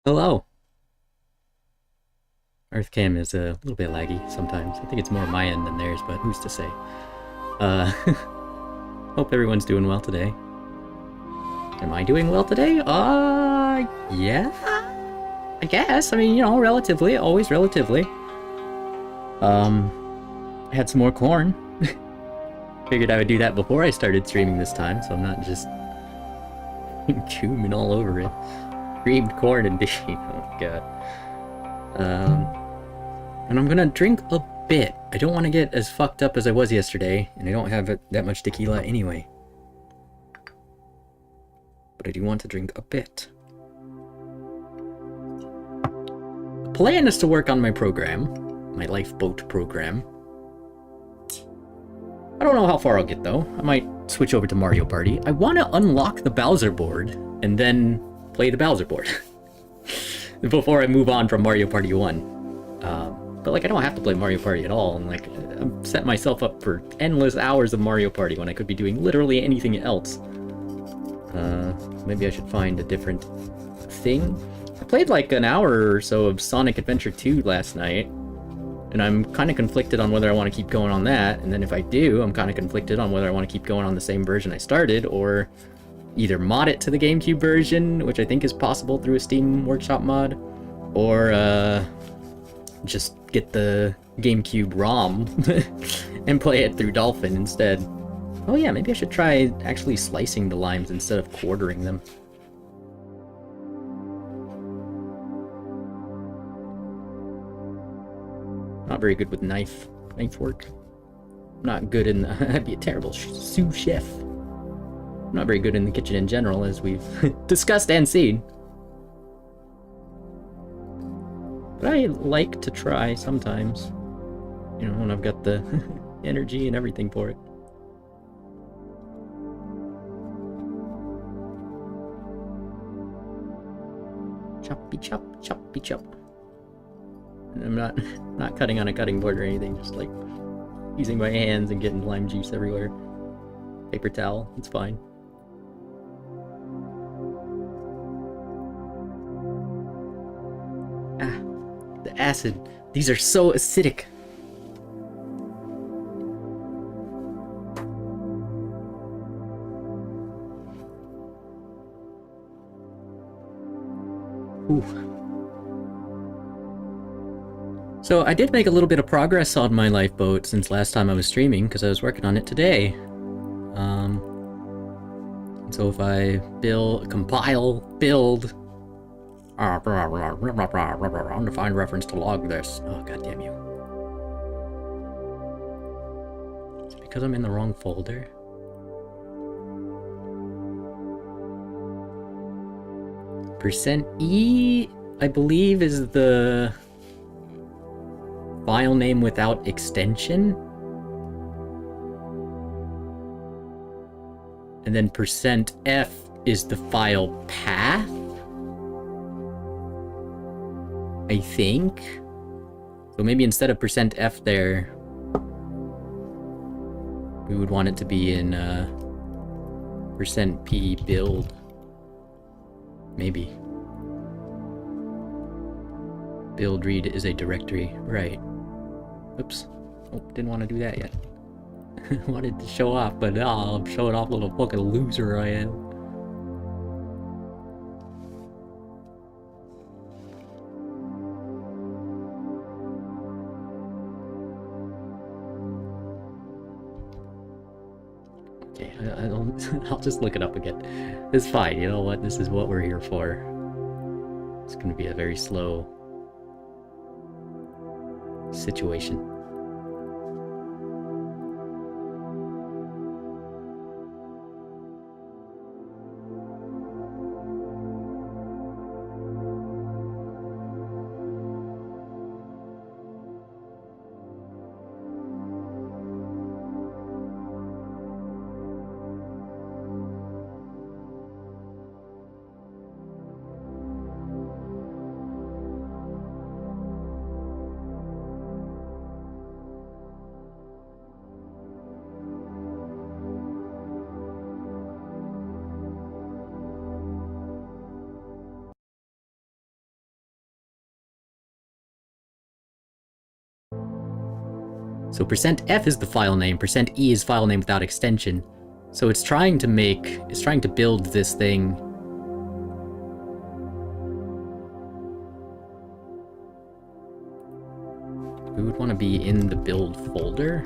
Hello. EarthCam is a little bit laggy sometimes. I think it's more my end than theirs, but who's to say? Uh, hope everyone's doing well today. Am I doing well today? Yeah? I guess. I mean, you know, relatively. Always relatively. I had some more corn. Figured I would do that before I started streaming this time, so I'm not just chewing all over it. Creamed corn and dishing. Oh, God. And I'm gonna drink a bit. I don't want to get as fucked up as I was yesterday, and I don't have that much tequila anyway. But I do want to drink a bit. The plan is to work on my program, my lifeboat program. I don't know how far I'll get though. I might switch over to Mario Party. I want to unlock the Bowser board and then play the Bowser board before I move on from Mario Party 1. But like, I don't have to play Mario Party at all, and like, I'm setting myself up for endless hours of Mario Party when I could be doing literally anything else. Maybe I should find a different thing. I played like an hour or so of Sonic Adventure 2 last night, and I'm kind of conflicted on whether I want to keep going on that, and then if I do, I'm kind of conflicted on whether I want to keep going on the same version I started, or either mod it to the GameCube version, which I think is possible through a Steam Workshop mod, or just get the GameCube ROM and play it through Dolphin instead. Oh yeah, maybe I should try actually slicing the limes instead of quartering them. Not very good with knife work. Not good in the... I'd be a terrible sous chef. Not very good in the kitchen in general, as we've discussed and seen. But I like to try sometimes. You know, when I've got the energy and everything for it. Choppy chop, choppy chop. And I'm not cutting on a cutting board or anything, just like using my hands and getting lime juice everywhere. Paper towel, it's fine. Ah, the acid. These are so acidic. Ooh. So I did make a little bit of progress on my lifeboat since last time I was streaming, because I was working on it today. So if I compile, build, undefined reference to log this. Oh, god damn you. Is it because I'm in the wrong folder? %E, I believe, is the file name without extension. And then %F is the file path, I think. So maybe instead of %F there, we would want it to be in %P build. Maybe. Build read is a directory. Right. Oops. Oh, didn't want to do that yet. Wanted to show off, but I'm showing off what a fucking loser I am. Okay, I'll just look it up again. It's fine, you know what? This is what we're here for. It's gonna be a very slow situation. So %f is the file name, %e is file name without extension. So it's trying to build this thing. We would want to be in the build folder.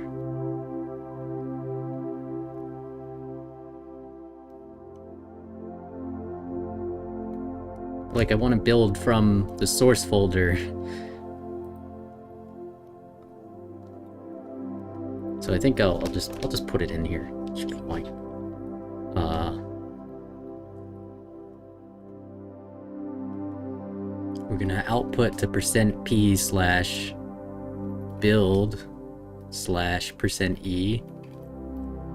Like, I want to build from the source folder. So I think I'll just put it in here. Should be fine. We're gonna output to %p/build/%e,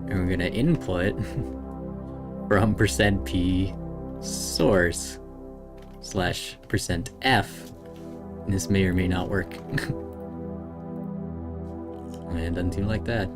and we're gonna input from %p source/%f. And this may or may not work. And it doesn't seem like that.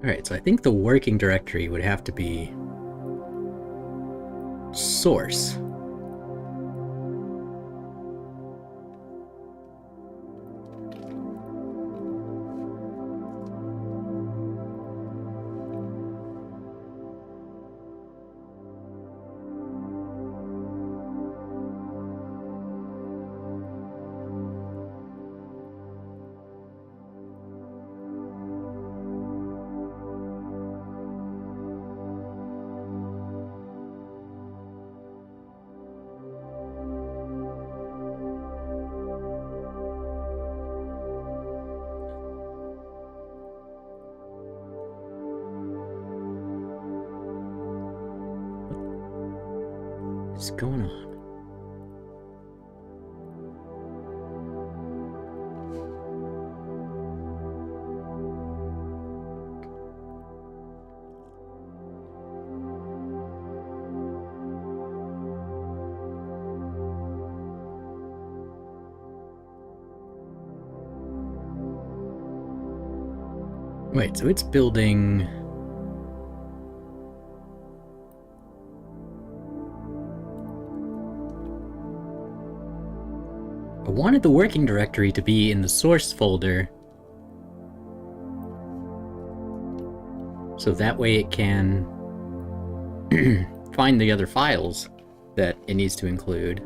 Alright, so I think the working directory would have to be source. What's going on? Wait, so it's building... I wanted the working directory to be in the source folder, so that way it can find the other files that it needs to include.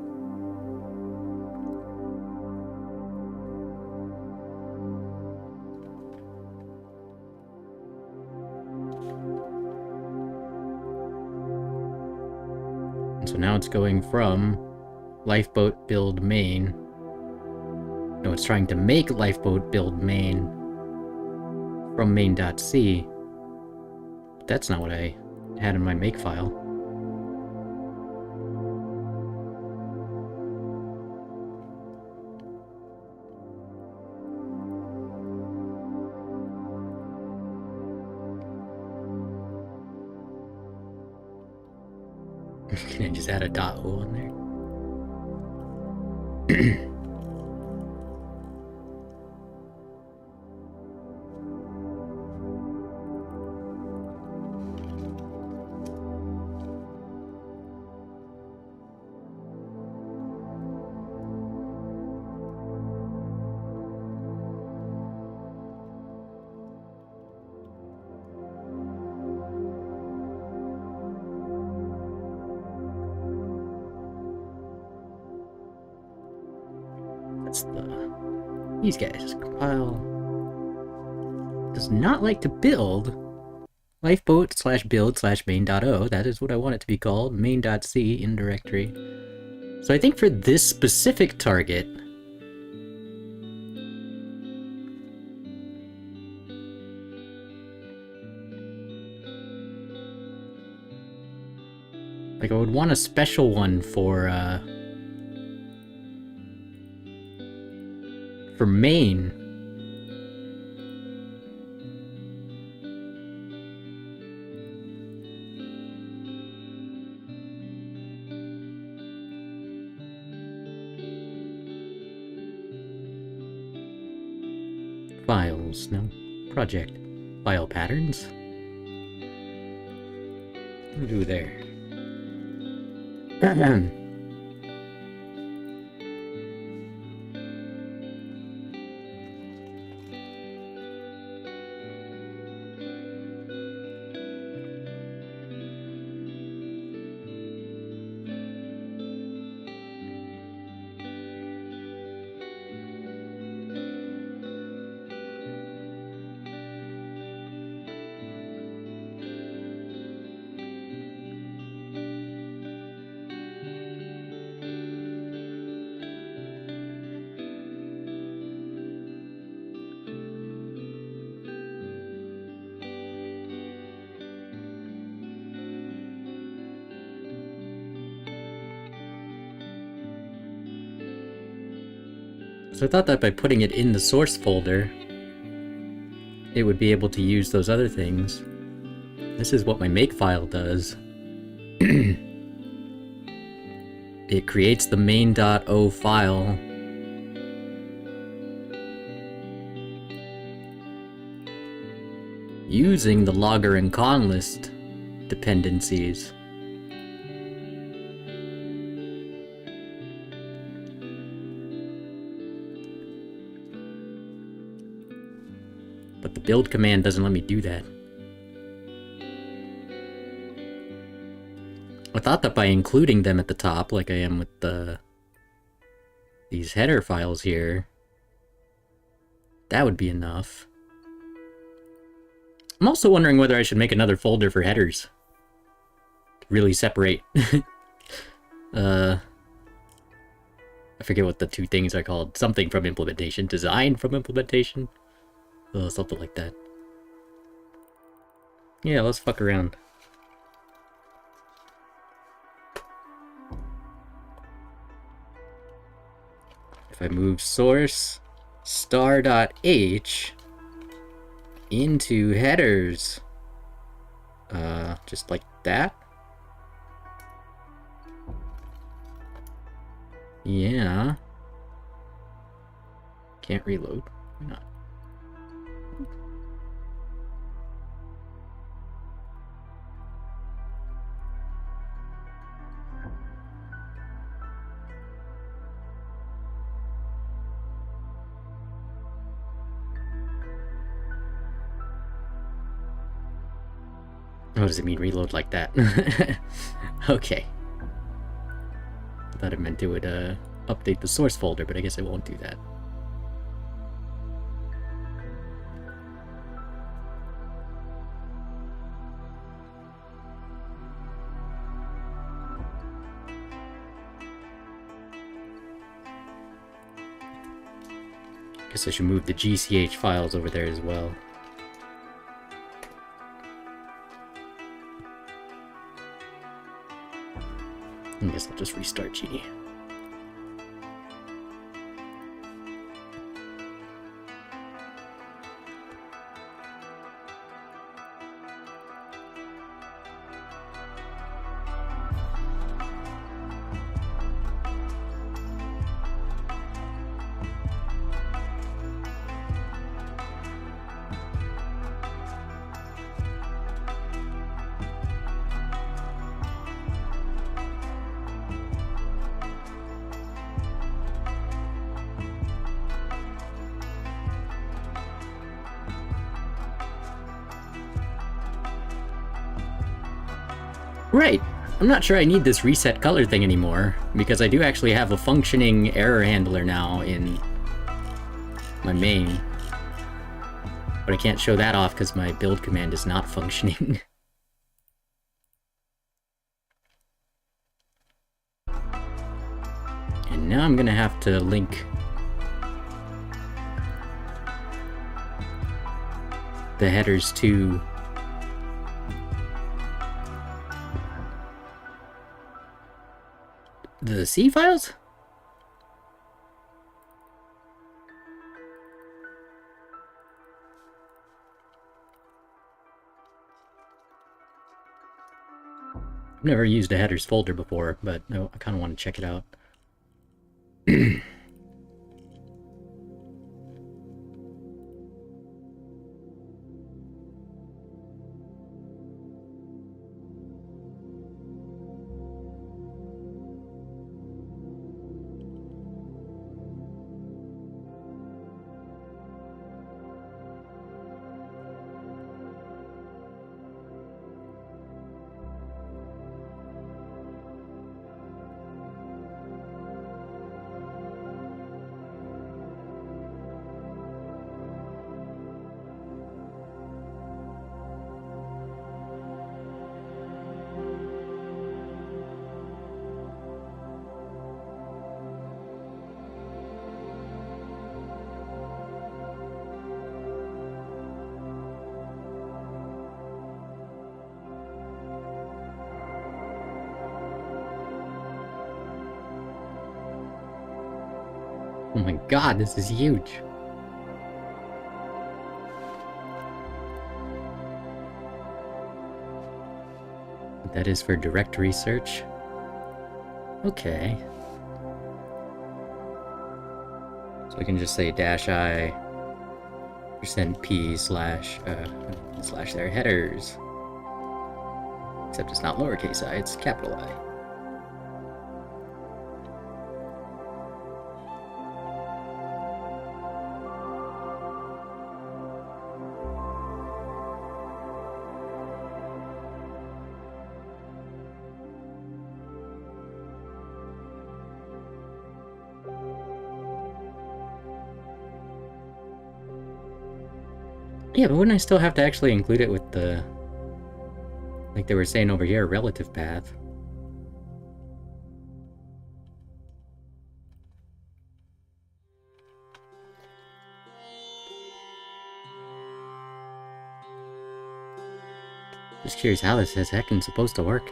And so now it's going from lifeboat build main. No, it's trying to make lifeboat build main from main.c. That's not what I had in my make file. Can I just add a .o in there? These guys. Compile. Does not like to build. Lifeboat/build/main.o. That is what I want it to be called. Main.c in directory. So I think for this specific target, like I would want a special one for main. Files, no. Project. File patterns. What do we do there? So I thought that by putting it in the source folder, it would be able to use those other things. This is what my makefile does. It creates the main.o file. Using the logger and con list dependencies. But the build command doesn't let me do that. I thought that by including them at the top, like I am with these header files here, that would be enough. I'm also wondering whether I should make another folder for headers. Really separate. I forget what the two things are called. Something from implementation. Design from implementation. Something like that. Yeah, let's fuck around. If I move source star.h into headers, just like that. Yeah. Can't reload. Why not? What does it mean, reload like that? Okay. I thought it meant it would update the source folder, but I guess it won't do that. Guess I should move the GCH files over there as well. I guess I'll just restart G. Right. I'm not sure I need this reset color thing anymore, because I do actually have a functioning error handler now in my main. But I can't show that off because my build command is not functioning. now I'm gonna have to link the headers to the C files? I've never used a headers folder before, but I kind of want to check it out. Oh my god, this is huge. That is for directory search. Okay. So I can just say -I %p slash their headers. Except it's not lowercase I, it's capital I. Yeah, but wouldn't I still have to actually include it with the, like they were saying over here, relative path? Just curious how this is heckin' supposed to work.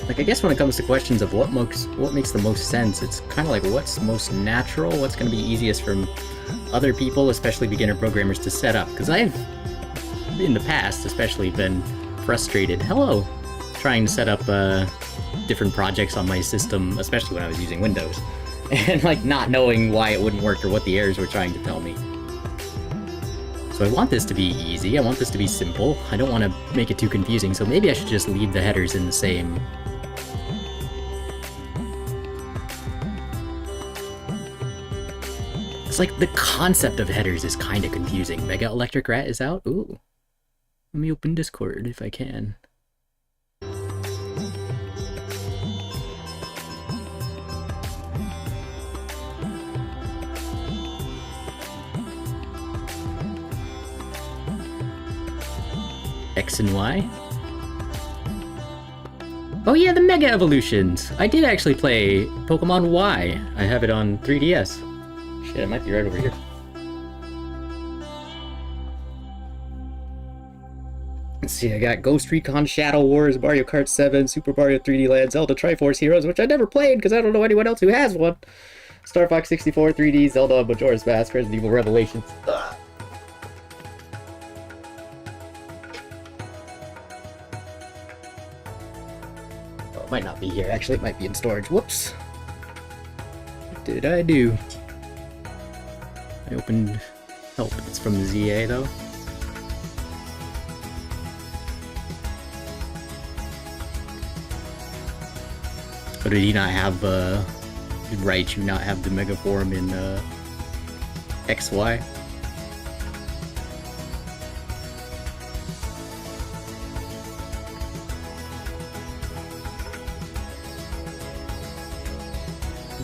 Like, I guess when it comes to questions of what makes the most sense, it's kind of like what's most natural, what's going to be easiest for other people, especially beginner programmers, to set up. Because I've, in the past especially, been frustrated, trying to set up different projects on my system, especially when I was using Windows, and like not knowing why it wouldn't work or what the errors were trying to tell me. So I want this to be easy, I want this to be simple, I don't want to make it too confusing, so maybe I should just leave the headers in the same... It's like the concept of headers is kind of confusing. Mega Electric Rat is out? Ooh. Let me open Discord if I can. X and Y. Oh yeah, the Mega Evolutions! I did actually play Pokemon Y. I have it on 3DS. Shit, it might be right over here. Let's see, I got Ghost Recon, Shadow Wars, Mario Kart 7, Super Mario 3D Land, Zelda Triforce Heroes, which I never played because I don't know anyone else who has one. Star Fox 64, 3D, Zelda, Majora's Mask, Resident Evil Revelations. Ugh. It might not be here. Actually, it might be in storage. Whoops. What did I do? I opened... Oh, it's from the ZA, though. But did he not have, did Raichu not have the Mega Form in, XY?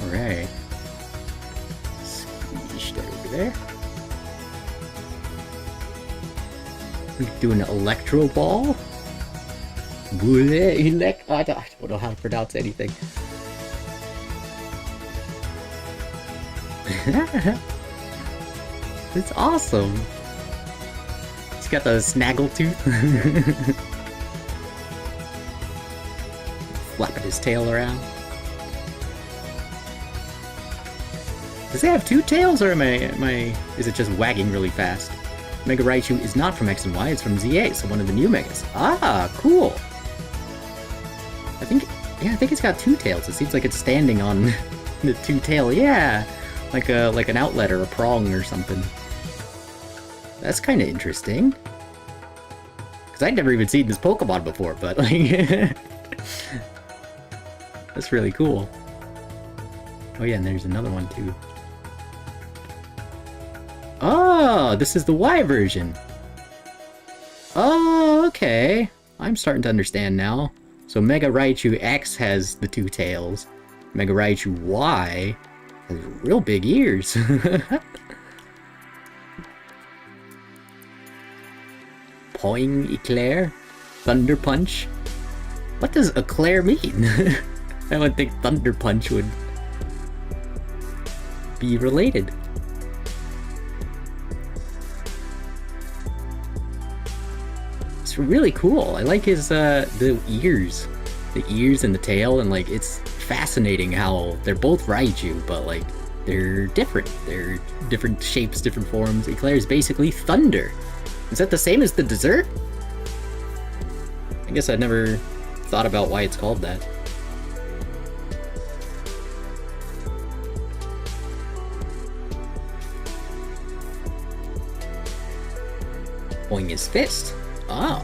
Alright. Squish that over there. We could do an Electro Ball? I don't know how to pronounce anything. It's awesome. He's got the snaggletooth. Flapping his tail around. Does it have two tails, or is it just wagging really fast? Mega Raichu is not from X and Y, it's from ZA, so one of the new Megas. Ah, cool! I think it's got two tails. It seems like it's standing on the two tail. Yeah! Like an outlet or a prong or something. That's kind of interesting. Because I'd never even seen this Pokemon before, but like... That's really cool. Oh yeah, and there's another one too. Oh, this is the Y version. Oh, okay. I'm starting to understand now. So Mega Raichu X has the two tails. Mega Raichu Y has real big ears. Poing Eclair? Thunder Punch? What does Eclair mean? I would think Thunder Punch would be related. It's really cool. I like his the ears and the tail, and like it's fascinating how they're both Raichu, but like they're different. They're different shapes, different forms. Eclair is basically thunder. Is that the same as the dessert? I guess I never thought about why it's called that. Poing his fist. Oh.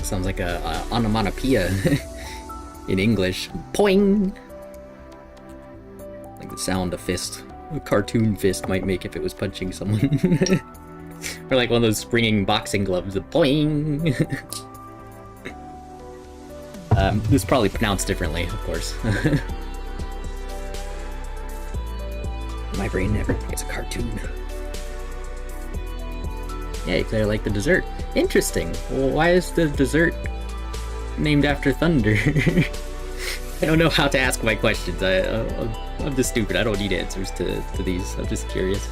Sounds like a onomatopoeia in English. Poing! Like the sound a fist. A cartoon fist might make if it was punching someone. Or like one of those springing boxing gloves. A poing! This is probably pronounced differently, of course. My brain never gets a cartoon. Yeah, Eclair like the dessert. Interesting. Well, why is the dessert named after thunder? I don't know how to ask my questions. I'm just stupid. I don't need answers to these. I'm just curious.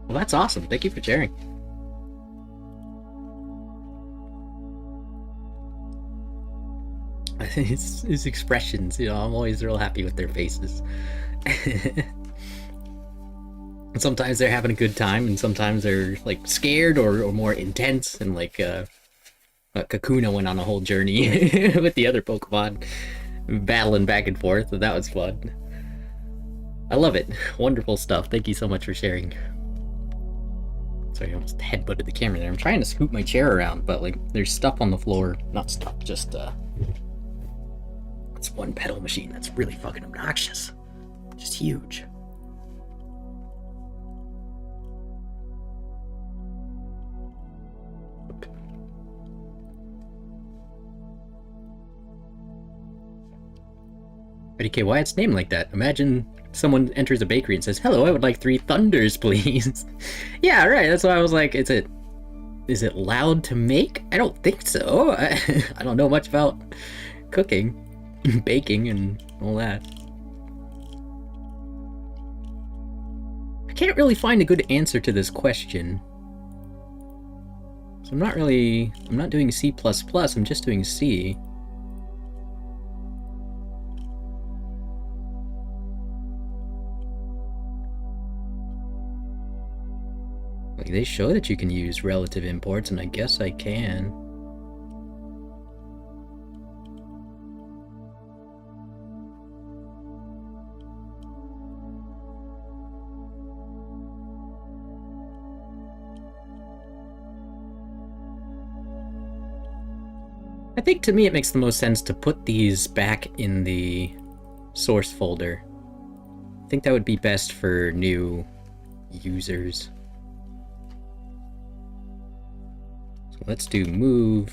Well, that's awesome. Thank you for sharing. His expressions, you know, I'm always real happy with their faces. Sometimes they're having a good time, and sometimes they're like scared or more intense, and like Kakuna went on a whole journey with the other Pokemon, battling back and forth, and that was fun. I love it. Wonderful stuff. Thank you so much for sharing. Sorry, I almost headbutted the camera there. I'm trying to scoot my chair around, but like there's stuff on the floor. Not stuff, just it's one pedal machine that's really fucking obnoxious. Just huge. Okay, why it's named like that? Imagine someone enters a bakery and says, "Hello, I would like 3 thunders, please." Yeah, right. That's why I was like, is it loud to make? I don't think so. I don't know much about cooking, baking, and all that. I can't really find a good answer to this question. So I'm not doing C++, I'm just doing C. Like, they show that you can use relative imports, and I guess I can. I think to me it makes the most sense to put these back in the source folder. I think that would be best for new users. So let's do move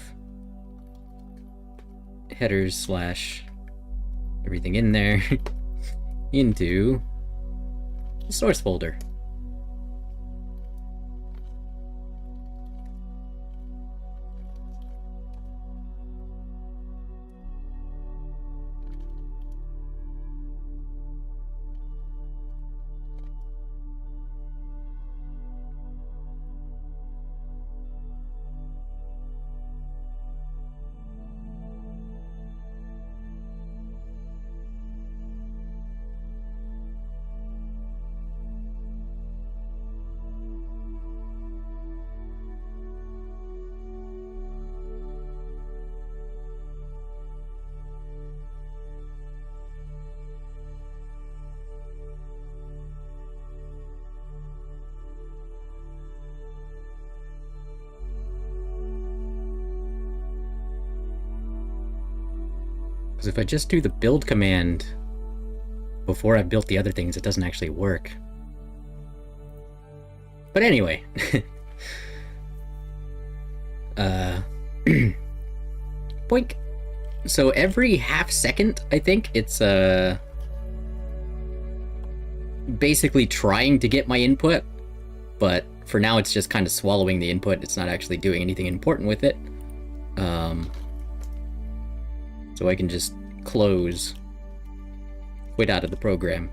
headers / everything in there into the source folder. Because if I just do the build command before I've built the other things, it doesn't actually work. But anyway. Boink. So every half second, I think, it's basically trying to get my input, but for now it's just kind of swallowing the input. It's not actually doing anything important with it. So I can just close, quit out of the program.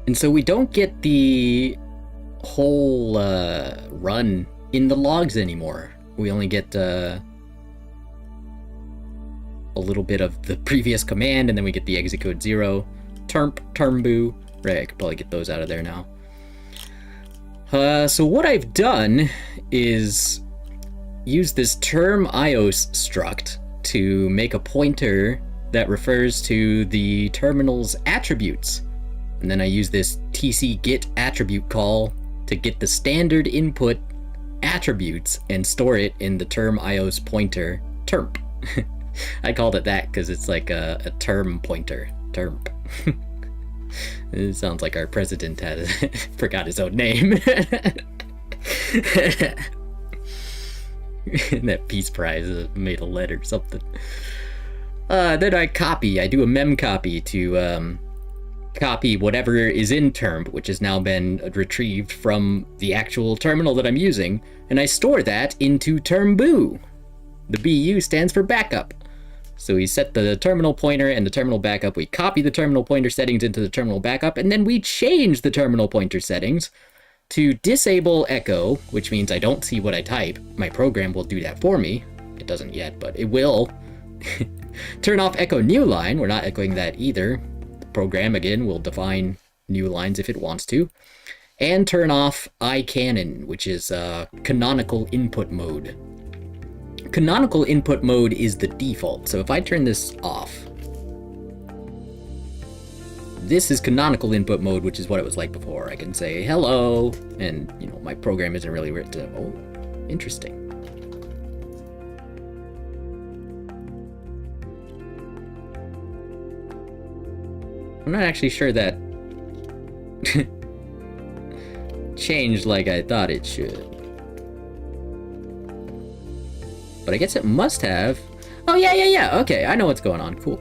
And so we don't get the whole run in the logs anymore. We only get a little bit of the previous command, and then we get the exit code 0, termboo. Right, I could probably get those out of there now. So what I've done is use this term ios struct to make a pointer that refers to the terminal's attributes. And then I use this tcget attribute call to get the standard input attributes and store it in the term ios pointer terp. I called it that because it's like a term pointer, terp. It sounds like our president had forgot his own name. That Peace Prize made a letter or something. Then I do a mem copy to copy whatever is in term, which has now been retrieved from the actual terminal that I'm using, and I store that into termboo. The BU stands for backup. So we set the terminal pointer and the terminal backup, we copy the terminal pointer settings into the terminal backup, and then we change the terminal pointer settings to disable echo, which means I don't see what I type. My program will do that for me. It doesn't yet, but it will. Turn off echo new line, we're not echoing that either. The program, again, will define new lines if it wants to. And turn off iCanon, which is canonical input mode. Canonical input mode is the default, so if I turn this off, this is canonical input mode, which is what it was like before. I can say hello, and, you know, my program isn't really written to, oh, interesting. I'm not actually sure that changed like I thought it should. But I guess it must have. Oh, yeah. Okay, I know what's going on. Cool.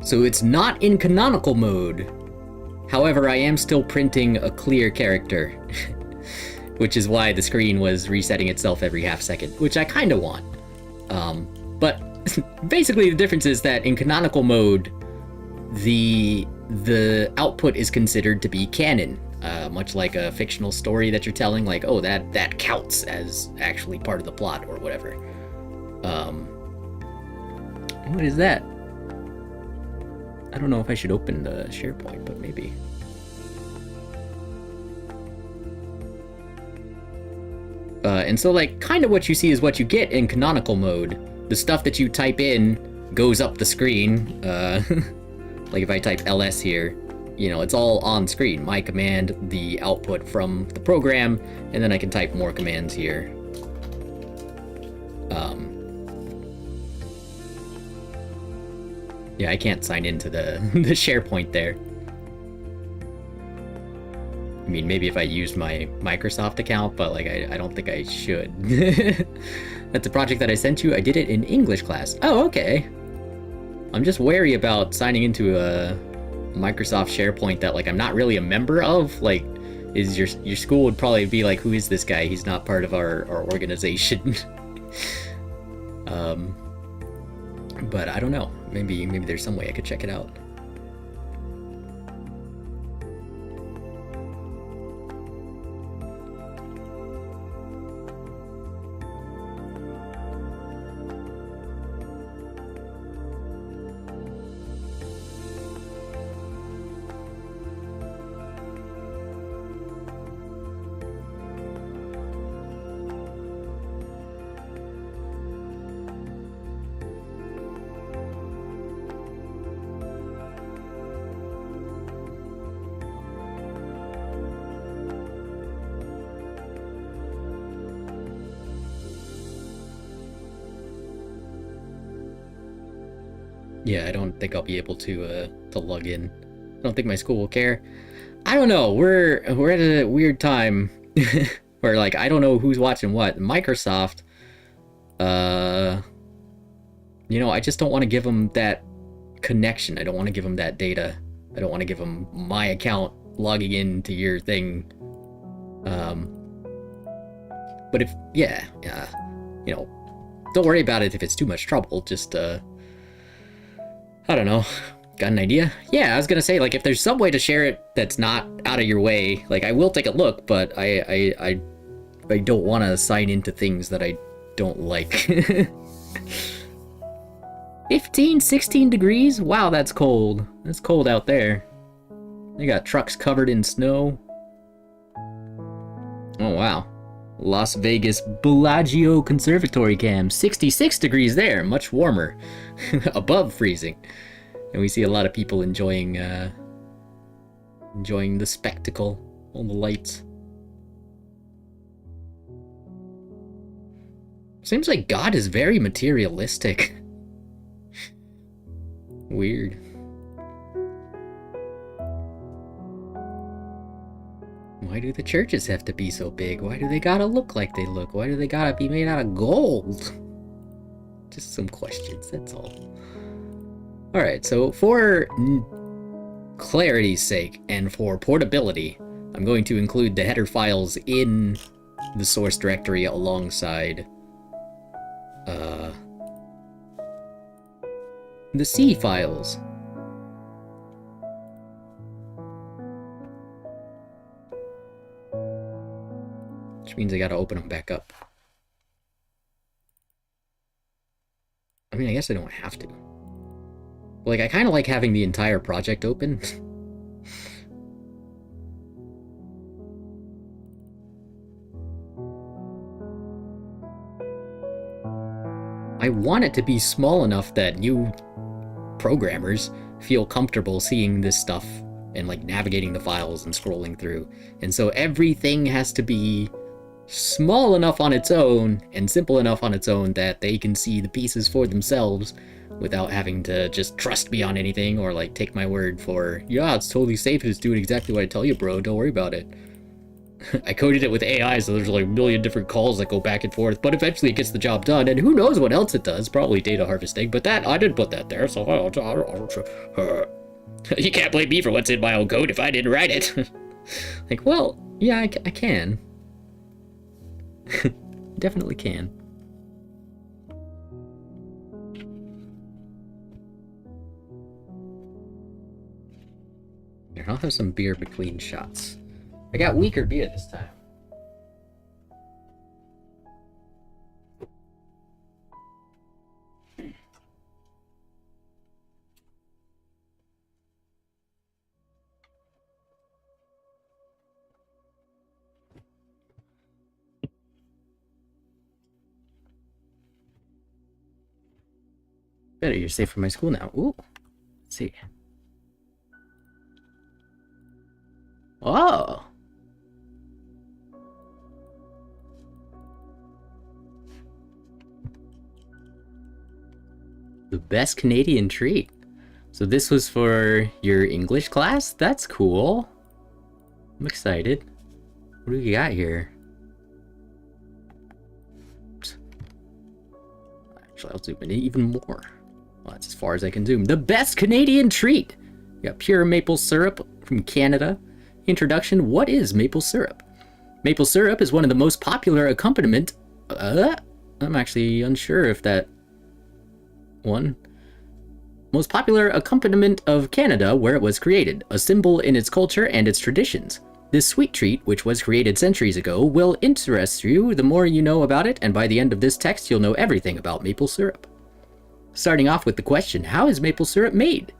So it's not in canonical mode. However, I am still printing a clear character. Which is why the screen was resetting itself every half second, which I kind of want. But basically the difference is that in canonical mode, the output is considered to be canon, much like a fictional story that you're telling, like, oh, that counts as actually part of the plot or whatever. What is that? I don't know if I should open the SharePoint, but maybe. And so, like, kind of what you see is what you get in canonical mode. The stuff that you type in goes up the screen. Like if I type ls here, you know, it's all on screen. My command, the output from the program, and then I can type more commands here. Yeah, I can't sign into the SharePoint there. I mean, maybe if I used my Microsoft account, but like I don't think I should. That's a project that I sent you. I did it in English class. Oh, okay. I'm just wary about signing into a Microsoft SharePoint that like I'm not really a member of. Like, is your school would probably be like, who is this guy? He's not part of our organization. But I don't know. Maybe there's some way I could check it out. Yeah, I don't think I'll be able to log in. I don't think my school will care. I don't know. We're at a weird time where like I don't know who's watching what. Microsoft, you know, I just don't want to give them that connection. I don't want to give them that data. I don't want to give them my account logging into your thing. But if you know, don't worry about it if it's too much trouble. Just I don't know. Got an idea? Yeah, I was gonna say, like, if there's some way to share it that's not out of your way, like, I will take a look, but I don't want to sign into things that I don't like. 15, 16 degrees? Wow, that's cold. It's cold out there. They got trucks covered in snow. Oh, wow. Las Vegas Bellagio Conservatory cam. 66 degrees there, much warmer. Above freezing. And we see a lot of people enjoying the spectacle, all the lights. Seems like God is very materialistic. Weird. Why do the churches have to be so big? Why do they gotta look like they look? Why do they gotta be made out of gold? Just some questions, that's all. Alright, so for clarity's sake and for portability, I'm going to include the header files in the source directory alongside the C files. Which means I gotta open them back up. I mean, I guess I don't have to. Like, I kind of like having the entire project open. I want it to be small enough that new programmers feel comfortable seeing this stuff and like navigating the files and scrolling through. And so everything has to be small enough on its own and simple enough on its own that they can see the pieces for themselves without having to just trust me on anything or like take my word for, yeah, it's totally safe, just do it exactly what I tell you, bro, don't worry about it. I coded it with AI, so there's like a million different calls that go back and forth, but eventually it gets the job done, and who knows what else it does, probably data harvesting, but that, I didn't put that there, so you can't blame me for what's in my own code if I didn't write it. Like, well, yeah, I can. Definitely can. Here, I'll have some beer between shots. I got weaker beer this time. Better, you're safe from my school now. Ooh, let's see. Oh. The best Canadian treat. So this was for your English class? That's cool. I'm excited. What do we got here? Actually, I'll zoom in even more. Well, that's as far as I can zoom. The best Canadian treat. We got pure maple syrup from Canada. Introduction, what is maple syrup? Maple syrup is one of the most popular accompaniment. I'm actually unsure if that one. Most popular accompaniment of Canada, where it was created, a symbol in its culture and its traditions. This sweet treat, which was created centuries ago, will interest you the more you know about it, and by the end of this text, you'll know everything about maple syrup. Starting off with the question, how is maple syrup made?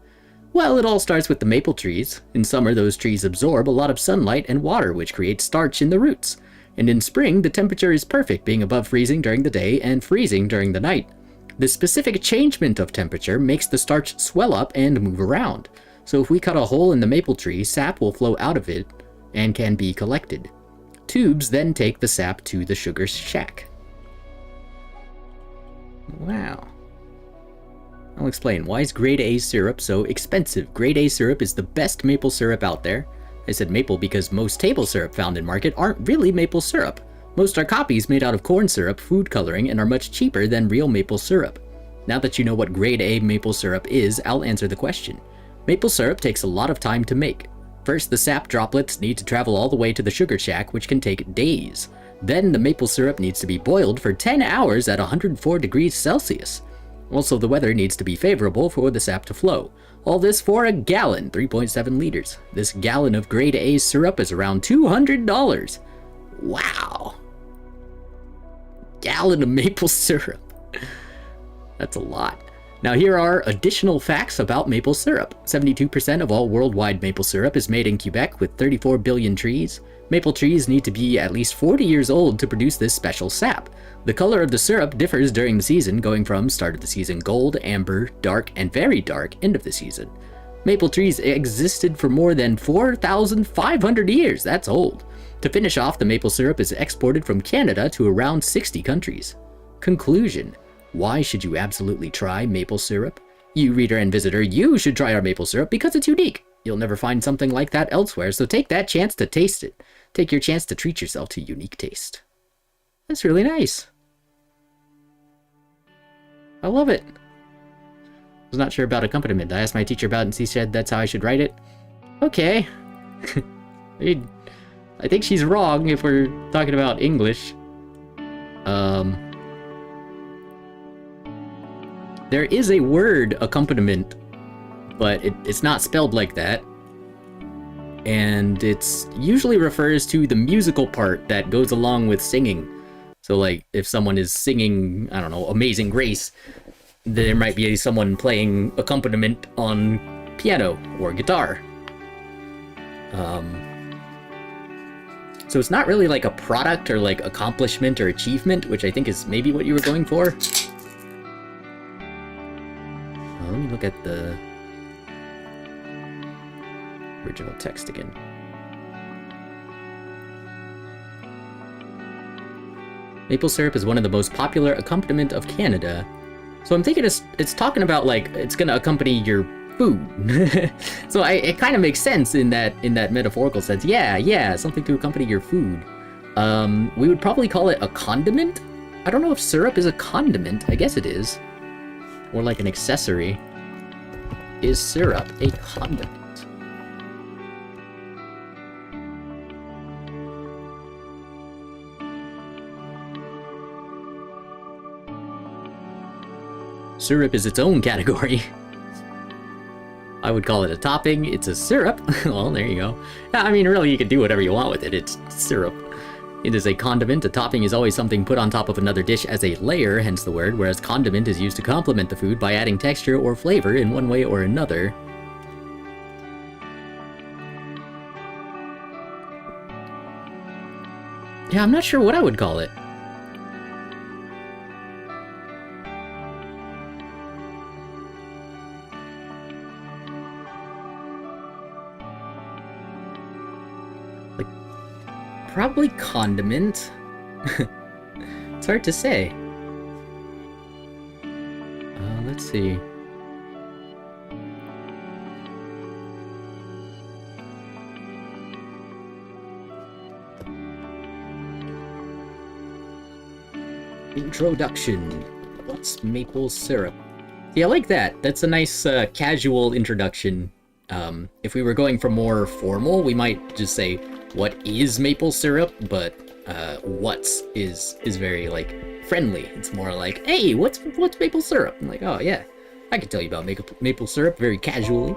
Well, it all starts with the maple trees. In summer, those trees absorb a lot of sunlight and water, which creates starch in the roots. And in spring, the temperature is perfect, being above freezing during the day and freezing during the night. The specific changement of temperature makes the starch swell up and move around. So if we cut a hole in the maple tree, sap will flow out of it and can be collected. Tubes then take the sap to the sugar shack. Wow. I'll explain. Why is grade A syrup so expensive? Grade A syrup is the best maple syrup out there. I said maple because most table syrup found in market aren't really maple syrup. Most are copies made out of corn syrup, food coloring, and are much cheaper than real maple syrup. Now that you know what grade A maple syrup is, I'll answer the question. Maple syrup takes a lot of time to make. First, the sap droplets need to travel all the way to the sugar shack, which can take days. Then the maple syrup needs to be boiled for 10 hours at 104 degrees Celsius. Also, the weather needs to be favorable for the sap to flow. All this for a gallon, 3.7 liters. This gallon of grade A syrup is around $200. Wow. Gallon of maple syrup. That's a lot. Now here are additional facts about maple syrup. 72% of all worldwide maple syrup is made in Quebec with 34 billion trees. Maple trees need to be at least 40 years old to produce this special sap. The color of the syrup differs during the season, going from start of the season gold, amber, dark, and very dark, end of the season. Maple trees existed for more than 4,500 years. That's old. To finish off, the maple syrup is exported from Canada to around 60 countries. Conclusion. Why should you absolutely try maple syrup? You reader and visitor, you should try our maple syrup because it's unique. You'll never find something like that elsewhere, so take that chance to taste it. Take your chance to treat yourself to unique taste. That's really nice. I love it. I was not sure about accompaniment. I asked my teacher about it and she said that's how I should write it. Okay. I think she's wrong if we're talking about English. There is a word accompaniment, but it's not spelled like that. And it's usually refers to the musical part that goes along with singing. So like if someone is singing, I don't know, Amazing Grace, there might be someone playing accompaniment on piano or guitar. So it's not really like a product or like accomplishment or achievement, which I think is maybe what you were going for. let me look at the original text again. Maple syrup is one of the most popular accompaniment of Canada. So I'm thinking it's talking about, like, it's gonna accompany your food. So it kind of makes sense in that metaphorical sense. Yeah, something to accompany your food. We would probably call it a condiment. I don't know if syrup is a condiment. I guess it is. Or like an accessory. Is syrup a condiment? Syrup is its own category. I would call it a topping. It's a syrup. Well, there you go. I mean, really, you can do whatever you want with it. It's syrup. It is a condiment. A topping is always something put on top of another dish as a layer, hence the word, whereas condiment is used to complement the food by adding texture or flavor in one way or another. Yeah, I'm not sure what I would call it. Probably condiment. It's hard to say. Let's see. Introduction. What's maple syrup? Yeah, I like that. That's a nice casual introduction. If we were going for more formal, we might just say, what is maple syrup? But what's is very, like, friendly. It's more like, hey, what's maple syrup? I'm like, oh yeah, I can tell you about maple syrup very casually.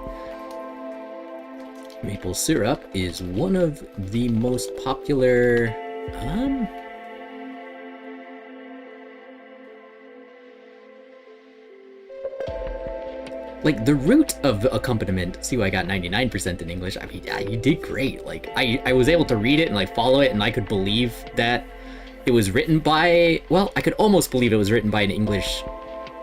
Maple syrup is one of the most popular like, the root of accompaniment. See why I got 99% in English? I mean, yeah, you did great. Like, I was able to read it and, like, follow it, and I could believe that it was written by, well, I could almost believe it was written by an English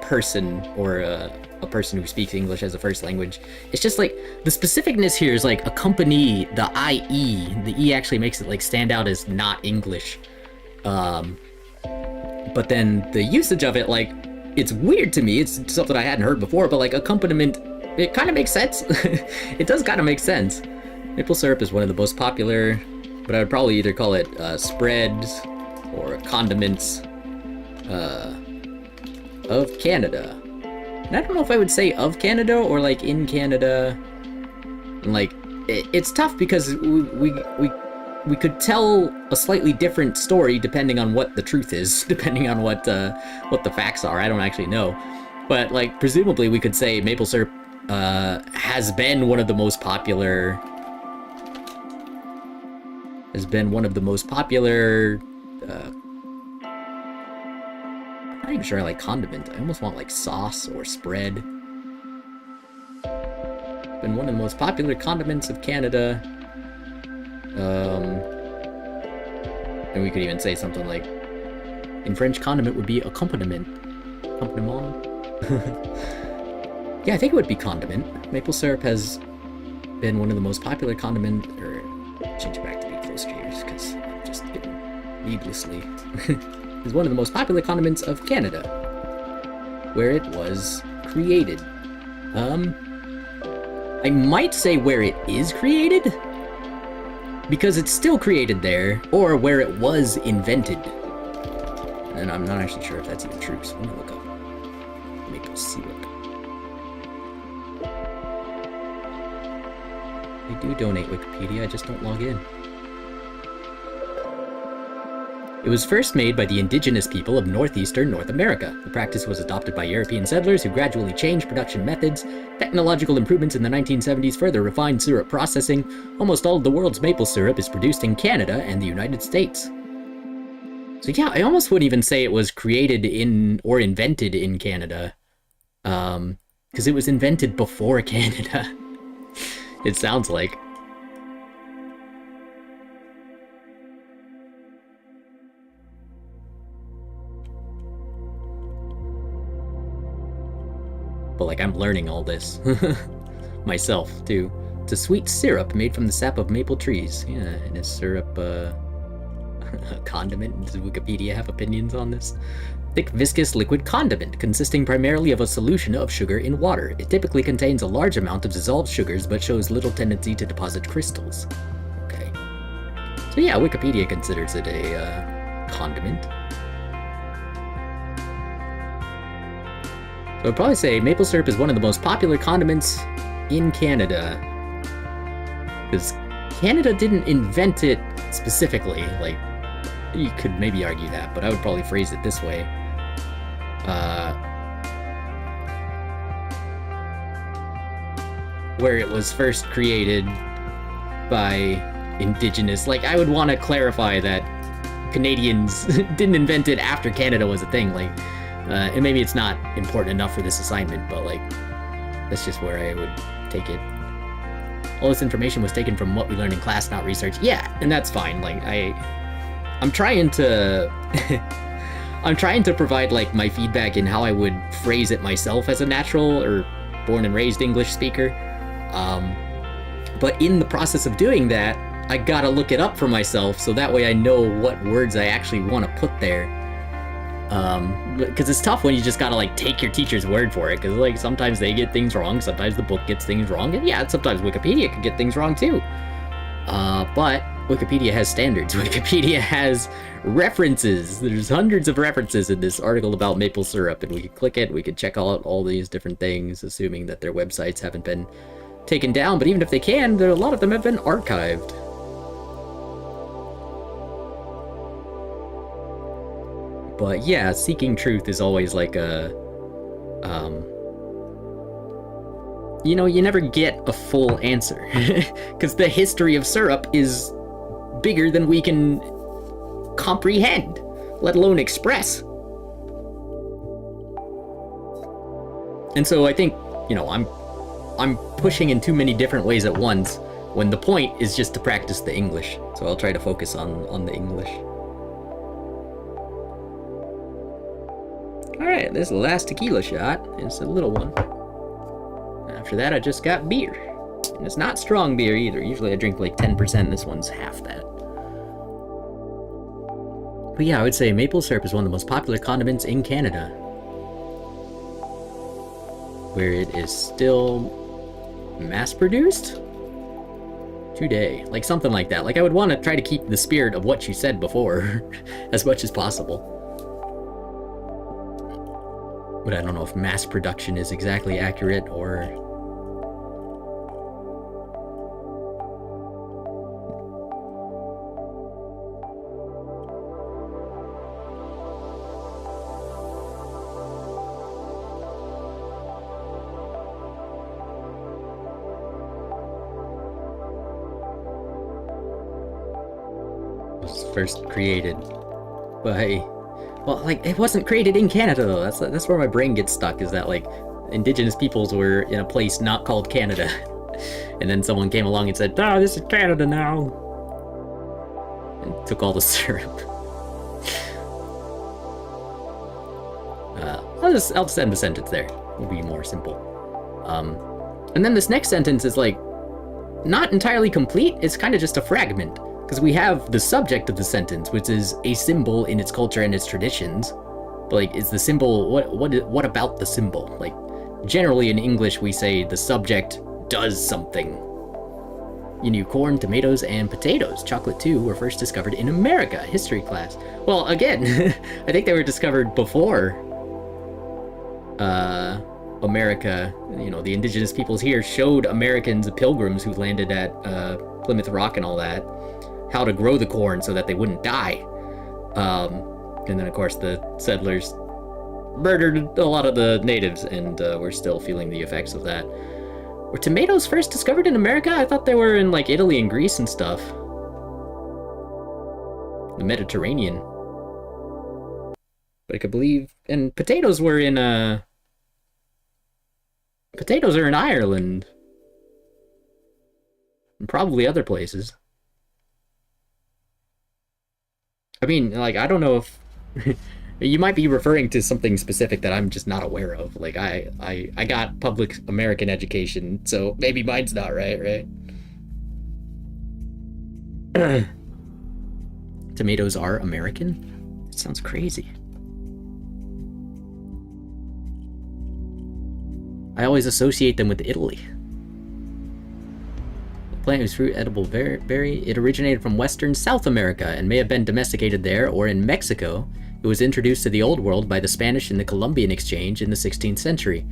person, or a person who speaks English as a first language. It's just, like, the specificness here is, like, accompany, the IE. The E actually makes it, like, stand out as not English. But then the usage of it, like, it's weird to me. It's something I hadn't heard before, but, like, accompaniment, it kind of makes sense. It does kind of make sense. Maple syrup is one of the most popular, but I would probably either call it spreads or condiments of Canada. And I don't know if I would say of Canada or, like, in Canada. And, like, it's tough because we could tell a slightly different story depending on what the truth is, depending on what the facts are. I don't actually know. But, like, presumably we could say maple syrup has been one of the most popular... I'm not even sure I like condiment. I almost want, like, sauce or spread. Been one of the most popular condiments of Canada. And we could even say something like, in French, condiment would be accompaniment. Accompaniment? Yeah, I think it would be condiment. Maple syrup has been one of the most popular condiment, or change it back to be close to yours, because I'm just getting needlessly. Is one of the most popular condiments of Canada, where it was created. I might say where it is created, because it's still created there, or where it was invented. And I'm not actually sure if that's even true, so I'm gonna look up maple syrup. They do donate Wikipedia, I just don't log in. It was first made by the indigenous people of northeastern North America. The practice was adopted by European settlers who gradually changed production methods. Technological improvements in the 1970s further refined syrup processing. Almost all of the world's maple syrup is produced in Canada and the United States. So yeah, I almost wouldn't even say it was created in or invented in Canada, because it was invented before Canada. It sounds like. But, like, like I'm learning all this myself, too. It's a sweet syrup made from the sap of maple trees. Yeah, and is syrup a condiment? Does Wikipedia have opinions on this? Thick, viscous liquid condiment consisting primarily of a solution of sugar in water. It typically contains a large amount of dissolved sugars but shows little tendency to deposit crystals. Okay. So yeah, Wikipedia considers it a condiment. So I'd probably say maple syrup is one of the most popular condiments in Canada. Because Canada didn't invent it specifically. Like, you could maybe argue that, but I would probably phrase it this way. Where it was first created by indigenous. Like, I would want to clarify that Canadians didn't invent it after Canada was a thing. Like, and maybe it's not important enough for this assignment, but like, that's just where I would take it. All this information was taken from what we learned in class, not research. Yeah, and that's fine. Like, I'm trying to I'm trying to provide like my feedback in how I would phrase it myself as a natural or born and raised English speaker. But in the process of doing that, I gotta look it up for myself so that way I know what words I actually want to put there. Because it's tough when you just gotta like take your teacher's word for it, because like sometimes they get things wrong, sometimes the book gets things wrong, and yeah, sometimes Wikipedia can get things wrong too. But Wikipedia has standards. Wikipedia has references. There's hundreds of references in this article about maple syrup, and we could click it, we could check out all these different things, assuming that their websites haven't been taken down, but even if they can, a lot of them have been archived. But yeah, seeking truth is always like a, you know, you never get a full answer, because the history of syrup is bigger than we can comprehend, let alone express. And so I think, you know, I'm pushing in too many different ways at once, when the point is just to practice the English. So I'll try to focus on the English. Alright, this is the last tequila shot. It's a little one. After that, I just got beer. And it's not strong beer either. Usually I drink like 10%. This one's half that. But yeah, I would say maple syrup is one of the most popular condiments in Canada, where it is still mass-produced today. Like something like that. Like I would want to try to keep the spirit of what you said before as much as possible. But I don't know if mass production is exactly accurate or... first created by, well, like, it wasn't created in Canada though. That's where my brain gets stuck, is that like indigenous peoples were in a place not called Canada and then someone came along and said, oh, this is Canada now, and took all the syrup. I'll just end the sentence there. It'll be more simple. And then this next sentence is like not entirely complete. It's kind of just a fragment, because we have the subject of the sentence, which is a symbol in its culture and its traditions. But like, is the symbol, what about the symbol? Like, generally in English we say the subject does something. You knew corn, tomatoes, and potatoes. Chocolate too were first discovered in America. History class. Well, again, I think they were discovered before America. You know, the indigenous peoples here showed Americans, pilgrims who landed at Plymouth Rock and all that, how to grow the corn so that they wouldn't die. And then of course the settlers murdered a lot of the natives, and we're still feeling the effects of that. Were tomatoes first discovered in America? I thought they were in like Italy and Greece and stuff. The Mediterranean. But I could believe, and potatoes were in potatoes are in Ireland. And probably other places. I mean, like, I don't know if You might be referring to something specific that I'm just not aware of. Like, I got public American education, so maybe mine's not right? Tomatoes are American? That sounds crazy. I always associate them with Italy. The plant whose fruit edible berry, it originated from western South America and may have been domesticated there or in Mexico. It was introduced to the Old World by the Spanish in the Columbian Exchange in the 16th century.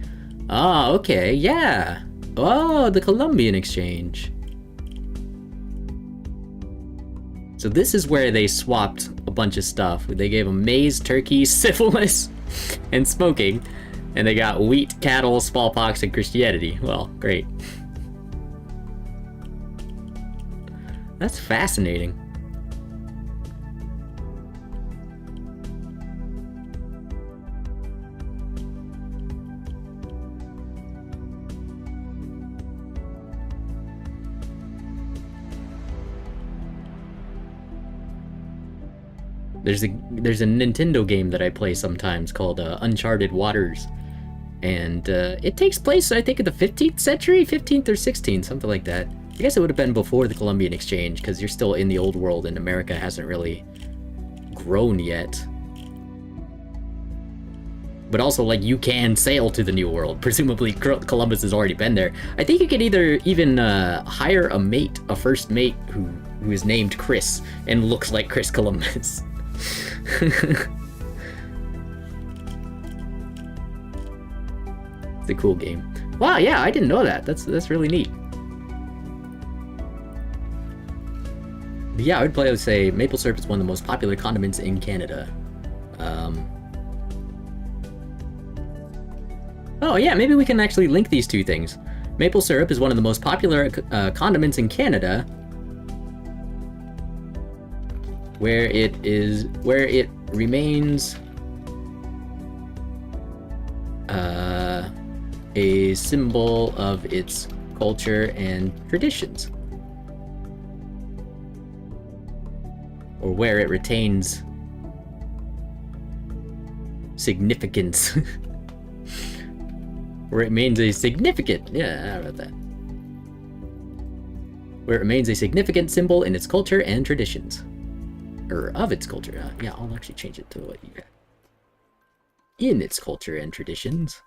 Ah, okay, yeah. Oh, the Columbian Exchange. So this is where they swapped a bunch of stuff. They gave them maize, turkey, syphilis, and smoking. And they got wheat, cattle, smallpox, and Christianity. Well, great. That's fascinating. There's a Nintendo game that I play sometimes called Uncharted Waters, and it takes place, I think, in the 15th century, 15th or 16th, something like that. I guess it would have been before the Columbian Exchange, because you're still in the Old World and America hasn't really grown yet. But also, like, you can sail to the New World. Presumably, Columbus has already been there. I think you can even hire a mate, a first mate, who is named Chris and looks like Chris Columbus. It's a cool game. Wow, yeah, I didn't know that. That's really neat. But yeah, I would say maple syrup is one of the most popular condiments in Canada. Oh yeah, maybe we can actually link these two things. Maple syrup is one of the most popular condiments in Canada, where it remains a symbol of its culture and traditions, or where it retains significance. Where it remains a significant, yeah, how about that? Where it remains a significant symbol in its culture and traditions. Or of its culture. Yeah, I'll actually change it to what you got. In its culture and traditions.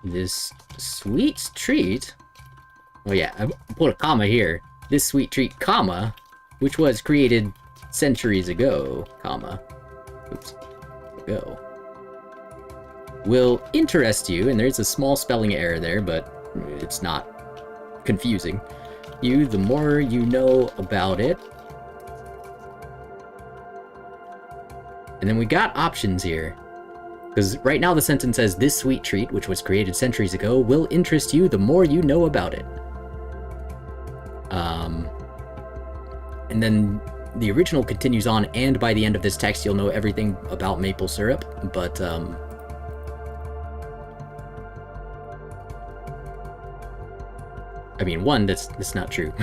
This sweet treat. Oh yeah, I put a comma here. This sweet treat, comma, which was created centuries ago, comma, will interest you, and there's a small spelling error there, but it's not confusing. You, the more you know about it. And then we got options here. Because right now the sentence says, this sweet treat, which was created centuries ago, will interest you the more you know about it. And then the original continues on, and by the end of this text, you'll know everything about maple syrup, but, I mean, one, that's not true.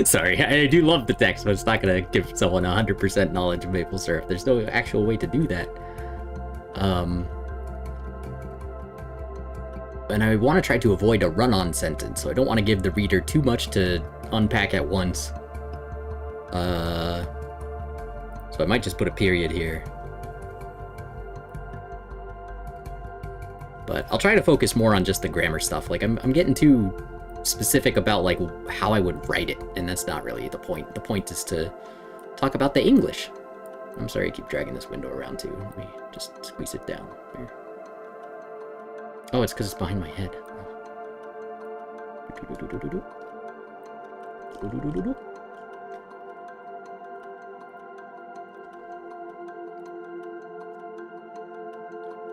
Sorry, I do love the text, but it's not gonna give someone 100% knowledge of maple syrup. There's no actual way to do that. And I want to try to avoid a run-on sentence, so I don't want to give the reader too much to unpack at once. So I might just put a period here. But I'll try to focus more on just the grammar stuff. Like, I'm getting too specific about, like, how I would write it, and that's not really the point. The point is to talk about the English. I'm sorry I keep dragging this window around, too. Let me just squeeze it down here. Oh, it's because it's behind my head.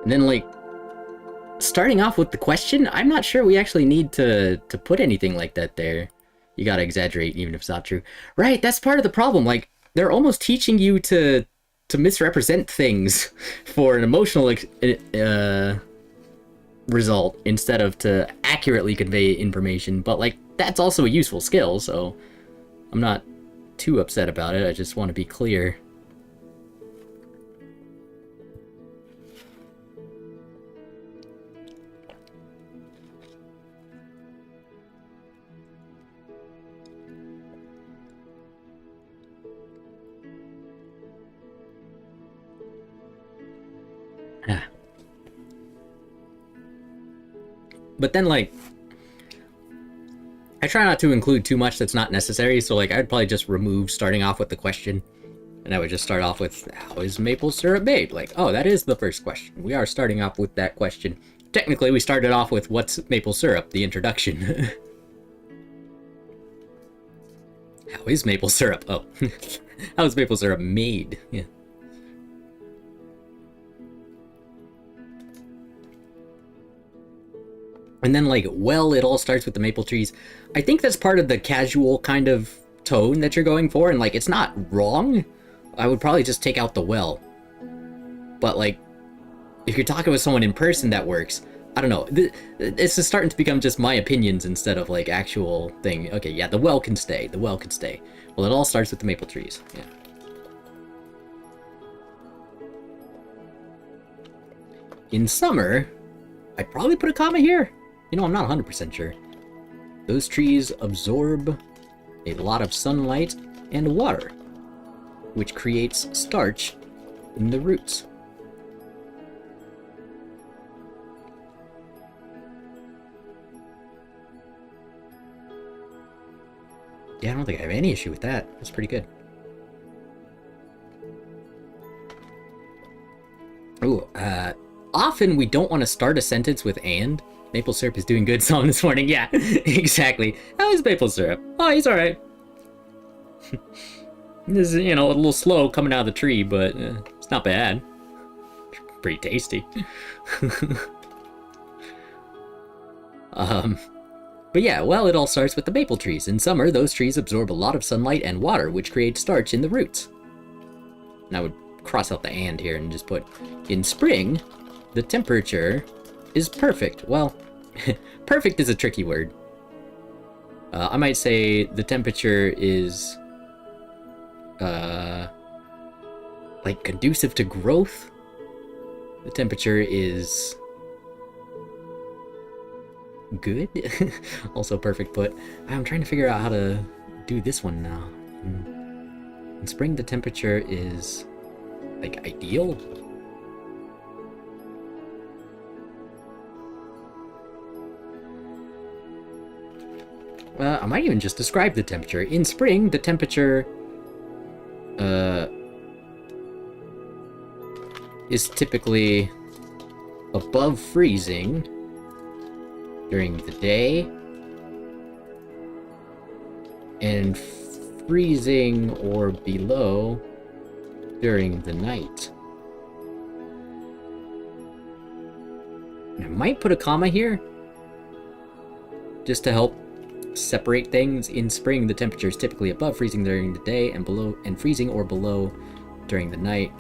And then, like, starting off with the question, I'm not sure we actually need to put anything like that there. You gotta exaggerate even if it's not true. Right, that's part of the problem. Like, they're almost teaching you to misrepresent things for an emotional result instead of to accurately convey information. But, like, that's also a useful skill, so I'm not too upset about it. I just want to be clear. But then, like, I try not to include too much that's not necessary, so, like, I'd probably just remove starting off with the question, and I would just start off with, how is maple syrup made? Like, oh, that is the first question. We are starting off with that question. Technically, we started off with what's maple syrup, the introduction. How is maple syrup? Oh, how is maple syrup made? Yeah. And then, like, well, it all starts with the maple trees. I think that's part of the casual kind of tone that you're going for, and, like, it's not wrong. I would probably just take out the well. But, like, if you're talking with someone in person, that works. I don't know. This is starting to become just my opinions instead of, like, actual thing. Okay, yeah, the well can stay. The well can stay. Well, it all starts with the maple trees. Yeah. In summer, I'd probably put a comma here. You know, I'm not 100% sure. Those trees absorb a lot of sunlight and water, which creates starch in the roots. Yeah, I don't think I have any issue with that. That's pretty good. Ooh, often we don't want to start a sentence with and. Maple syrup is doing good song this morning. Yeah, exactly. How is maple syrup? Oh, he's alright. This is, you know, a little slow coming out of the tree, but it's not bad. Pretty tasty. But yeah, well, it all starts with the maple trees. In summer, those trees absorb a lot of sunlight and water, which creates starch in the roots. And I would cross out the and here and just put, in spring, the temperature is perfect. Well, perfect is a tricky word. I might say the temperature is, like, conducive to growth. The temperature is good. Also perfect put. I'm trying to figure out how to do this one now. In spring, the temperature is, like, ideal. I might even just describe the temperature. In spring, the temperature is typically above freezing during the day and freezing or below during the night. And I might put a comma here just to help separate things. In spring, the temperature is typically above freezing during the day and below and freezing or below during the night.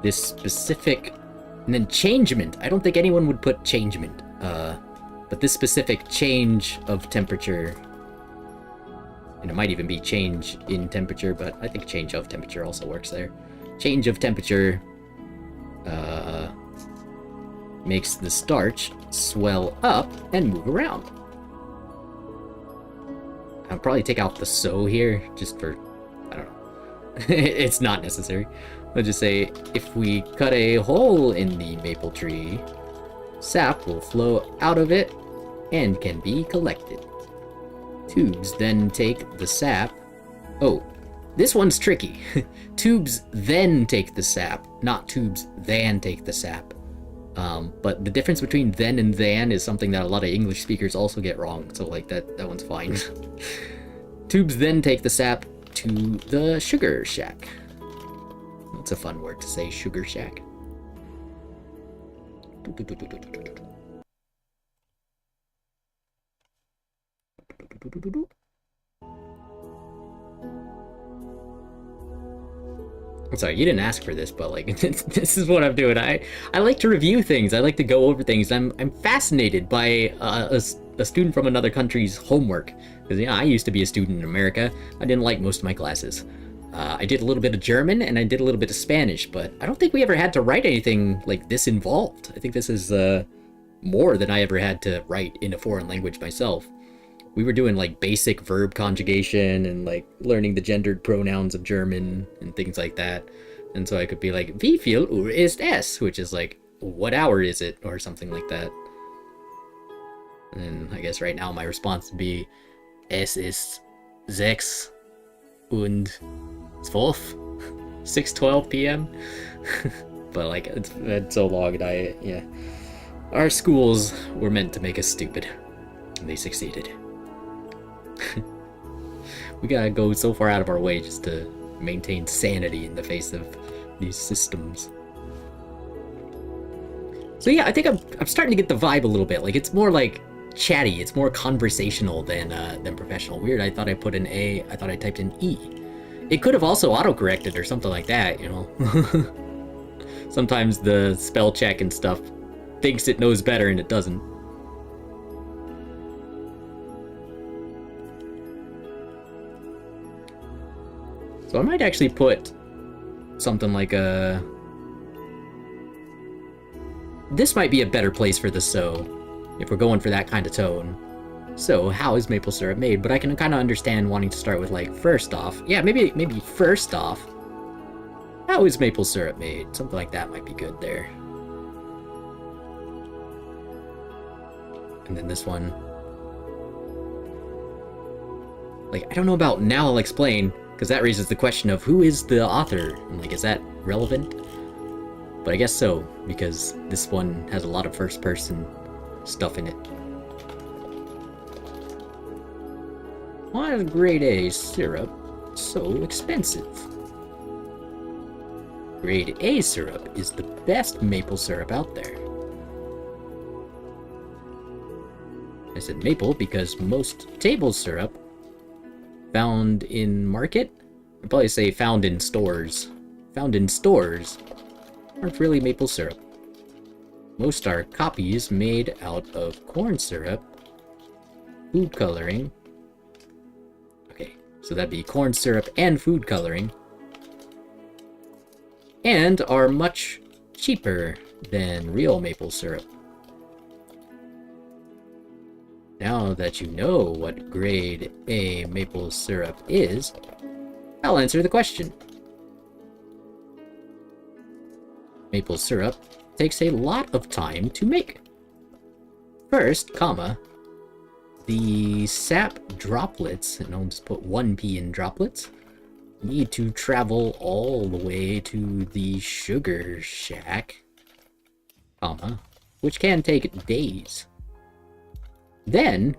This specific, and then changement. I don't think anyone would put changement, but this specific change of temperature, and it might even be change in temperature, but I think change of temperature also works there. Change of temperature makes the starch swell up and move around. I'll probably take out the so here, just for, I don't know. It's not necessary. I'll just say, if we cut a hole in the maple tree, sap will flow out of it and can be collected. Tubes then take the sap. Oh, this one's tricky. Tubes then take the sap, not tubes than take the sap. But the difference between then and than is something that a lot of English speakers also get wrong, so like that one's fine. Tubes then take the sap to the sugar shack. That's a fun word to say, sugar shack. I'm sorry, you didn't ask for this, but like this is what I'm doing. I like to review things. I like to go over things. I'm fascinated by a student from another country's homework, because I used to be a student in America. I didn't like most of my classes. I did a little bit of German and I did a little bit of Spanish, but I don't think we ever had to write anything like this involved. I think this is more than I ever had to write in a foreign language myself. We were doing like basic verb conjugation and like learning the gendered pronouns of German and things like that. And so I could be like, wie viel Uhr ist es? Which is like, what hour is it? Or something like that. And I guess right now my response would be, es ist 6 und 12. 6:12 p.m. But like, it's so long, and yeah. Our schools were meant to make us stupid. And they succeeded. We gotta go so far out of our way just to maintain sanity in the face of these systems. So yeah, I think I'm starting to get the vibe a little bit. Like, it's more like chatty, it's more conversational than professional. Weird, I thought I put an A, I thought I typed an E. It could have also autocorrected or something like that, you know? Sometimes the spell check and stuff thinks it knows better and it doesn't. So I might actually put something like a... This might be a better place for the so, if we're going for that kind of tone. So, how is maple syrup made? But I can kind of understand wanting to start with, like, first off. Yeah, maybe first off. How is maple syrup made? Something like that might be good there. And then this one. Like, I don't know about now I'll explain, because that raises the question of who is the author? And, like, is that relevant? But I guess so, because this one has a lot of first-person stuff in it. Why is grade A syrup so expensive? Grade A syrup is the best maple syrup out there. I said maple because most table syrup found in market, I'd probably say found in stores. Found in stores aren't really maple syrup. Most are copies made out of corn syrup, food coloring. Okay, so that'd be corn syrup and food coloring. And are much cheaper than real maple syrup. Now that you know what grade A maple syrup is, I'll answer the question. Maple syrup takes a lot of time to make. First, the sap droplets, and I'll just put 1p in droplets, need to travel all the way to the sugar shack, which can take days. Then,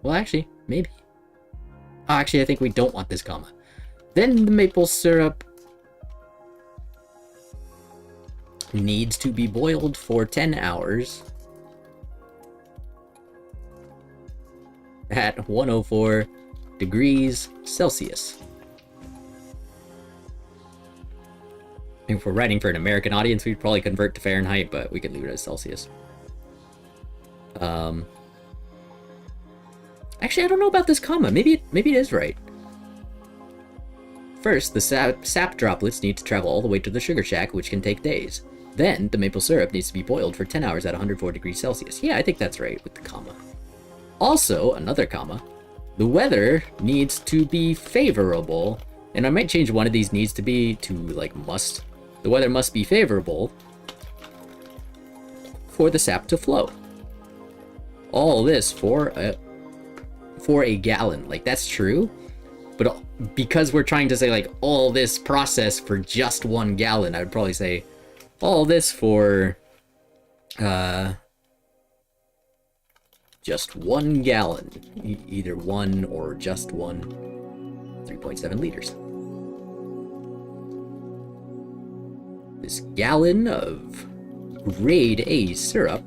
well actually, maybe. Oh, actually I think we don't want this comma. Then the maple syrup needs to be boiled for 10 hours at 104 degrees Celsius. If we're writing for an American audience, we'd probably convert to Fahrenheit, but we could leave it as Celsius. Actually, I don't know about this comma. Maybe it is right. First, the sap droplets need to travel all the way to the sugar shack, which can take days. Then, the maple syrup needs to be boiled for 10 hours at 104 degrees Celsius. Yeah, I think that's right with the comma. Also, another comma, the weather needs to be favorable, and I might change one of these needs to be to, like, must. The weather must be favorable for the sap to flow. All this for a gallon. Like, that's true, but because we're trying to say, like, all this process for just 1 gallon, I would probably say all this for just 1 gallon. Either 1 or just 1. 3.7 liters. This gallon of grade A syrup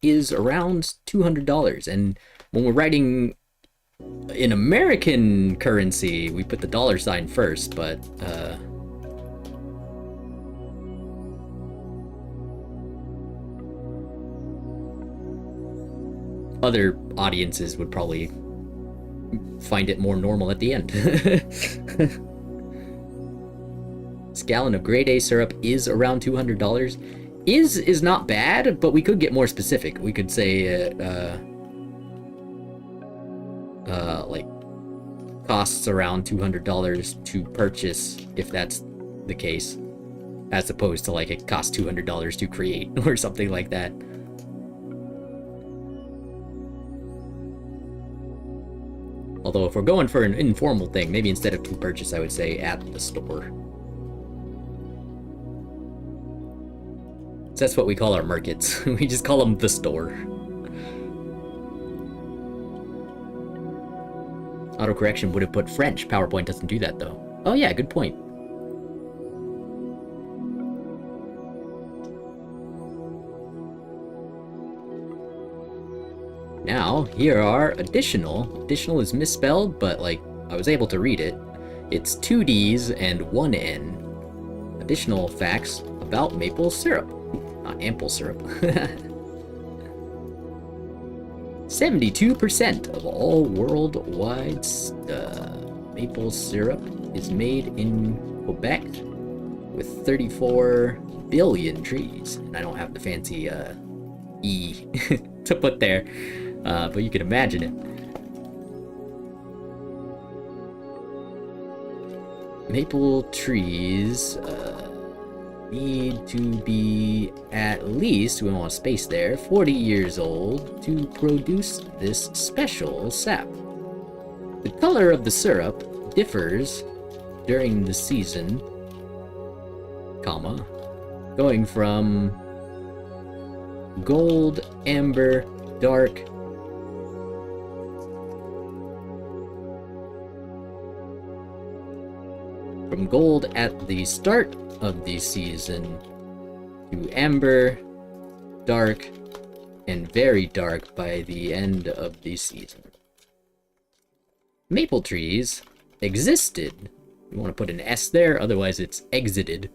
is around $200, and when we're writing In American currency, we put the dollar sign first, but other audiences would probably find it more normal at the end. This gallon of grade A syrup is around $200. Is not bad, but we could get more specific. We could say like costs around $200 to purchase, if that's the case, as opposed to like it costs $200 to create or something like that. Although if we're going for an informal thing, maybe instead of to purchase, I would say at the store. So that's what we call our markets. We just call them the store. Autocorrection would have put French. PowerPoint doesn't do that though. Oh yeah, good point. Now, here are additional. Additional is misspelled, but like, I was able to read it. It's 2 D's and 1 N. Additional facts about maple syrup. Not ample syrup. 72% of all worldwide maple syrup is made in Quebec, with 34 billion trees. And I don't have the fancy E to put there, but you can imagine it. Maple trees need to be at least, we want a space there, 40 years old to produce this special sap. The color of the syrup differs during the season, comma, going from gold, amber, dark, from gold at the start of the season to amber, dark, and very dark by the end of the season. Maple trees existed, you want to put an S there, otherwise it's exited,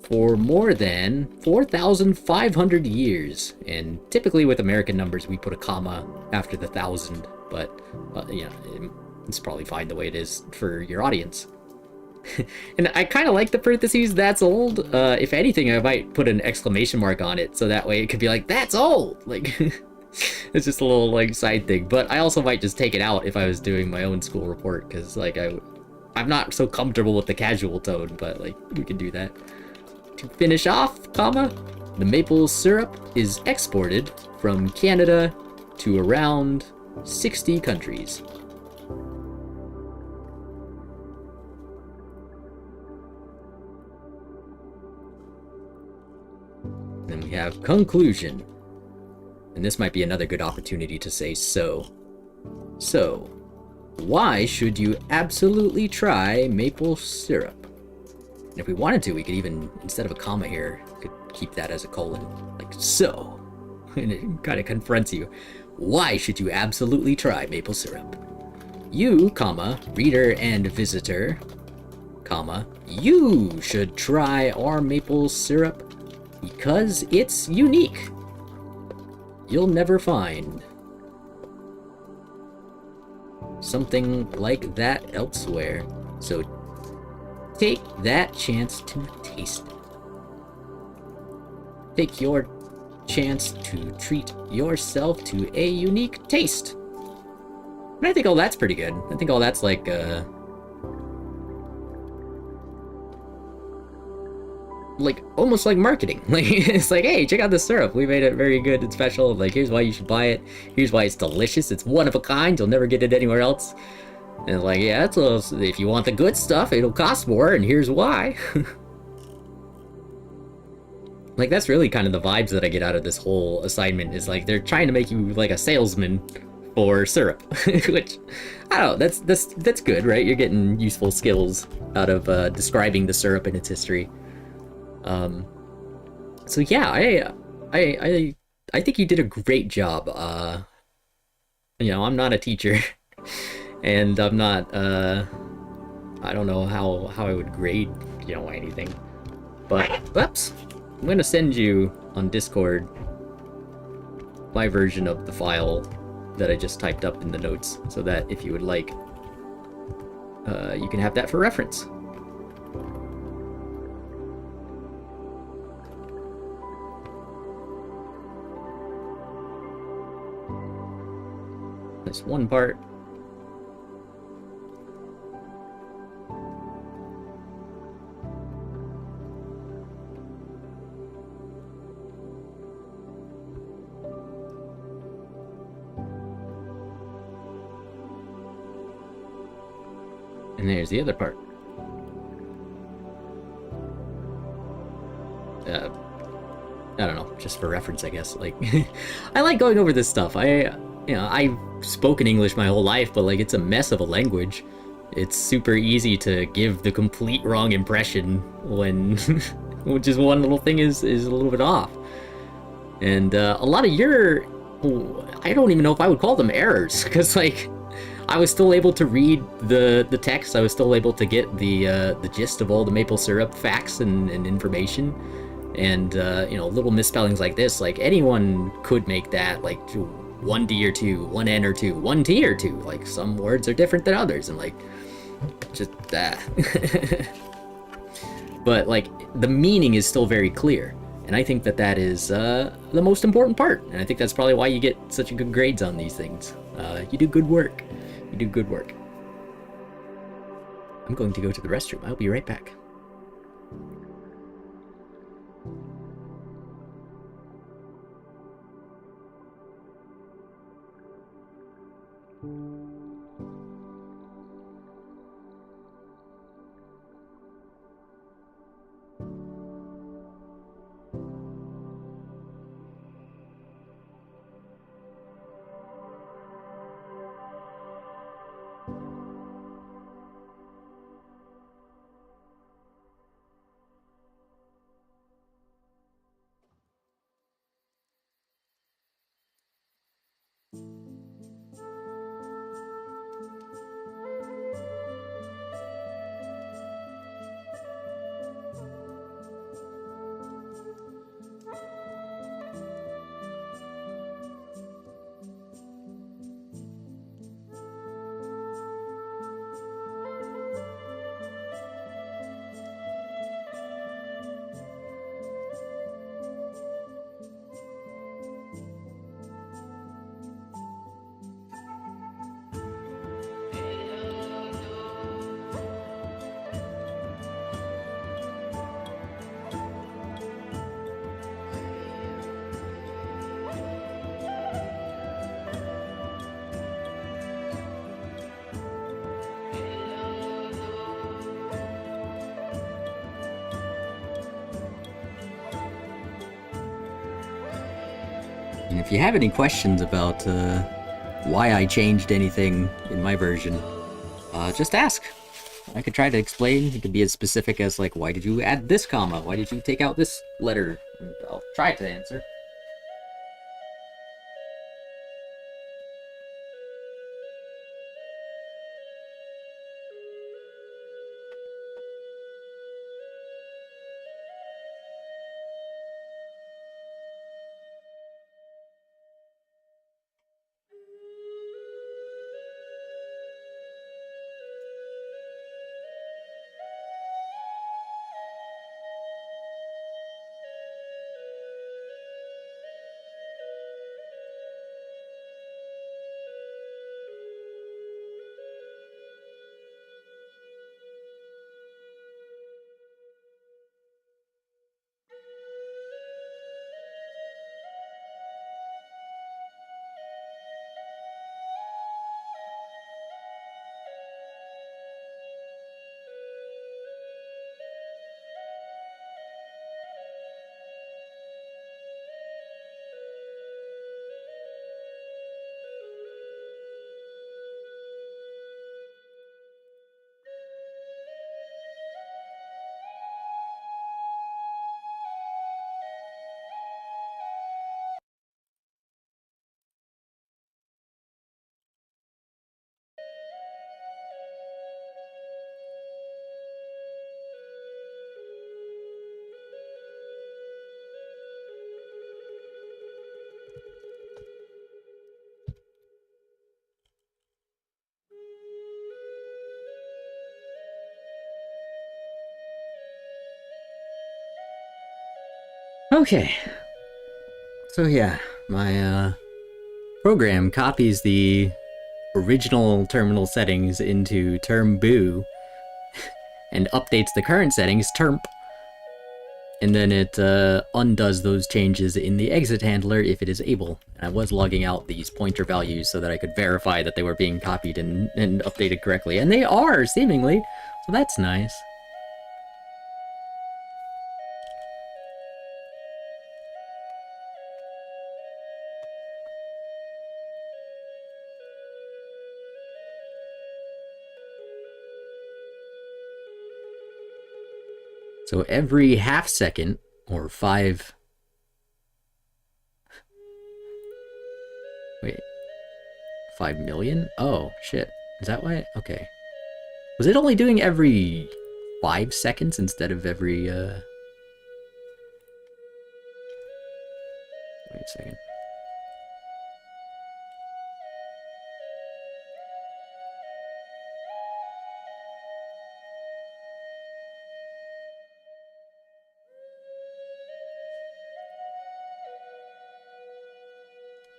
for more than 4,500 years. And typically with American numbers, we put a comma after the 1,000, but you know, it's probably fine the way it is for your audience. And I kind of like the parentheses, that's old. If anything, I might put an exclamation mark on it, so that way it could be like, that's old! Like, it's just a little, like, side thing. But I also might just take it out if I was doing my own school report, because, like, I'm not so comfortable with the casual tone, but, like, we can do that. To finish off, comma, the maple syrup is exported from Canada to around 60 countries. Then we have conclusion. And this might be another good opportunity to say so. So, why should you absolutely try maple syrup? And if we wanted to, we could even, instead of a comma here, could keep that as a colon. Like so. And it kind of confronts you. Why should you absolutely try maple syrup? You, comma, reader and visitor, comma, you should try our maple syrup because it's unique. You'll never find something like that elsewhere. So take that chance to taste it. Take your chance to treat yourself to a unique taste. And I think all that's pretty good. I think all that's like almost like marketing. Like, it's like, hey, check out this syrup, we made it very good and special, like, here's why you should buy it, here's why it's delicious, it's one of a kind, you'll never get it anywhere else. And it's like, yeah, it's if you want the good stuff, it'll cost more, and here's why. Like, that's really kind of the vibes that I get out of this whole assignment, is like, they're trying to make you like a salesman for syrup. Which, I don't know, that's good, right? You're getting useful skills out of describing the syrup and its history. So yeah, I think you did a great job. You know, I'm not a teacher, And I'm not, I don't know how I would grade, anything. But, whoops, I'm gonna send you on Discord my version of the file that I just typed up in the notes, so that if you would like, you can have that for reference. This one part. And there's the other part. I don't know, just for reference, I guess. Like, I like going over this stuff. I've spoken English my whole life, but like, it's a mess of a language. It's super easy to give the complete wrong impression when just one little thing is a little bit off. And a lot of your, I don't even know if I would call them errors, because like, I was still able to read the text. I was still able to get the gist of all the maple syrup facts and information. And little misspellings like this, like anyone could make that, like one D or two, one N or two, one T or two. Like some words are different than others, and like just that. But like the meaning is still very clear, and I think that is the most important part. And I think that's probably why you get such good grades on these things. You do good work. You do good work. I'm going to go to the restroom. I'll be right back. And if you have any questions about why I changed anything in my version, just ask. I could try to explain. It could be as specific as, like, why did you add this comma? Why did you take out this letter? I'll try to answer. Okay. So yeah, my program copies the original terminal settings into term boo and updates the current settings termp, and then it undoes those changes in the exit handler if it is able. And I was logging out these pointer values so that I could verify that they were being copied and updated correctly, and they are, seemingly, so that's nice. So every half second, or 5... Wait. 5 million? Oh, shit. Is that why? Okay. Was it only doing every 5 seconds instead of every, Wait a second.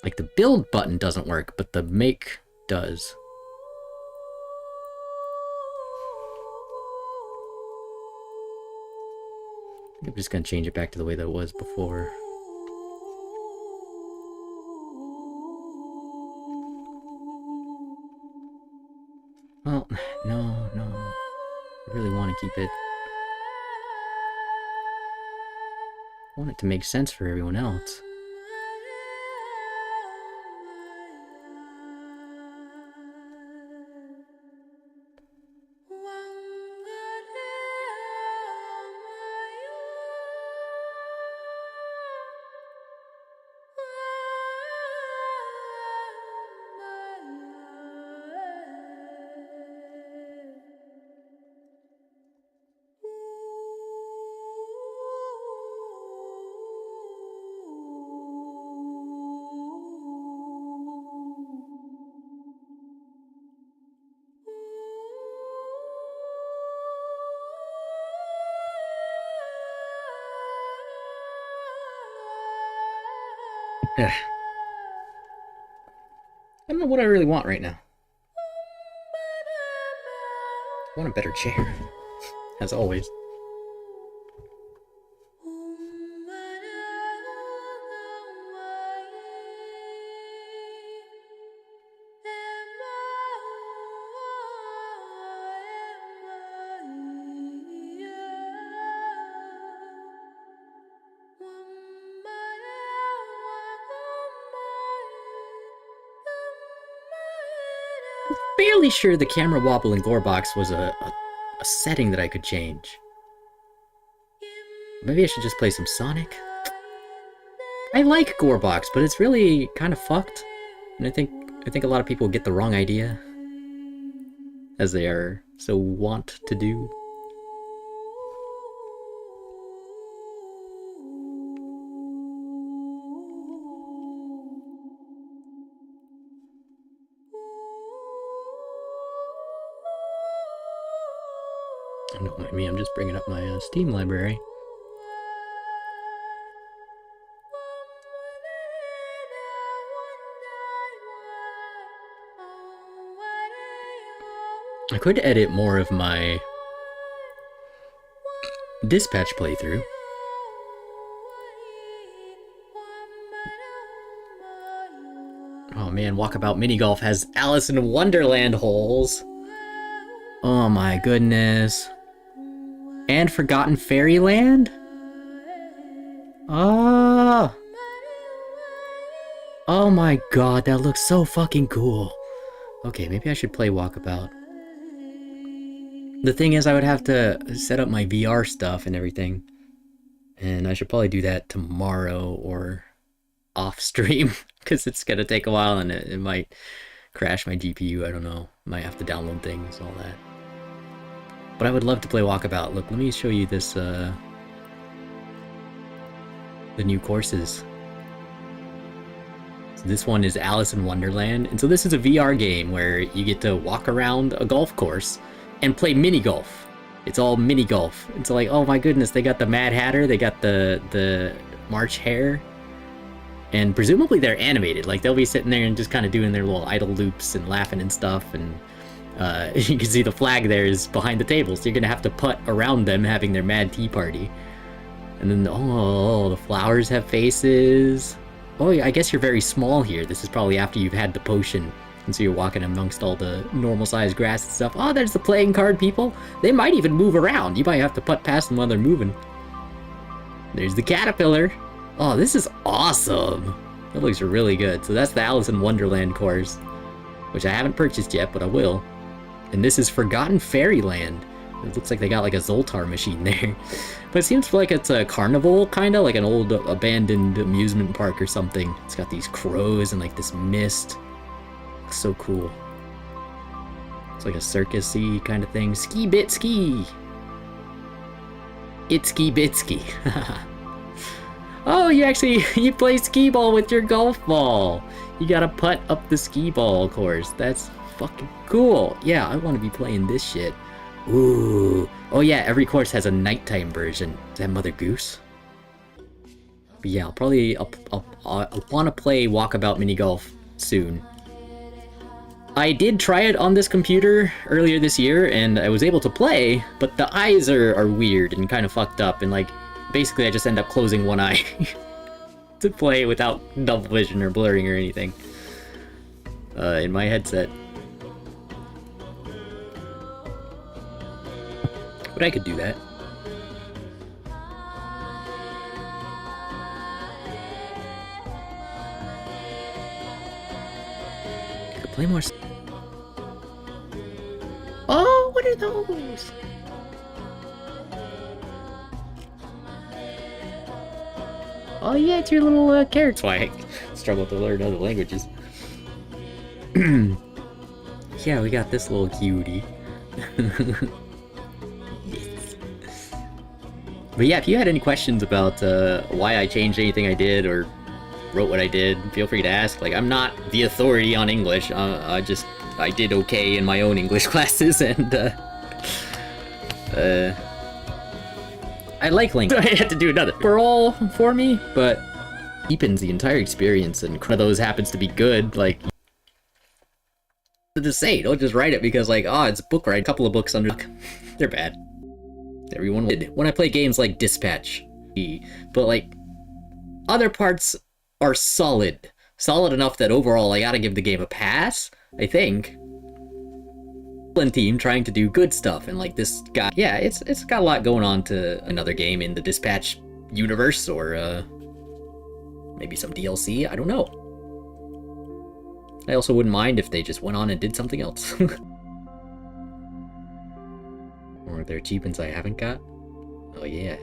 Like, the build button doesn't work, but the make does. I think I'm just gonna change it back to the way that it was before. Well, no. I really want to keep it. I want it to make sense for everyone else. I don't know what I really want right now. I want a better chair, as always. Fairly sure the camera wobble in Gorebox was a setting that I could change. Maybe I should just play some Sonic? I like Gorebox, but it's really kind of fucked. And I think a lot of people get the wrong idea, as they are so wont to do. Don't mind me, I'm just bringing up my Steam library. I could edit more of my dispatch playthrough. Oh man, Walkabout Mini Golf has Alice in Wonderland holes. Oh my goodness. And Forgotten Fairyland? Oh! Oh my god, that looks so fucking cool. Okay, maybe I should play Walkabout. The thing is, I would have to set up my VR stuff and everything. And I should probably do that tomorrow or off stream, because it's gonna take a while and it might crash my GPU, I don't know. Might have to download things, all that. But I would love to play Walkabout. Look, let me show you this, the new courses. So this one is Alice in Wonderland. And so this is a VR game where you get to walk around a golf course and play mini golf. It's all mini golf. It's like, oh my goodness, they got the Mad Hatter, they got the March Hare. And presumably they're animated. Like, they'll be sitting there and just kind of doing their little idle loops and laughing and stuff. And you can see the flag there is behind the table. So you're going to have to putt around them having their mad tea party. And then, oh, the flowers have faces. Oh, yeah, I guess you're very small here. This is probably after you've had the potion. And so you're walking amongst all the normal-sized grass and stuff. Oh, there's the playing card people. They might even move around. You might have to putt past them while they're moving. There's the caterpillar. Oh, this is awesome. That looks really good. So that's the Alice in Wonderland course, which I haven't purchased yet, but I will. And this is Forgotten Fairyland. It looks like they got like a Zoltar machine there. But it seems like it's a carnival, kind of like an old abandoned amusement park or something. It's got these crows and like this mist. Looks so cool. It's like a circus-y kind of thing. Ski bit ski. Itsky bitsky. Oh, you play skee ball with your golf ball. You gotta putt up the skee ball course. That's fucking cool. Yeah, I want to be playing this shit. Ooh. Oh yeah, every course has a nighttime version. Is that Mother Goose? But yeah, I'll want to play Walkabout Mini Golf soon. I did try it on this computer earlier this year, and I was able to play, but the eyes are weird and kind of fucked up, and like, basically I just end up closing one eye to play without double vision or blurring or anything in my headset. But I could do that. I could play more. Oh, what are those? Oh yeah, it's your little character. That's why I struggle to learn other languages. Yeah, we got this little cutie. Yes. But yeah, if you had any questions about why I changed anything I did or wrote what I did, feel free to ask. Like, I'm not the authority on English. I did okay in my own English classes, and I like Link. I had to do another. For all for me, but deepens the entire experience, and one of those happens to be good. Like, just say, don't just write it because like, oh, it's a book write. A couple of books under, they're bad. Everyone did. When I play games like Dispatch, but like other parts are solid enough that overall I gotta give the game a pass. I think. Team trying to do good stuff, and like this guy, yeah, it's got a lot going on to another game in the Dispatch universe, or maybe some DLC. I don't know. I also wouldn't mind if they just went on and did something else. Or are there achievements I haven't got? Oh yeah.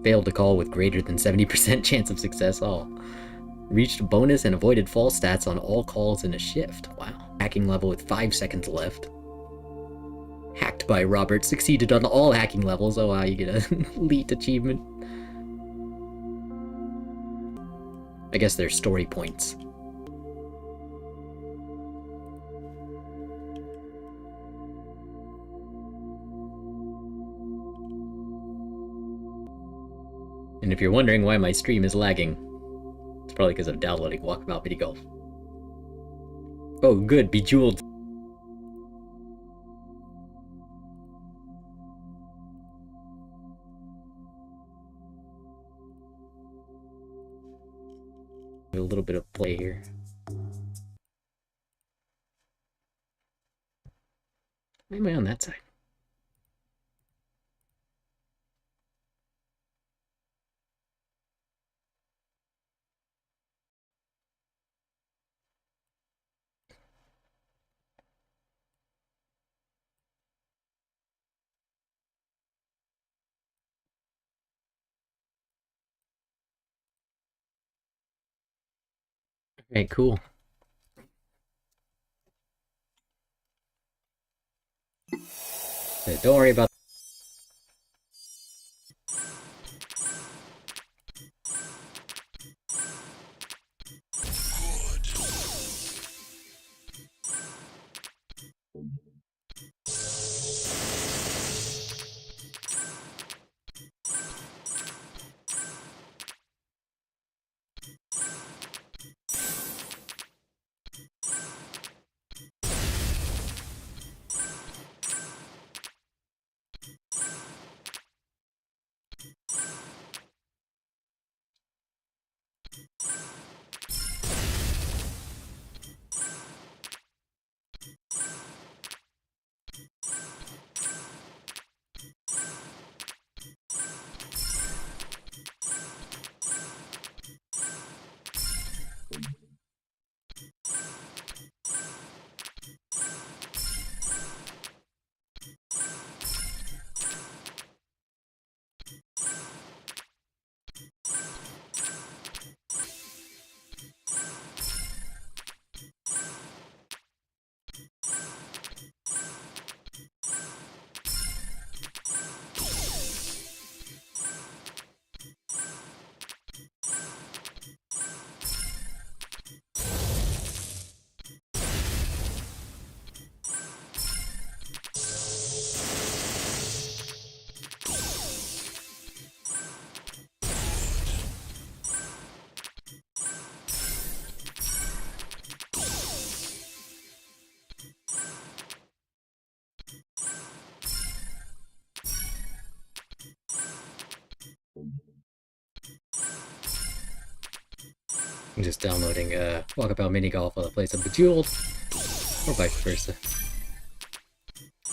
Failed to call with greater than 70% chance of success. Oh. Reached bonus and avoided false stats on all calls in a shift. Wow. Hacking level with 5 seconds left. Hacked by Robert. Succeeded on all hacking levels. Oh wow, you get a elite achievement. I guess they're story points. And if you're wondering why my stream is lagging, it's probably because I'm downloading Walkabout Mini Golf. Oh, good, Bejeweled. A little bit of play here. Why am I on that side? Okay, cool. Don't worry about. I'm just downloading Walkabout Mini Golf while I play some Bejeweled, or vice versa.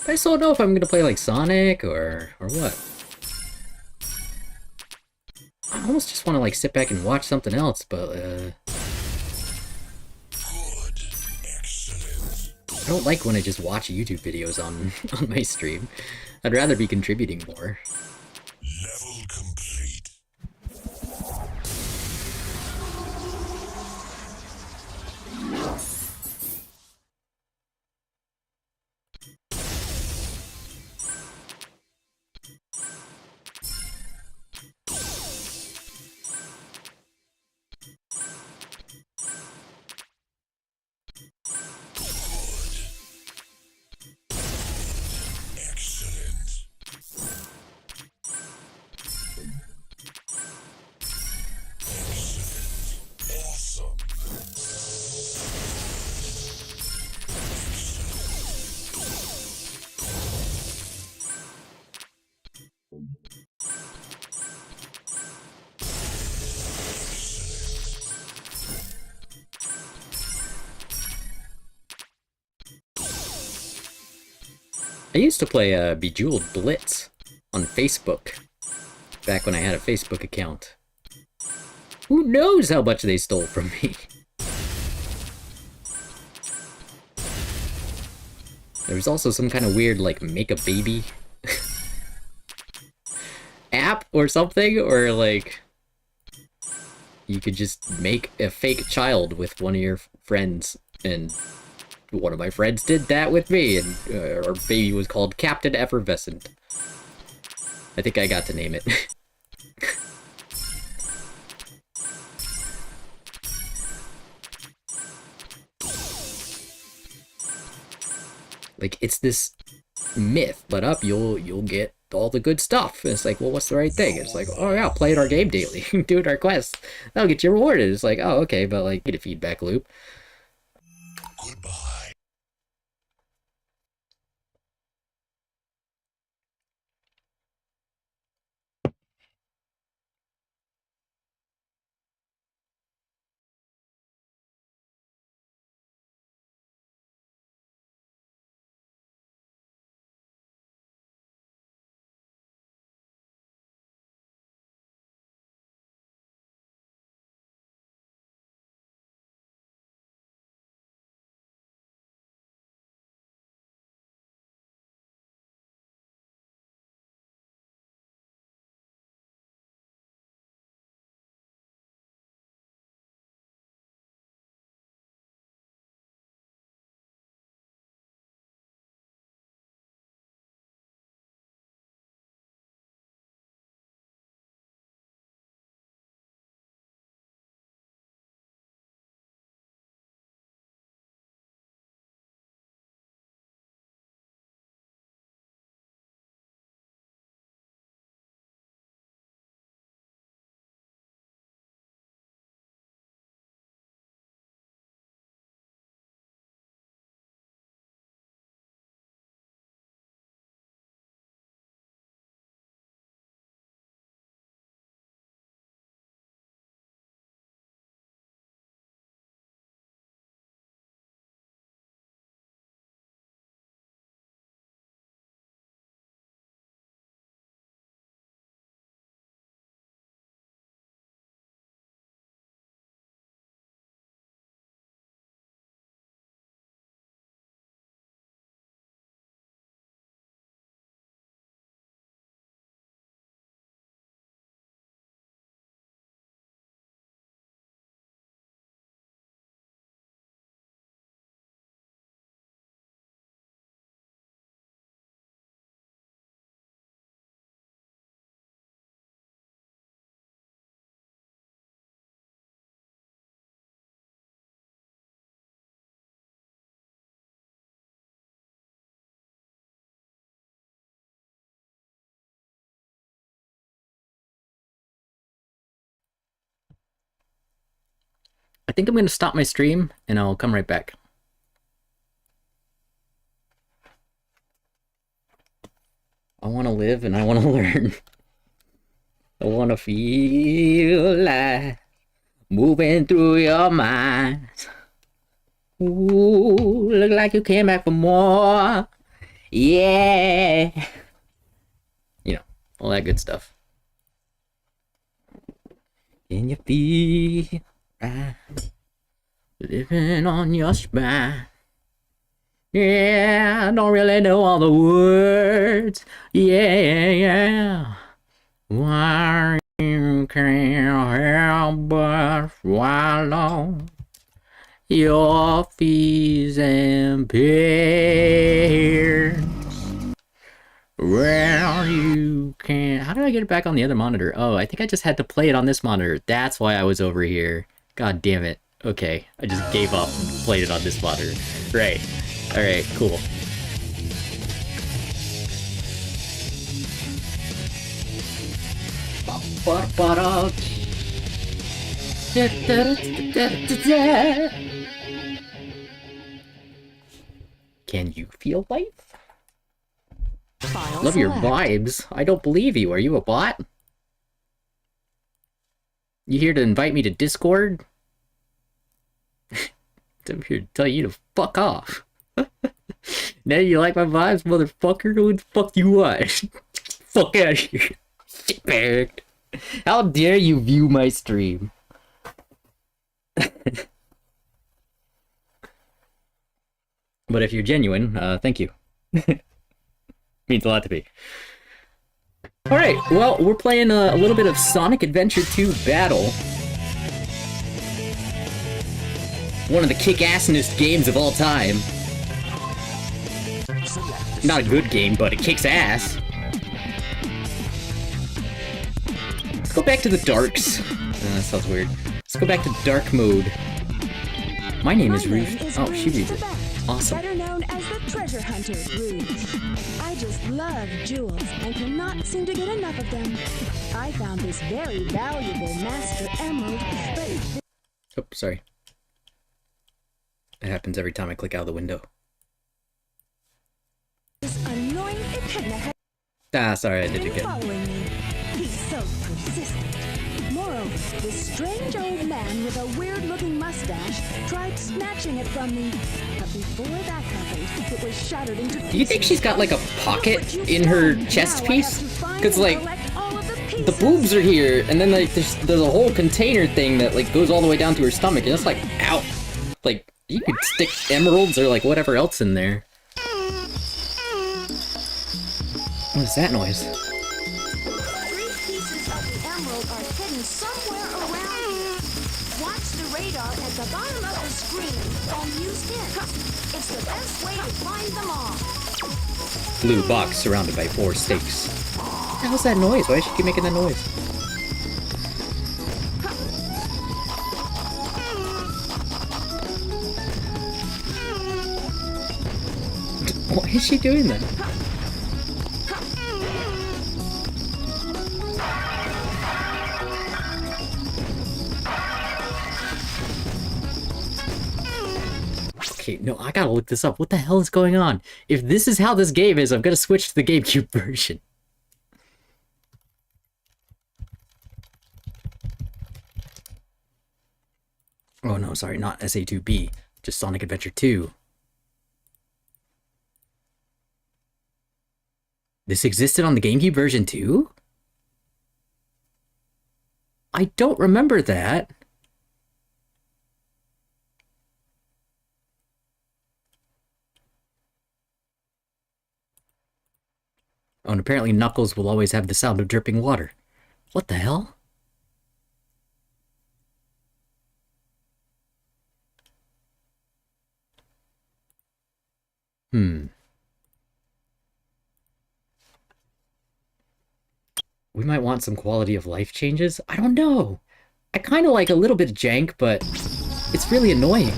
I just don't know if I'm gonna play like Sonic or what. I almost just want to like sit back and watch something else, but I don't like when I just watch YouTube videos on on my stream. I'd rather be contributing more. Level complete. Excellent. Awesome. I used to play Bejeweled Blitz on Facebook, back when I had a Facebook account. Who knows how much they stole from me? There was also some kind of weird, like, make a baby app or something, or like, you could just make a fake child with one of your friends, and one of my friends did that with me, and our baby was called Captain Effervescent. I think I got to name it. Like, it's this myth, but up you'll get all the good stuff. And it's like, well, what's the right thing? It's like, oh yeah, play our game daily, doing our quests. That'll get you rewarded. It's like, oh, okay, but like, get a feedback loop. Goodbye. I think I'm gonna stop my stream and I'll come right back. I want to live and I want to learn. I want to feel life moving through your mind. Ooh, look like you came back for more. Yeah. You know, all that good stuff. Can you feel right? Living on your spine. Yeah, I don't really know all the words. Yeah. Why you can't help but swallow your fears and pains. Well, you can't. How do I get it back on the other monitor? Oh, I think I just had to play it on this monitor. That's why I was over here. God damn it. Okay, I just gave up and played it on this monitor. Right. Alright, cool. Can you feel life? Love your vibes. I don't believe you. Are you a bot? You here to invite me to Discord? I'm here to tell you to fuck off. Now you like my vibes, motherfucker? Who the fuck you are? Fuck out of here. Shitbag. How dare you view my stream? But if you're genuine, thank you. Means a lot to me. Alright, well, we're playing a little bit of Sonic Adventure 2 Battle. One of the kick-assinest games of all time. Not a good game, but it kicks ass. Let's go back to the darks. That sounds weird. Let's go back to dark mode. My name is Ruth. Oh, she reads it. Awesome. Better known as the treasure hunter, Ruth. I just love jewels and cannot seem to get enough of them. I found this very valuable master emerald, but... Oh, sorry. It happens every time I click out of the window. This annoying echidna Ah, sorry, I did it again. following me. He's so persistent. Moreover, this strange old man with a weird-looking mustache tried snatching it from me. But before that happened, it was shattered into pieces. Do you think she's got like a pocket in her chest piece? Because like, the boobs are here, and then like there's a whole container thing that like goes all the way down to her stomach, and it's like, ow. Like, you could stick emeralds or like whatever else in there. What is that noise? 3 pieces of the emerald are hidden somewhere around here. Watch the radar at the bottom of the screen and use hints. It's the best way to find them all. Blue box surrounded by 4 stakes. What the hell's that noise? Why does she keep making that noise? Why is she doing that? Okay, no, I gotta look this up. What the hell is going on? If this is how this game is, I'm gonna switch to the GameCube version. Oh no, sorry, not SA2B. Just Sonic Adventure 2. This existed on the GameCube version too? I don't remember that. Oh, and apparently Knuckles will always have the sound of dripping water. What the hell? We might want some quality of life changes? I don't know. I kind of like a little bit of jank, but it's really annoying.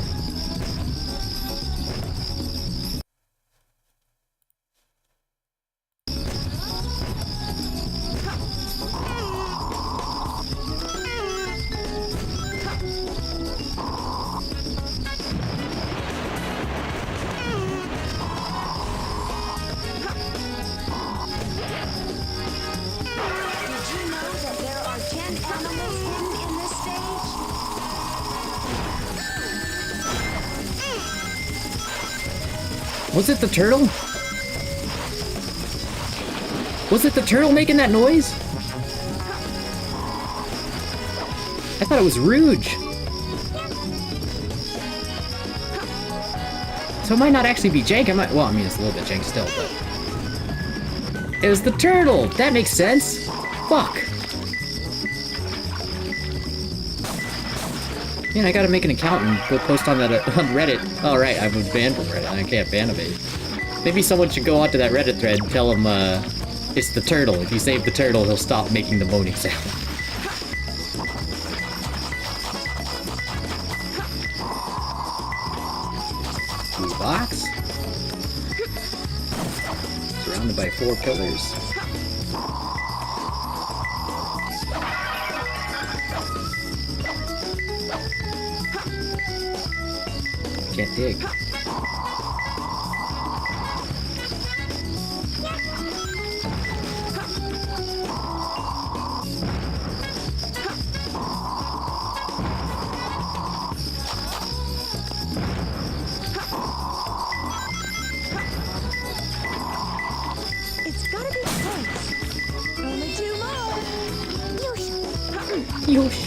Was it the turtle? Was it the turtle making that noise? I thought it was Rouge. So it might not actually be Jank. Well, I mean, it's a little bit Jank still, but... It was the turtle! That makes sense! Fuck! Man, I gotta make an account and go post on that on Reddit. Oh, right, I was banned from Reddit. I can't ban it. Maybe someone should go onto that Reddit thread and tell him, it's the turtle. If you save the turtle, he'll stop making the moaning sound. Blue box. Surrounded by 4 pillars. Can't dig. It's gotta be close. Only 2 more. Yoosh. Yosh.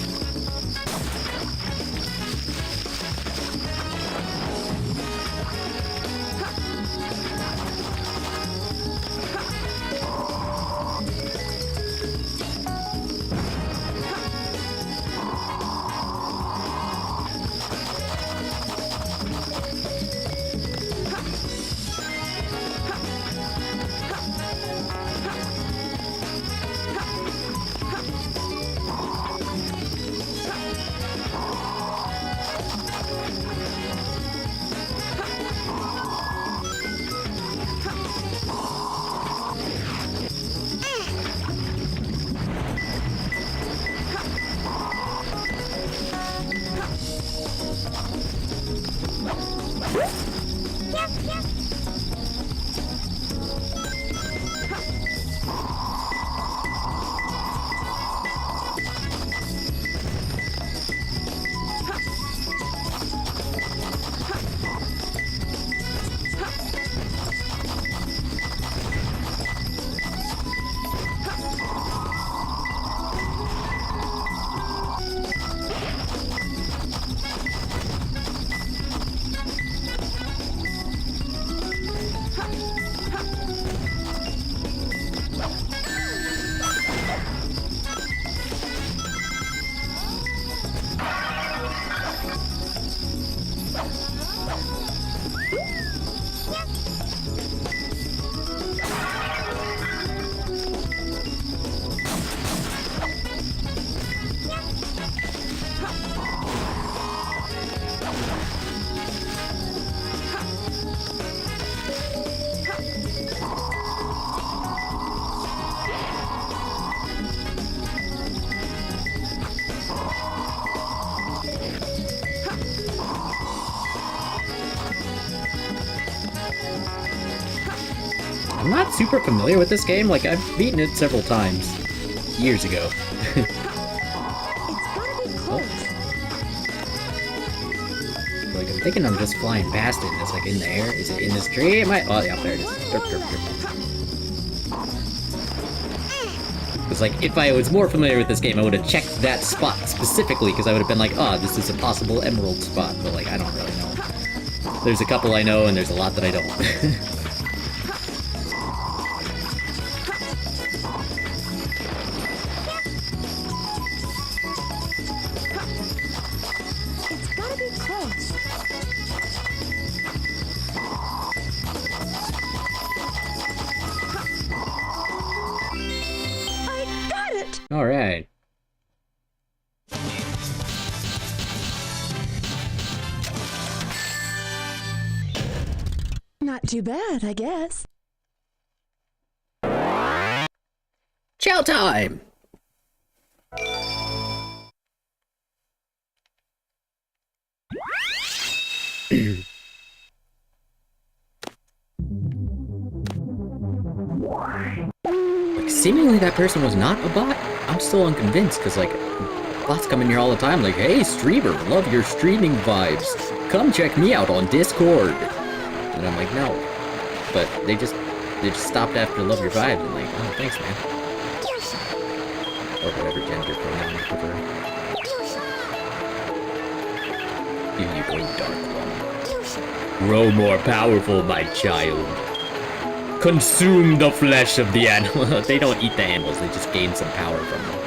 I'm not super familiar with this game. Like, I've beaten it several times. Years ago. It's gotta be close. Like, I'm thinking I'm just flying past it and it's like in the air. Is it in this tree? Am I? Oh, yeah, there it is. Derp, derp, derp. It's like, if I was more familiar with this game, I would have checked that spot specifically, because I would have been like, oh, this is a possible emerald spot. But, like, I don't really know. There's a couple I know, and there's a lot that I don't. It's gotta be close. I got it! Alright. Not too bad, I guess. Chow time! Like, seemingly that person was not a bot. I'm still unconvinced, because, like, bots come in here all the time, like, hey, streamer, love your streaming vibes. Come check me out on Discord. And I'm like, no. but they just stopped after Love Your Vibes and like, oh, thanks, man. Or whatever gender pronoun you prefer. Here you go, Dark One. Grow more powerful, my child. Consume the flesh of the animal. They don't eat the animals, they just gain some power from them.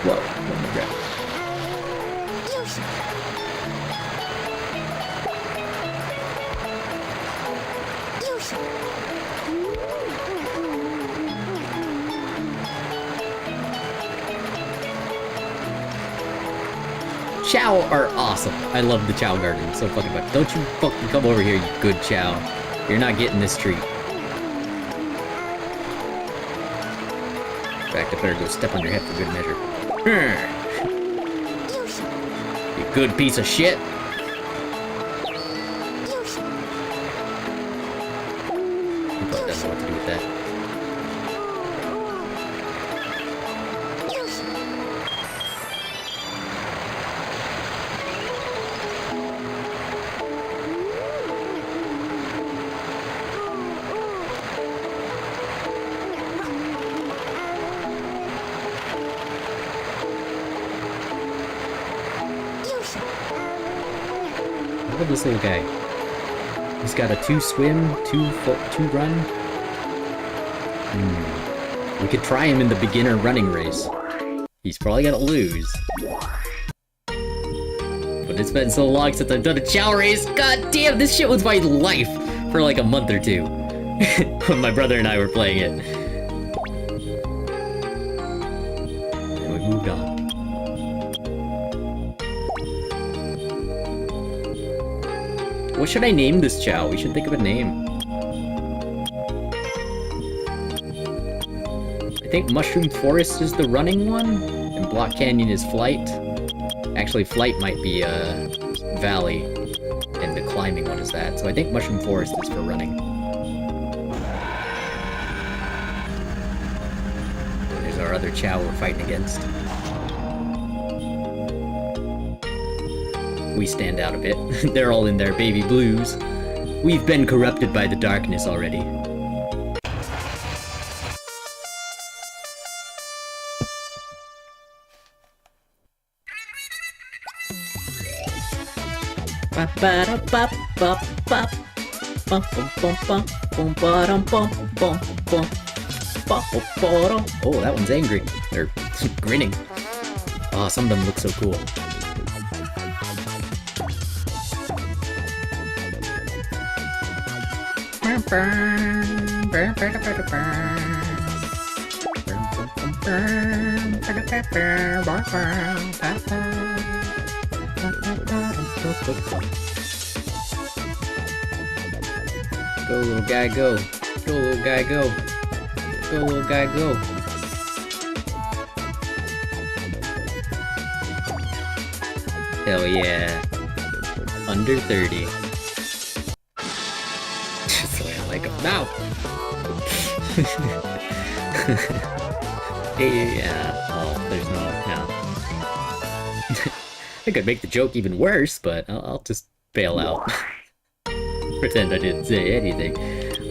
Whoa, let me grab it. Chow are awesome. I love the Chow Garden so fucking much. Don't you fucking come over here, you good Chow. You're not getting this treat. In fact, I better go step on your head for good measure. You good piece of shit. He probably doesn't know what to do with that. Look at this little guy. He's got a 2 swim, 2 run. We could try him in the beginner running race. He's probably gonna lose. But it's been so long since I've done a Chow race. God damn, this shit was my life for like a month or two. When my brother and I were playing it. And we moved on. What should I name this Chow? We should think of a name. I think Mushroom Forest is the running one, and Block Canyon is Flight. Actually, Flight might be Valley, and the climbing one is that. So I think Mushroom Forest is for running. And there's our other Chow we're fighting against. We stand out a bit. They're all in their baby blues. We've been corrupted by the darkness already. Oh, that one's angry. They're grinning. Oh, some of them look so cool. Go, little guy, go. Go, little guy, go. Go, little guy, go. Hell yeah. Under 30. Just the way I like them. Now! Yeah. Oh, there's no. I could make the joke even worse, but I'll just bail out. Pretend I didn't say anything.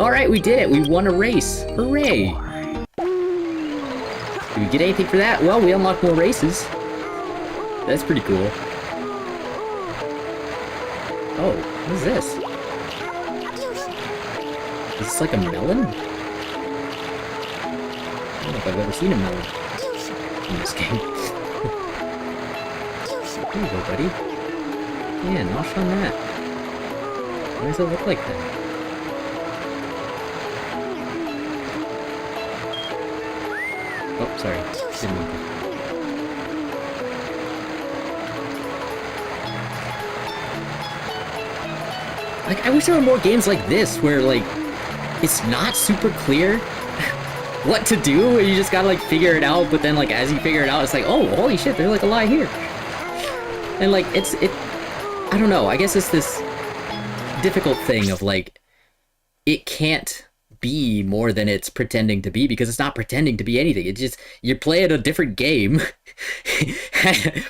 Alright, we did it! We won a race! Hooray! Did we get anything for that? Well, we unlocked more races. That's pretty cool. Oh, what is this? Is this like a melon? I don't know if I've ever seen a melon in this game. There you go, buddy. Yeah, nosh on that. Why does it look like that? Oh, sorry. Didn't mean to. Like, I wish there were more games like this, where, like, it's not super clear what to do, and you just gotta, like, figure it out, but then, like, as you figure it out, it's like, oh, holy shit, there's, like, a lie here. And, like, I don't know, I guess it's this difficult thing of, like, it can't be more than it's pretending to be, because it's not pretending to be anything. It's just, you're playing a different game.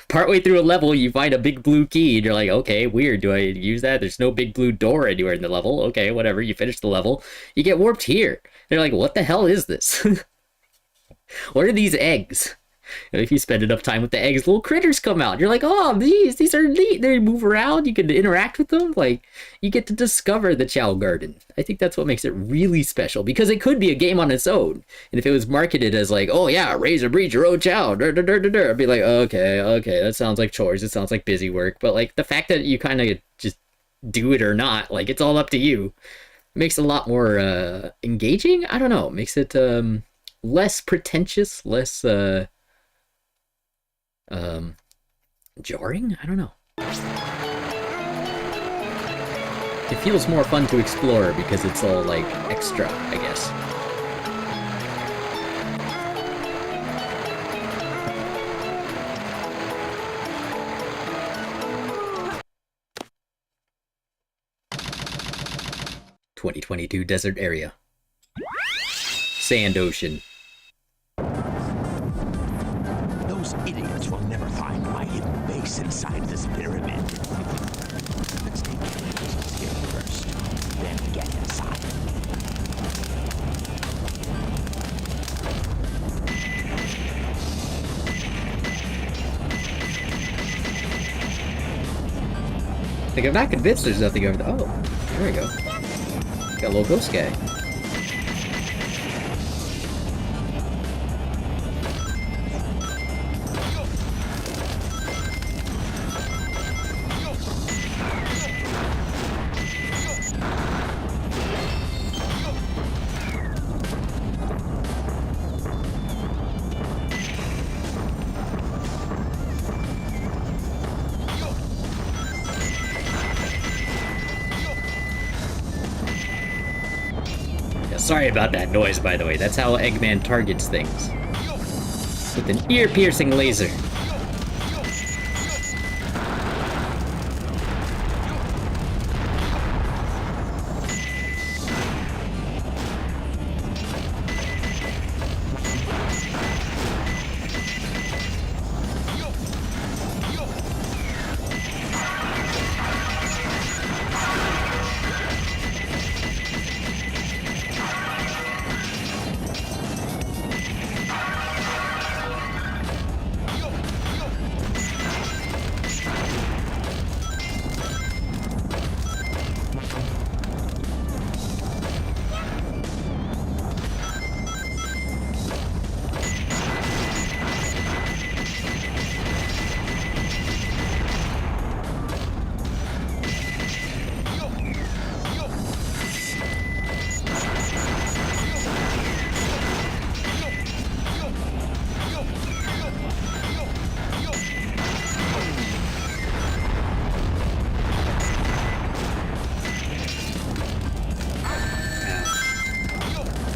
Partway through a level, you find a big blue key, and you're like, okay, weird, do I use that? There's no big blue door anywhere in the level. Okay, whatever, you finish the level. You get warped here. They're like, what the hell is this? What are these eggs? And if you spend enough time with the eggs, little critters come out. You're like, oh, these are neat. They move around. You can interact with them. Like, you get to discover the Chow Garden. I think that's what makes it really special, because it could be a game on its own. And if it was marketed as like, oh yeah, raise or breed your own Chow, I'd be like, okay, that sounds like chores. It sounds like busy work. But like the fact that you kind of just do it or not, like it's all up to you, makes it a lot more engaging. I don't know. Makes it less pretentious, less jarring? I don't know. It feels more fun to explore because it's all like extra, I guess. "2022 desert area. Sand ocean. Those idiots will never find my hidden base inside this pyramid. Let's take care of business here first, then get inside. Like, I'm not convinced there's nothing over there. Oh, there we go. Got a little ghost guy. Sorry about that noise, by the way. That's how Eggman targets things. With an ear-piercing laser.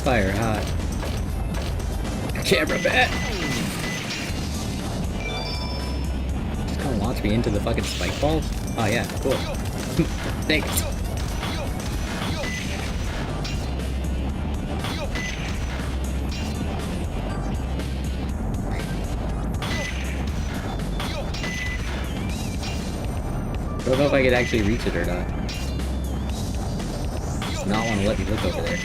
Fire hot. Camera bat! Just gonna launch me into the fucking spike balls? Oh yeah, cool. Thanks. Don't know if I could actually reach it or not. Does not want to let me look over there.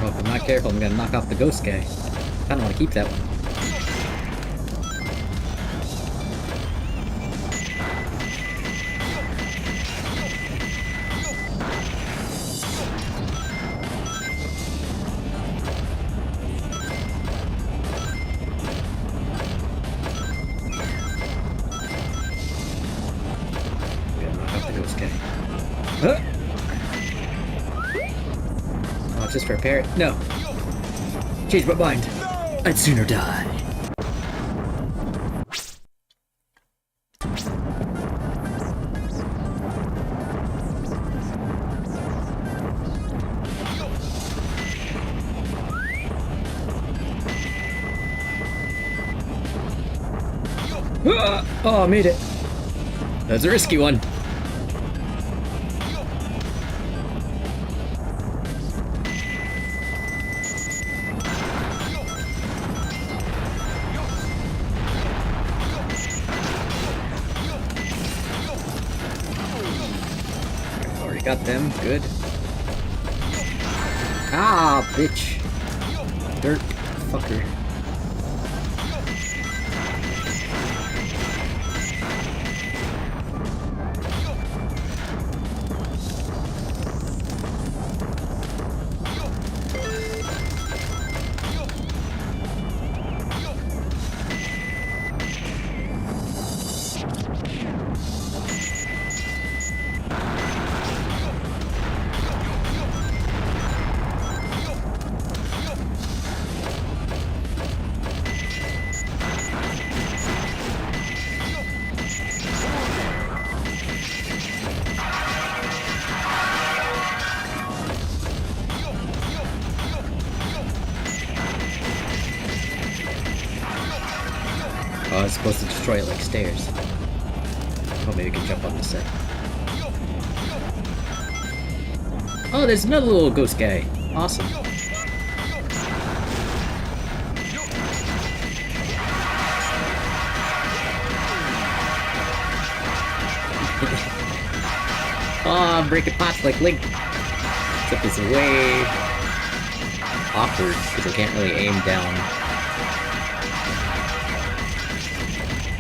Oh, if I'm not careful, I'm gonna knock off the ghost guy. I don't want to keep that one. I'll just repair it. No. Change my mind. I'd sooner die. Oh, I made it. That's a risky one. Already got them. Good. Ah, bitch. Dirt fucker. Oh, I was supposed to destroy it like stairs. Oh, maybe we can jump on this side. Oh, there's another little ghost guy. Awesome. Oh, I'm breaking pots like Link. Except it's way awkward because I can't really aim down.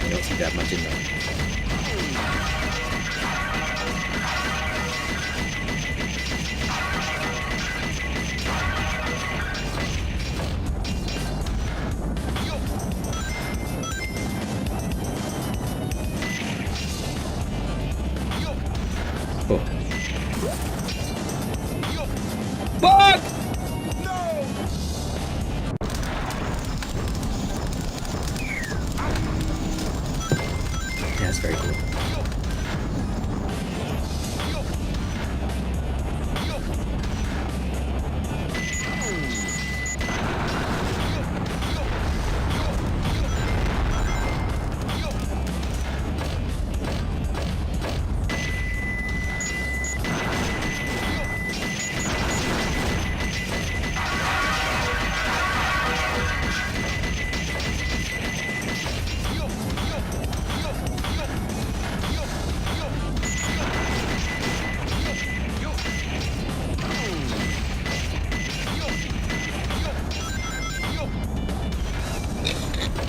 I don't see that much in there. Oh. Fuck! Yeah, that's very cool.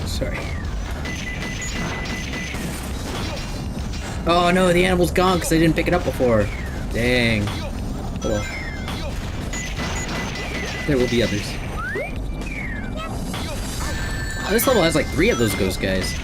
Sorry. Oh no, the animal's gone because I didn't pick it up before. Dang. Well, there will be others. Oh, this level has like 3 of those ghost guys.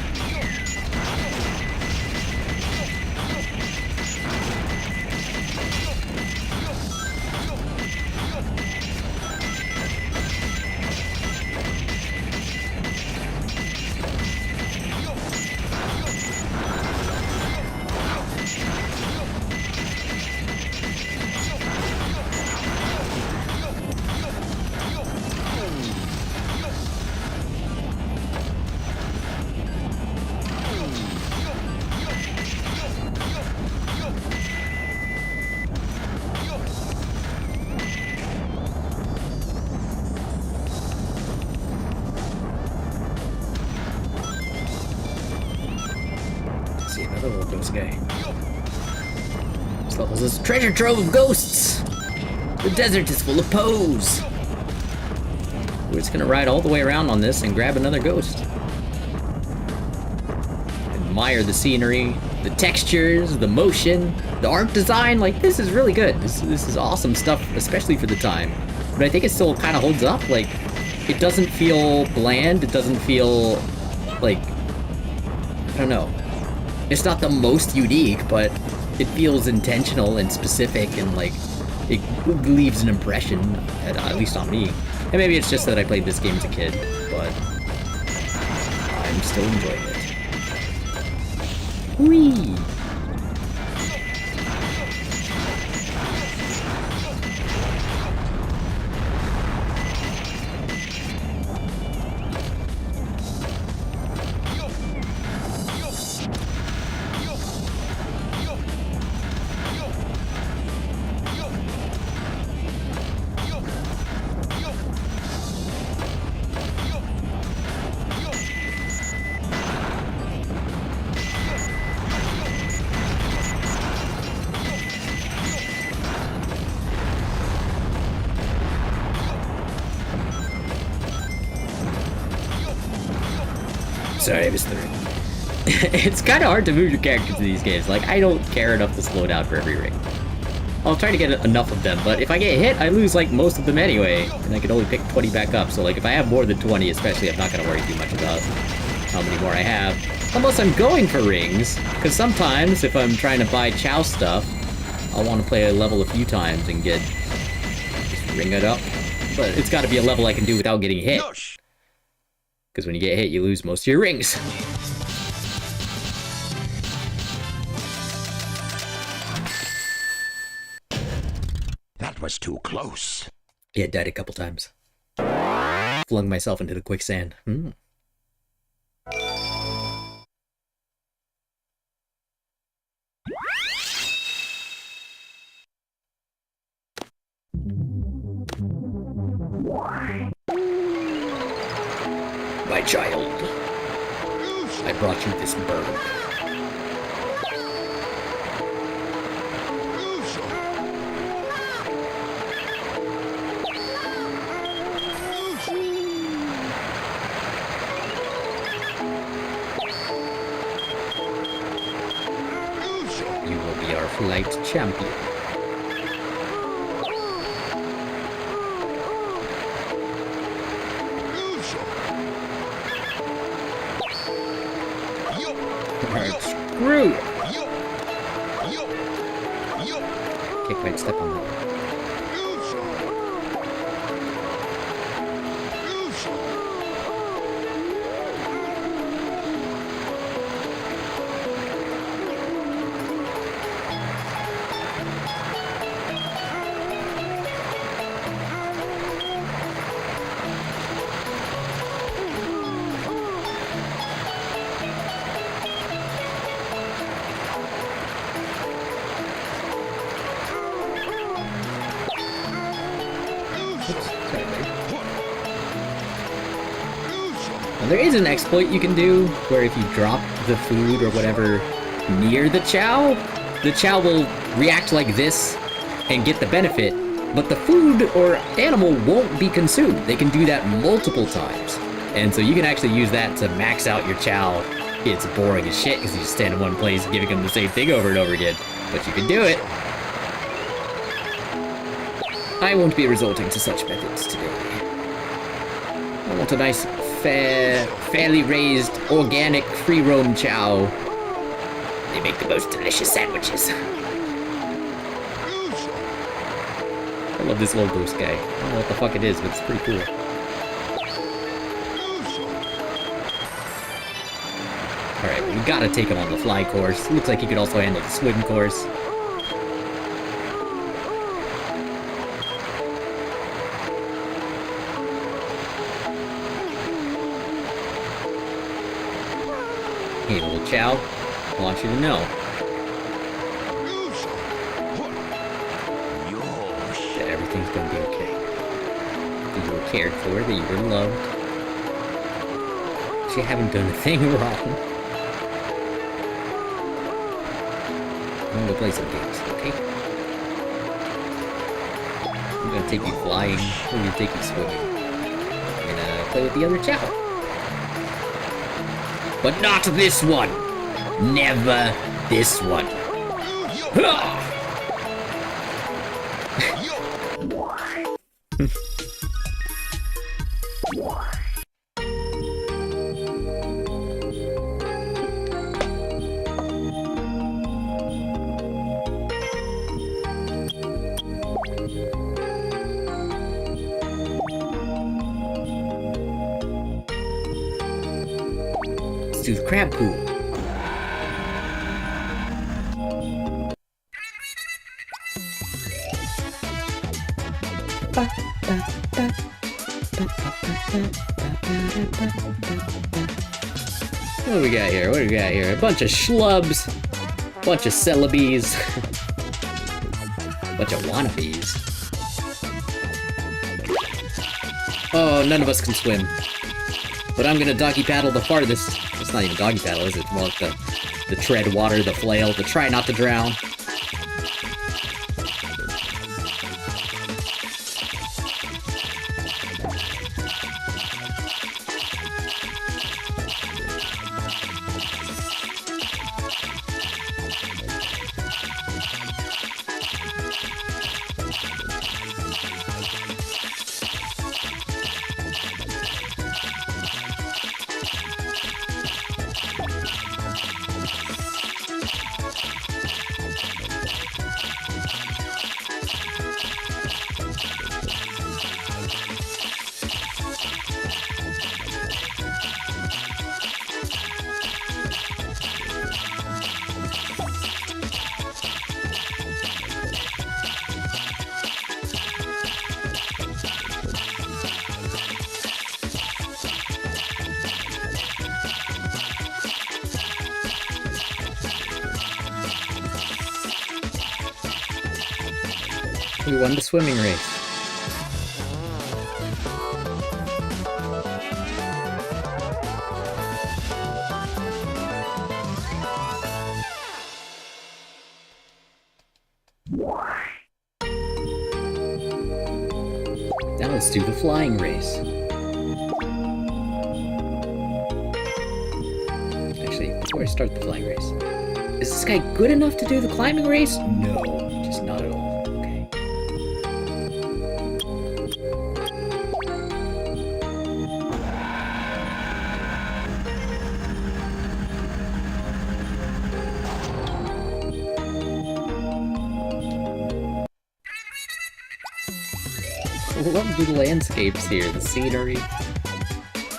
See another little ghost guy. This level's this treasure trove of ghosts! The desert is full of Poes! We're just gonna ride all the way around on this and grab another ghost. Admire the scenery, the textures, the motion, the art design. Like, this is really good. This is awesome stuff, especially for the time. But I think it still kind of holds up. Like, it doesn't feel bland. It doesn't feel like, I don't know. It's not the most unique, but it feels intentional and specific and like it leaves an impression, at least on me. And maybe it's just that I played this game as a kid, but I'm still enjoying it. Whee! Sorry, I missed the ring. It's kind of hard to move your characters in these games. Like, I don't care enough to slow down for every ring. I'll try to get enough of them, but if I get hit, I lose, like, most of them anyway. And I can only pick 20 back up, so, like, if I have more than 20, especially, I'm not gonna worry too much about how many more I have. Unless I'm going for rings, because sometimes, if I'm trying to buy Chow stuff, I'll want to play a level a few times and just ring it up. But it's gotta be a level I can do without getting hit. Because when you get hit, you lose most of your rings. That was too close. Yeah, died a couple times. Flung myself into the quicksand. My child, I brought you this bird. You will be our flight champion. Alright, screw it. Kick right step on that. Now, there is an exploit you can do where if you drop the food or whatever near the Chow will react like this and get the benefit, but the food or animal won't be consumed. They can do that multiple times. And so you can actually use that to max out your Chow. It's boring as shit because you just stand in one place giving them the same thing over and over again. But you can do it. I won't be resorting to such methods today. I want a nice, fairly raised, organic, free-roam Chow. They make the most delicious sandwiches. I love this little ghost guy. I don't know what the fuck it is, but it's pretty cool. Alright, we gotta take him on the fly course. Looks like he could also handle the swim course. Hey, little Chow, I want you to know that everything's gonna be okay. That you were cared for, that you were loved. That you haven't done a thing wrong. I'm gonna play some games, okay? I'm gonna take you flying, I'm gonna take you swimming. I'm gonna play with the other Chow. But not this one! Never this one! do the crab pool. What do we got here? What do we got here? A bunch of schlubs. Bunch of celebes. Bunch of wannabes. Oh, none of us can swim. But I'm gonna doggy paddle the farthest. It's not even doggy paddle, is it? It's more like the tread water, the flail, the try not to drown. We won the swimming race. Now let's do the flying race. Actually, before I start the flying race, is this guy good enough to do the climbing race? No, just not at all. Okay. I love the landscapes here. The scenery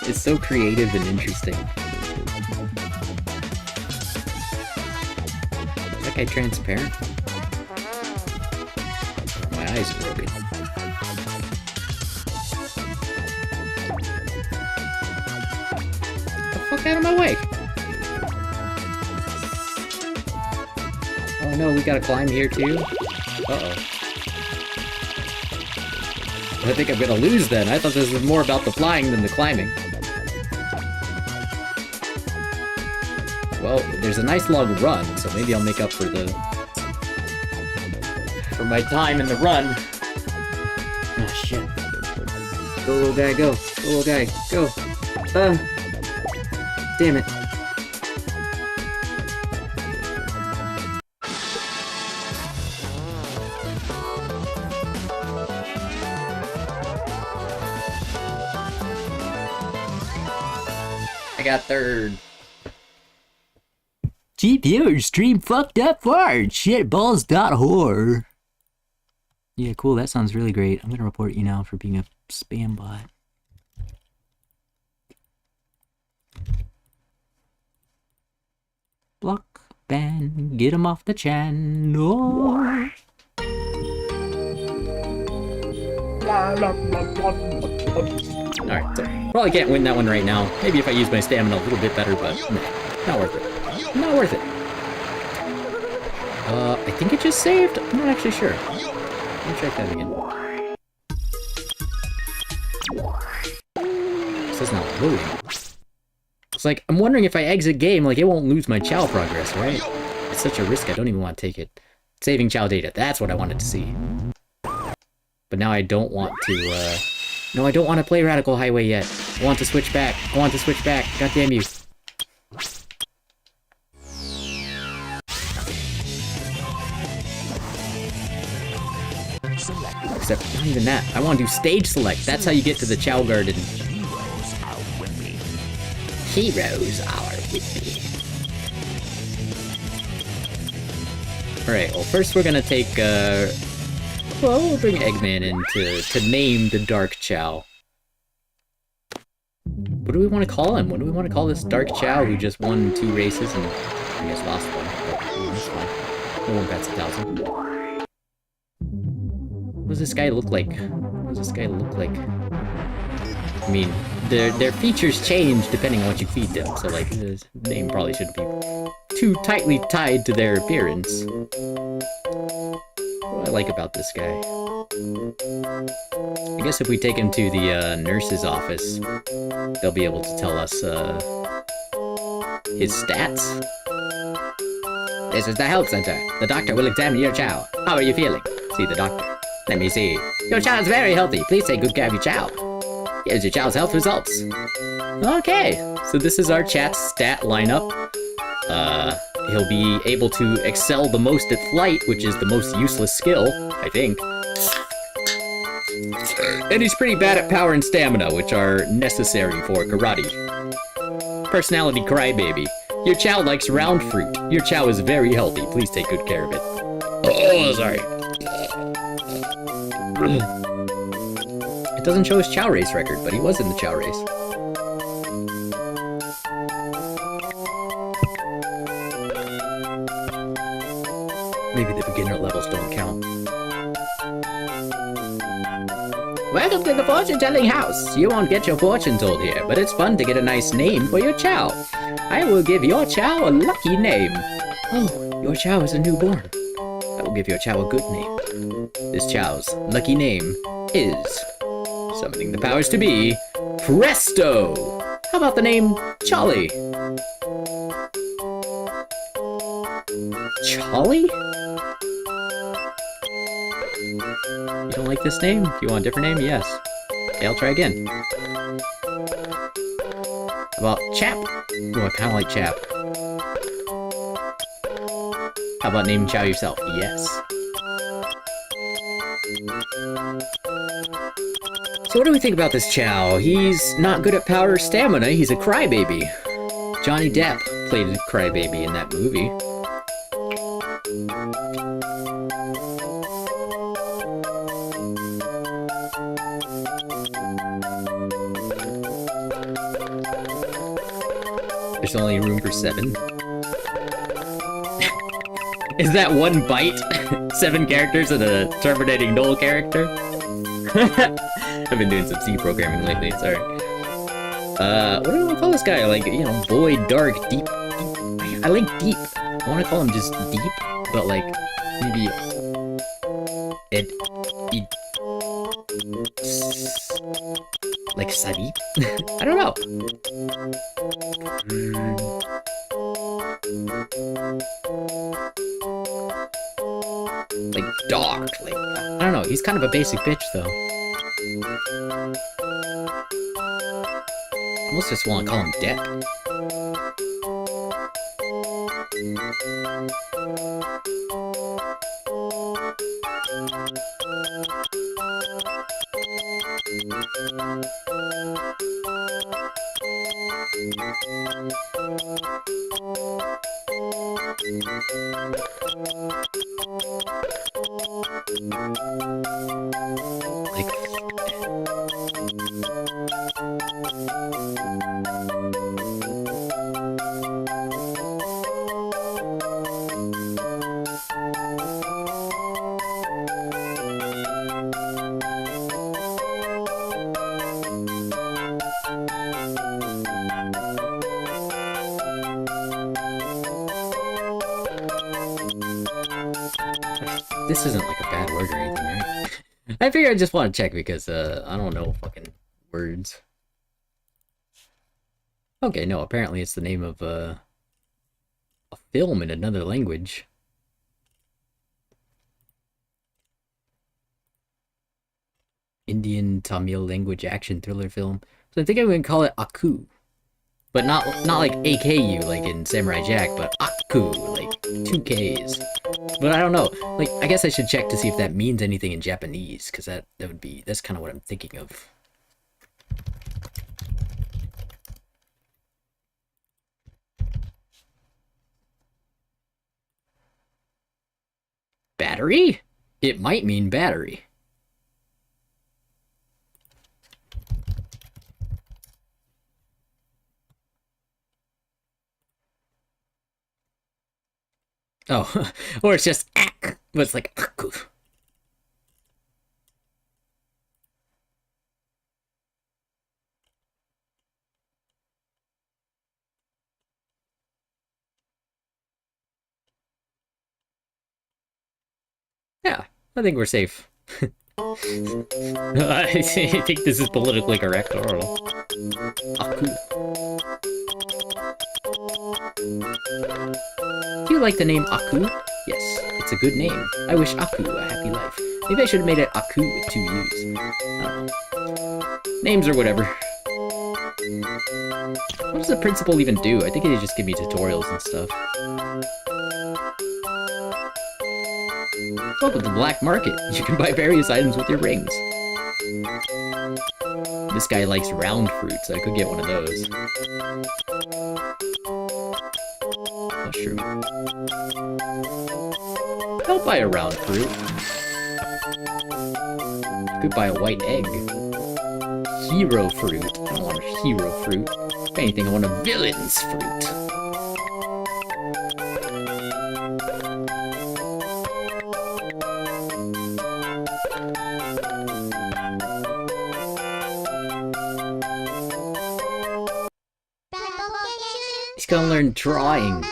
is so creative and interesting. Is that guy transparent? My eyes are broken. Get the fuck out of my way! Oh no, we gotta climb here too? Uh-oh. I think I'm gonna lose then. I thought this was more about the flying than the climbing. Well, there's a nice long run, so maybe I'll make up for my time in the run. Ah, shit. Go, little guy, go. Go, little guy, go. Damn it. I got third. GPU stream fucked up fart. Shitballs.whore. Yeah, cool. That sounds really great. I'm gonna report you now for being a spam bot. Block, ban, get him off the channel. Alright, so probably can't win that one right now. Maybe if I use my stamina a little bit better, but nah, not worth it. Not worth it. I think it just saved? I'm not actually sure. Let me check that again. This is not loading. It's like, I'm wondering if I exit game, like, it won't lose my Chow progress, right? It's such a risk, I don't even want to take it. Saving Chow data, that's what I wanted to see. But now I don't want to, no, I don't want to play Radical Highway yet. I want to switch back. I want to switch back. God damn you. Except, not even that. I want to do stage select. That's how you get to the Chow Garden. Heroes are with me. Alright, well first we're gonna take, well, we'll bring Eggman in to name the Dark Chow. What do we want to call him? What do we want to call this Dark Chow who just won 2 races and I guess lost one? But that's fine. No one bets 1,000. What does this guy look like? What does this guy look like? I mean, their features change depending on what you feed them, so like, his name probably shouldn't be too tightly tied to their appearance. What do I like about this guy? I guess if we take him to the nurse's office, they'll be able to tell us his stats. This is the health center. The doctor will examine your chow. How are you feeling? See the doctor. Let me see. Your chow is very healthy. Please take good care of your chow. Here's your chow's health results. Okay, so this is our chat's stat lineup. He'll be able to excel the most at flight, which is the most useless skill, I think. And he's pretty bad at power and stamina, which are necessary for karate. Personality crybaby. Your chow likes round fruit. Your chow is very healthy. Please take good care of it. Oh, sorry. It doesn't show his chow race record, but he was in the chow race. Maybe the beginner levels don't count. Welcome to the fortune-telling house. You won't get your fortune told here, but it's fun to get a nice name for your chow. I will give your chow a lucky name. Oh, your chow is a newborn. I will give your chow a good name. This chow's lucky name is summoning the powers to be, Presto! How about the name Charlie? Charlie? You don't like this name? If you want a different name, yes. Okay, I'll try again. How about Chap? Oh, I kinda like Chap. How about naming Chow yourself? Yes. So what do we think about this Chow? He's not good at power or stamina, he's a crybaby. Johnny Depp played a crybaby in that movie. There's only room for 7. Is that one bite? 7 characters and a terminating null character? I've been doing some C programming lately, sorry. What do I want to call this guy? Like, you know, void, dark, deep. I like deep. I want to call him just deep, but like, maybe... like Sadip? I don't know. Like dark, like, I don't know, he's kind of a basic bitch though. I almost just want to call him Depp. This isn't like a bad word or anything, right? I figure I just want to check because, I don't know fucking words. Okay, no, apparently it's the name of, a film in another language. Indian Tamil language action thriller film. So I think I'm gonna call it Aku. But not like AKU like in Samurai Jack, but Aku, like 2 Ks. But I don't know. Like, I guess I should check to see if that means anything in Japanese, because that's kind of what I'm thinking of. Battery? It might mean battery. Oh, or it's just ak, but it's like aku. Yeah, I think we're safe. I think this is politically correct. Or aku. Do you like the name Aku? Yes, it's a good name. I wish Aku a happy life. Maybe I should have made it Aku with 2 U's. I don't know. Names or whatever. What does the principal even do? I think they just give me tutorials and stuff. Welcome to the black market. You can buy various items with your rings. This guy likes round fruit, so I could get one of those. Mushroom. I'll buy a round fruit. Could buy a white egg. Hero fruit. I don't want a hero fruit. If anything, I want a villain's fruit. He's gonna learn drawing.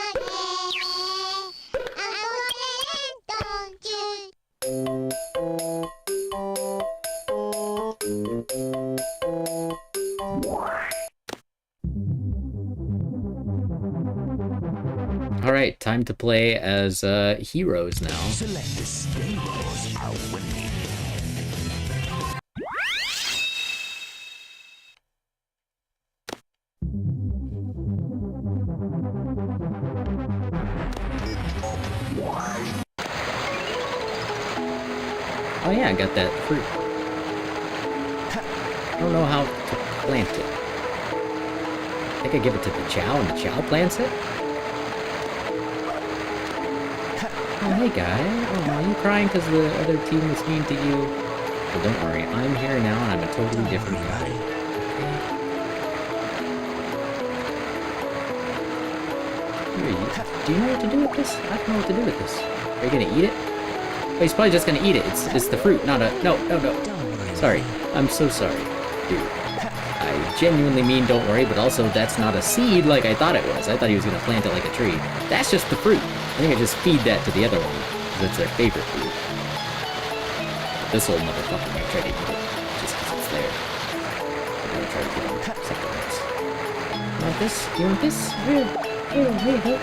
Alright, time to play as heroes now. Select the stables are winning. Oh yeah, I got that fruit. I don't know how to plant it. I think I give it to the Chow and the Chow plants it? Oh, hey guy. Oh, are you crying because the other team was mean to you? Well, don't worry. I'm here now and I'm a totally different guy. Here, do you know what to do with this? I don't know what to do with this. Are you gonna eat it? Oh, he's probably just gonna eat it. It's the fruit, not a... No. Sorry. I'm so sorry, dude. I genuinely mean don't worry, but also that's not a seed like I thought it was. I thought he was gonna plant it like a tree. That's just the fruit. I think I just feed that to the other one, because it's their favorite fruit. But this old motherfucker might try to eat it, just because it's there. I'm gonna try to give him something else. You want this? You want this? Here you go.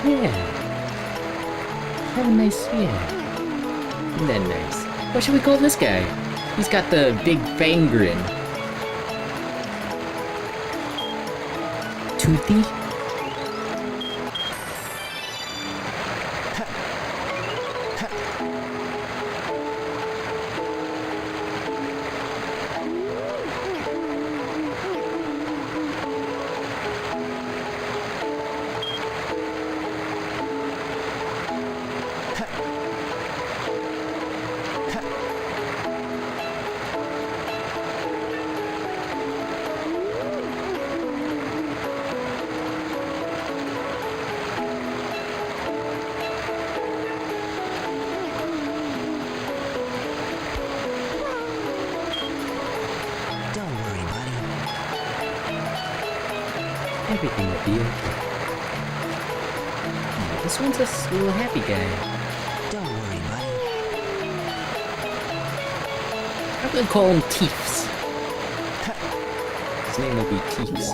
Yeah. Have a nice, yeah. Isn't that nice? What should we call this guy? He's got the big fang grin. Toothy? Everything will be okay. Oh, this one's a little happy guy. Don't worry, buddy. I'm gonna call him Teefs. His name will be Teefs.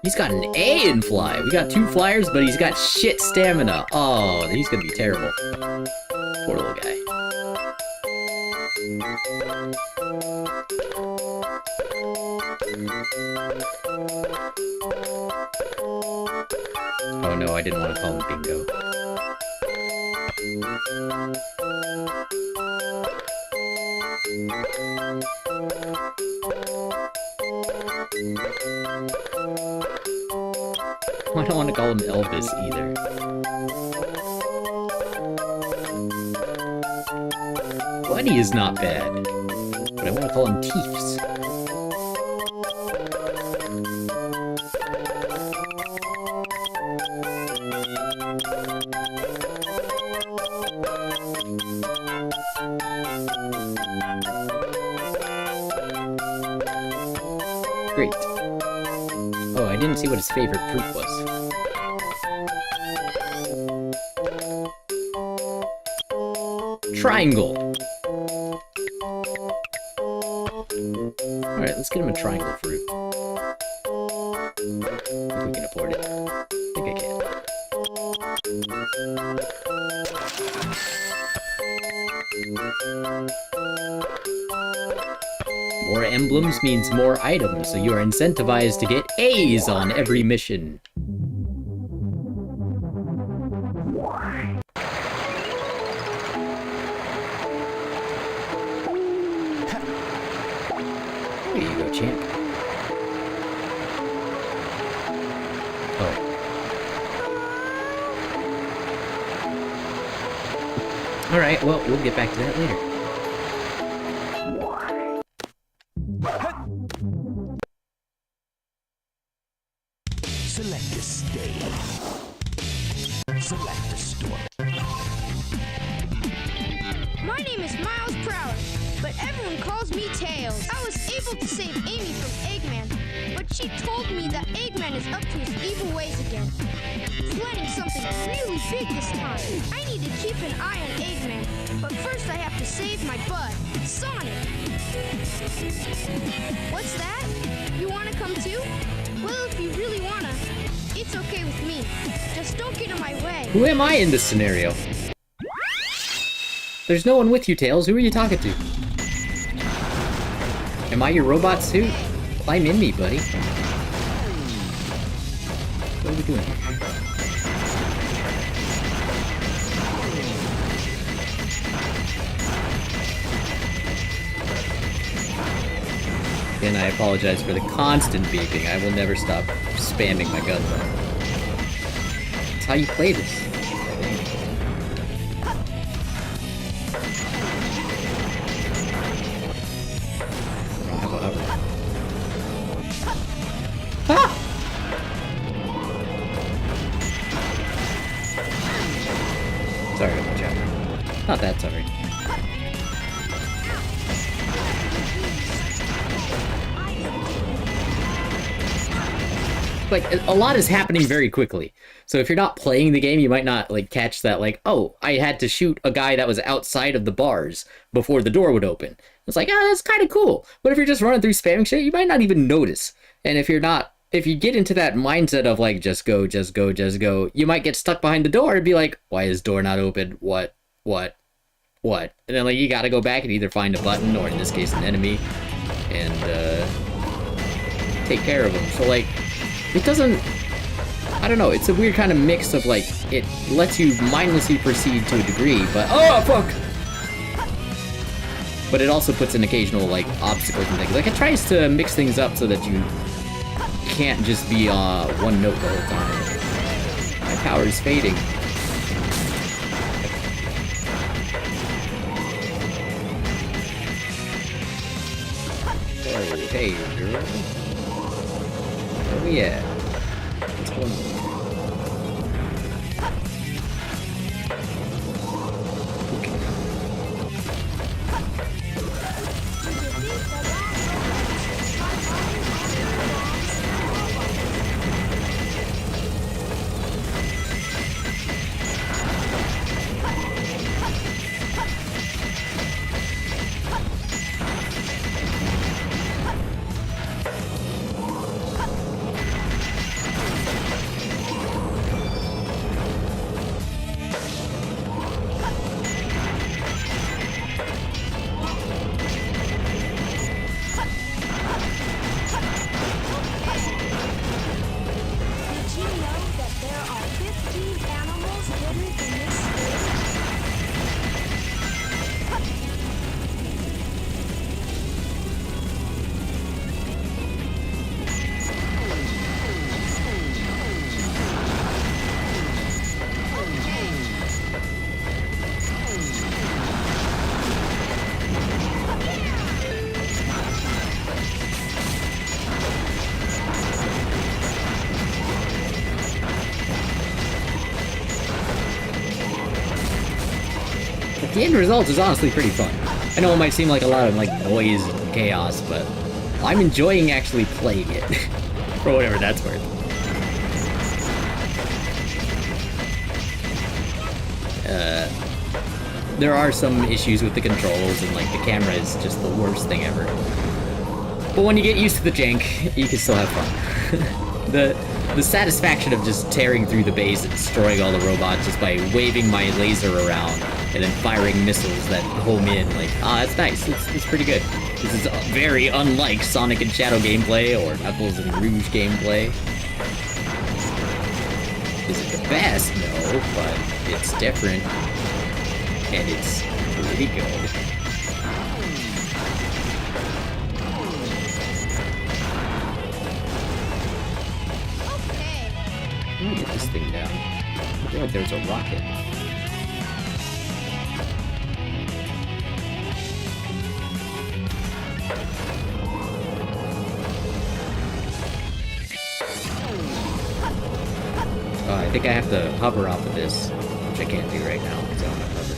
He's got an A in fly. We got 2 flyers, but he's got shit stamina. Oh, he's gonna be terrible. Poor little guy. Oh no, I didn't want to call him Bingo. I don't want to call him Elvis either. Buddy is not bad, but I want to call him Teefs. Great. Oh, I didn't see what his favorite fruit was. Triangle! Alright, let's get him a triangle fruit. If we can afford it. I think I can. More emblems means more items, so you are incentivized to get A's on every mission. There you go, champ. Oh. Alright, well, we'll get back to that later. Select a stage. Select a story. My name is Miles Prowler, but everyone calls me Tails. I was able to save Amy from Eggman, but she told me that Eggman is up to his evil ways again, planning something really big this time. I need to keep an eye on Eggman, but first I have to save my bud, Sonic. What's that? You wanna come too? Well, if you really wanna, it's okay with me. Just don't get in my way. Who am I in this scenario? There's no one with you, Tails. Who are you talking to? Am I your robot suit? Climb in me, buddy. What are we doing here? Again, I apologize for the constant beeping. I will never stop spamming my gun though. That's how you play this. Ah! Sorry about that, chapter. Not that sorry. Like, a lot is happening very quickly. So if you're not playing the game, you might not, like, catch that, like, oh, I had to shoot a guy that was outside of the bars before the door would open. It's like, ah, that's kind of cool. But if you're just running through spamming shit, you might not even notice. And if you're not, if you get into that mindset of, like, just go, just go, just go, you might get stuck behind the door and be like, why is door not open? What? And then, like, you gotta go back and either find a button, or in this case, an enemy, and, take care of them. So, like, it doesn't, I don't know, it's a weird kind of mix of, like, it lets you mindlessly proceed to a degree, but, oh, fuck! But it also puts in occasional, like, obstacles and things. Like, it tries to mix things up so that you can't just be one note the whole time. My power is fading. Oh, hey, girl. Where we at? What's going on? Okay. But the end result is honestly pretty fun. I know it might seem like a lot of like noise and chaos, but I'm enjoying actually playing it. For whatever that's worth. There are some issues with the controls, and like the camera is just the worst thing ever. But when you get used to the jank, you can still have fun. The satisfaction of just tearing through the base and destroying all the robots just by waving my laser around and then firing missiles that home in, like, that's nice. It's pretty good. This is very unlike Sonic and Shadow gameplay or Knuckles and Rouge gameplay. Is it the best? No, but it's different. And it's pretty good. Let me get this thing down. I feel like there's a rocket. I think I have to hover off of this, which I can't do right now because I don't have hover.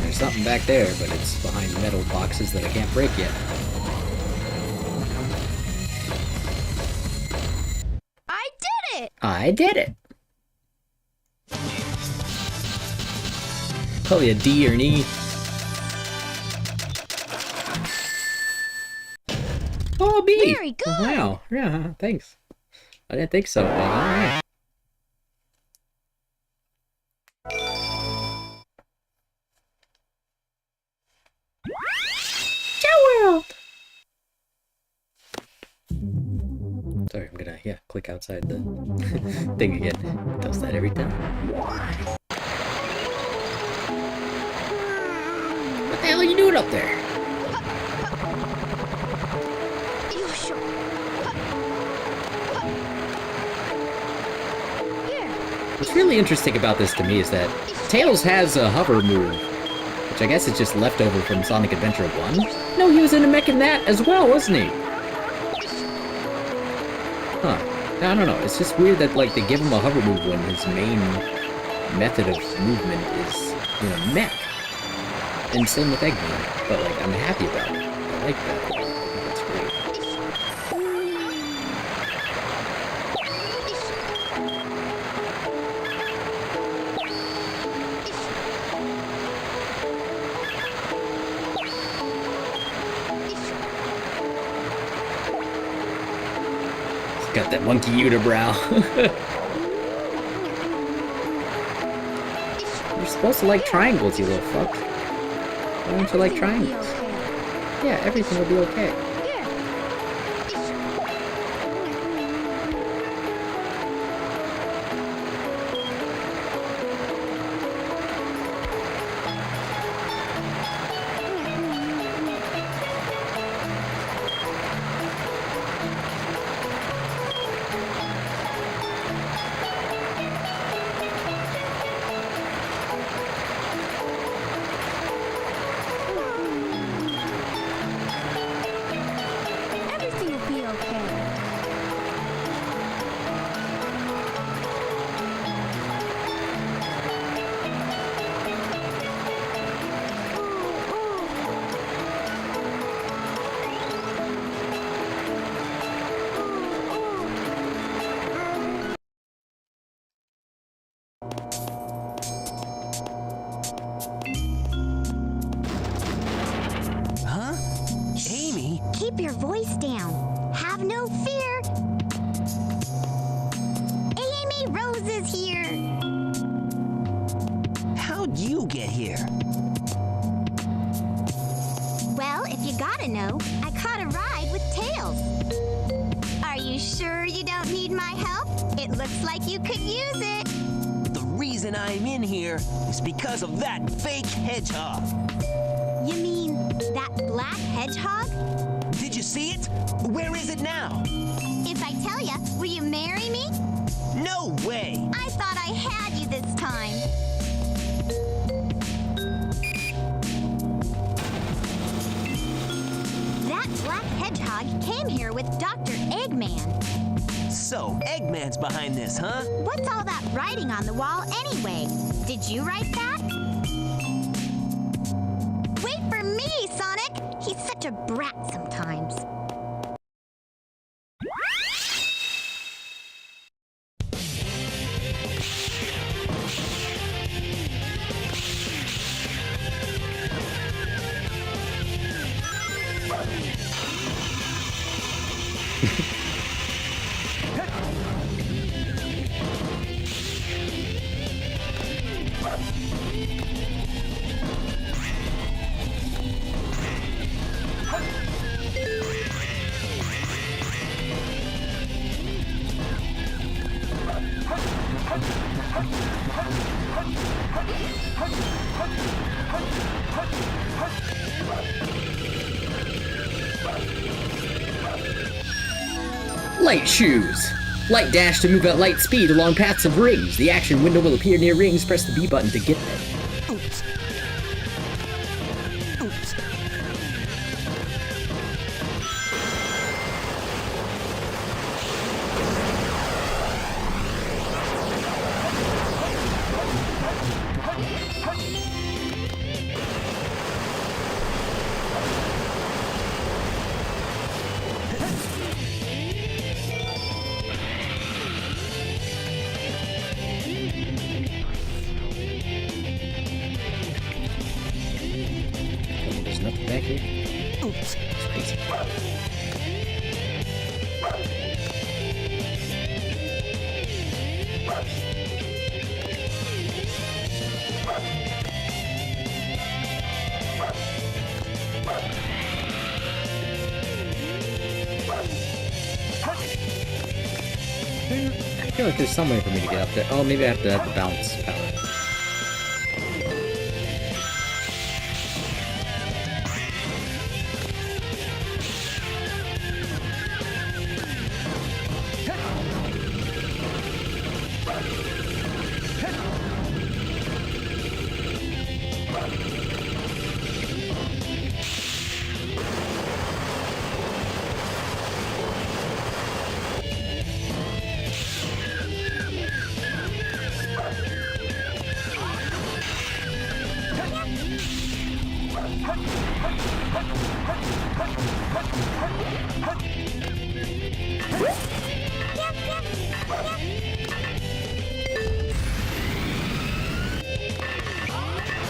Something back there, but it's behind metal boxes that I can't break yet. I did it! I did it! Probably a D or an E. Oh, B! Very good! Oh, wow, yeah, thanks. I didn't think so, but alright. Sorry, I'm gonna, click outside the thing again. It does that every time. What the hell are you doing up there? What's really interesting about this to me is that Tails has a hover move, which I guess is just left over from Sonic Adventure 1. No, he was in a mech in that as well, wasn't he? Huh. I don't know, it's just weird that, like, they give him a hover move when his main method of movement is in a mech. And same with Eggman. But, like, I'm happy about it. I like that. I think that's great. Got that monkey unibrow. You're supposed to like triangles, you little fuck. Why don't you like triangles? Yeah, everything will be okay. get here? Well, if you gotta know, I caught a ride with Tails. Are you sure you don't need my help? It looks like you could use it. The reason I'm in here is because of that fake hedgehog. You mean that black hedgehog? Did you see it? Where is it now? If I tell you, will you marry me? No way! I thought I had you this time. That black hedgehog came here with Dr. Eggman. So, Eggman's behind this, huh? What's all that writing on the wall anyway? Did you write that? Wait for me, Sonic! He's such a brat sometimes. Light shoes. Light dash to move at light speed along paths of rings. The action window will appear near rings. Press the B button to get them. Oops. Oops. There's nothing back here. Oops. It's crazy. I feel like there's some way for me to get up there. Oh, maybe I have to have the bounce power.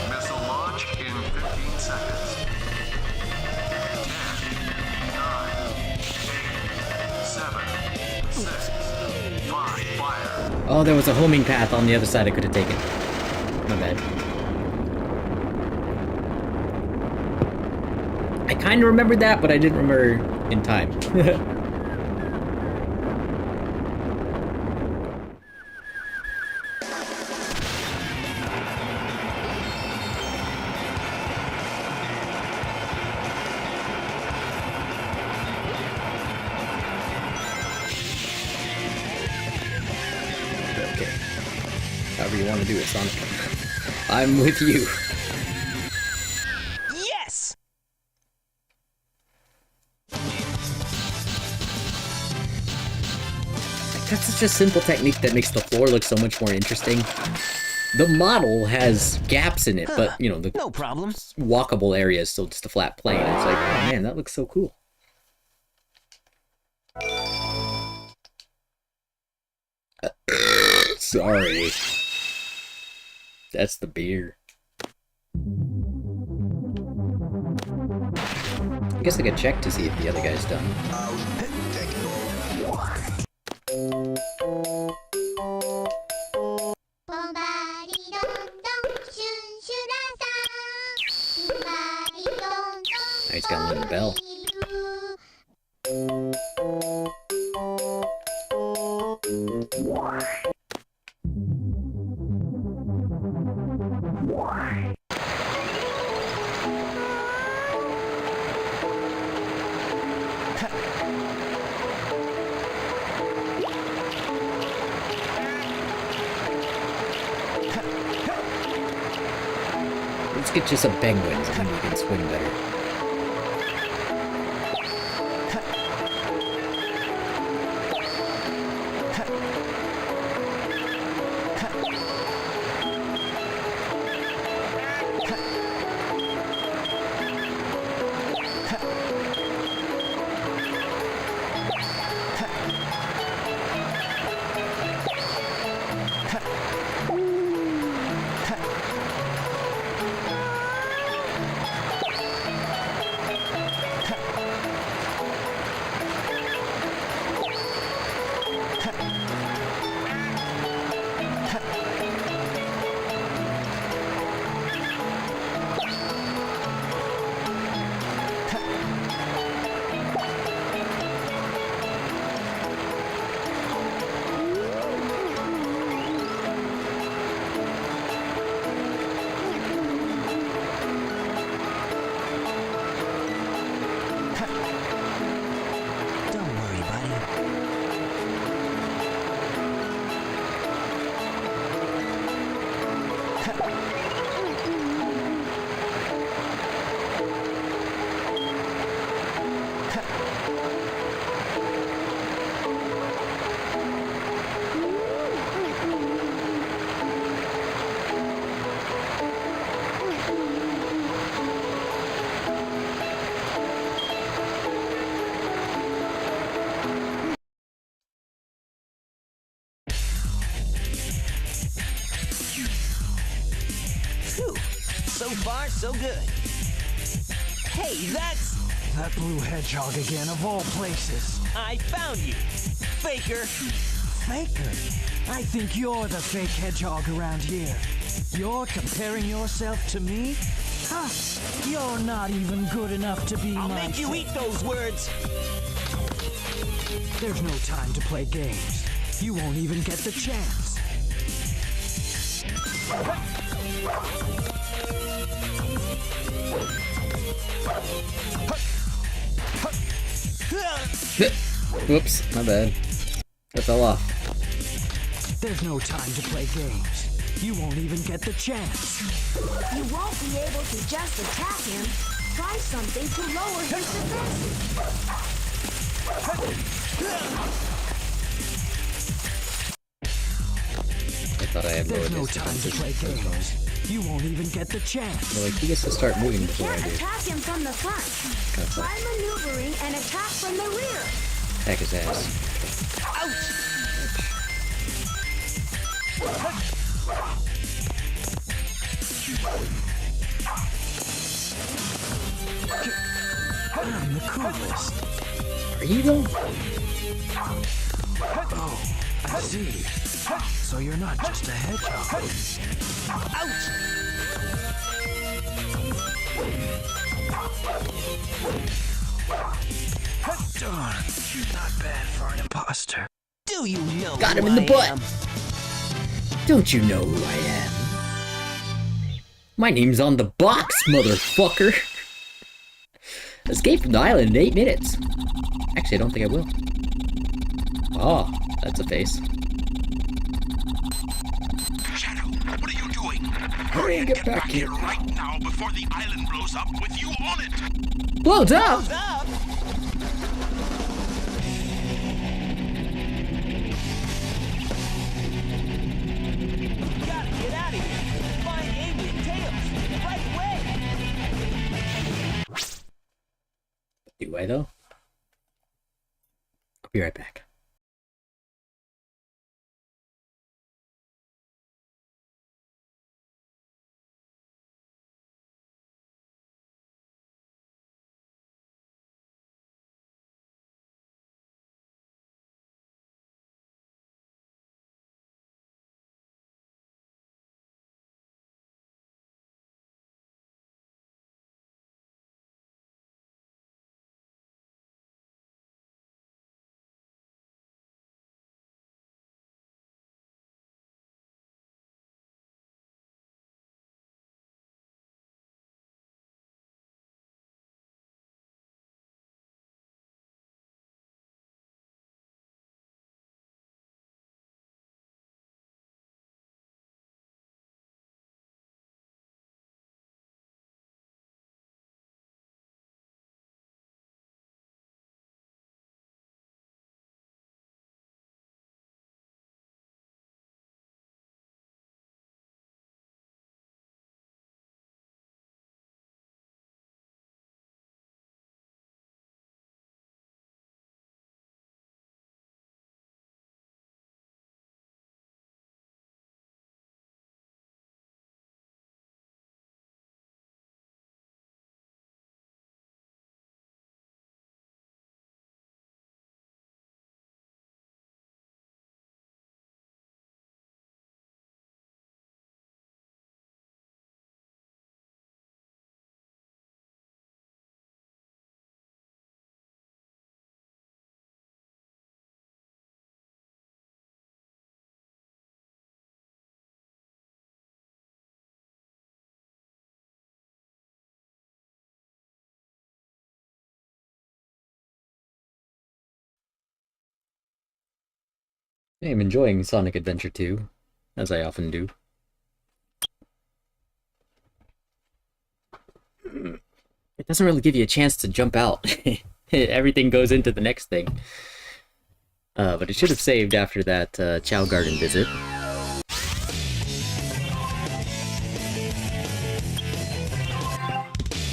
Missile launch in 15 seconds. 10, 9, 8, 7, 6, 5, fire. Oh, there was a homing path on the other side I could have taken. My bad. I kind of remembered that, but I didn't remember in time. Okay. However you want to do it, Sonic. I'm with you. Yes! That's such a simple technique that makes the floor look so much more interesting. The model has gaps in it, but, you know, the No problem. walkable area is still just a flat plane. It's like, oh man, that looks so cool. Sorry. That's the beer. I guess I could check to see if the other guy's done. Bombadi dum dum, shoo shoo He's gonna ring the bell. Let's get you some penguins and then you can swim better. Don't worry, buddy. Phew. So far, so good. Hey, that's... That blue hedgehog again, of all places. I found you, Faker. Faker? I think you're the fake hedgehog around here. You're comparing yourself to me? Huh? You're not even good enough to be I'll my make you fa- eat those words. There's no time to play games. You won't even get the chance. Whoops, my bad. That fell off. There's no time to play games. You won't even get the chance. You won't be able to just attack him. Try something to lower his defenses. I thought I had lowered There's no his time to defenses. play games. You won't even get the chance. Well, like, he gets to start moving You before I can't do. attack him from the front. Kinda Try fun. maneuvering and attack from the rear. Attack his ass. I'm the coolest. Are you though? Oh, I see. So you're not just a hedgehog. Darn, not bad for an imposter. Do you know Got him who in the I butt. am? Don't you know who I am? My name's on the box, motherfucker! Escape from the island in 8 minutes. Actually, I don't think I will. Oh, that's a face. Shadow, what are you doing? Hurry and get back here. right now before the island blows up with you on it. Blows up! Up! Gotta get out of here. Find Amy and Tails right away. Do I though? I'll be right back. I'm enjoying Sonic Adventure 2, as I often do. It doesn't really give you a chance to jump out. Everything goes into the next thing. But it should have saved after that Chow Garden visit.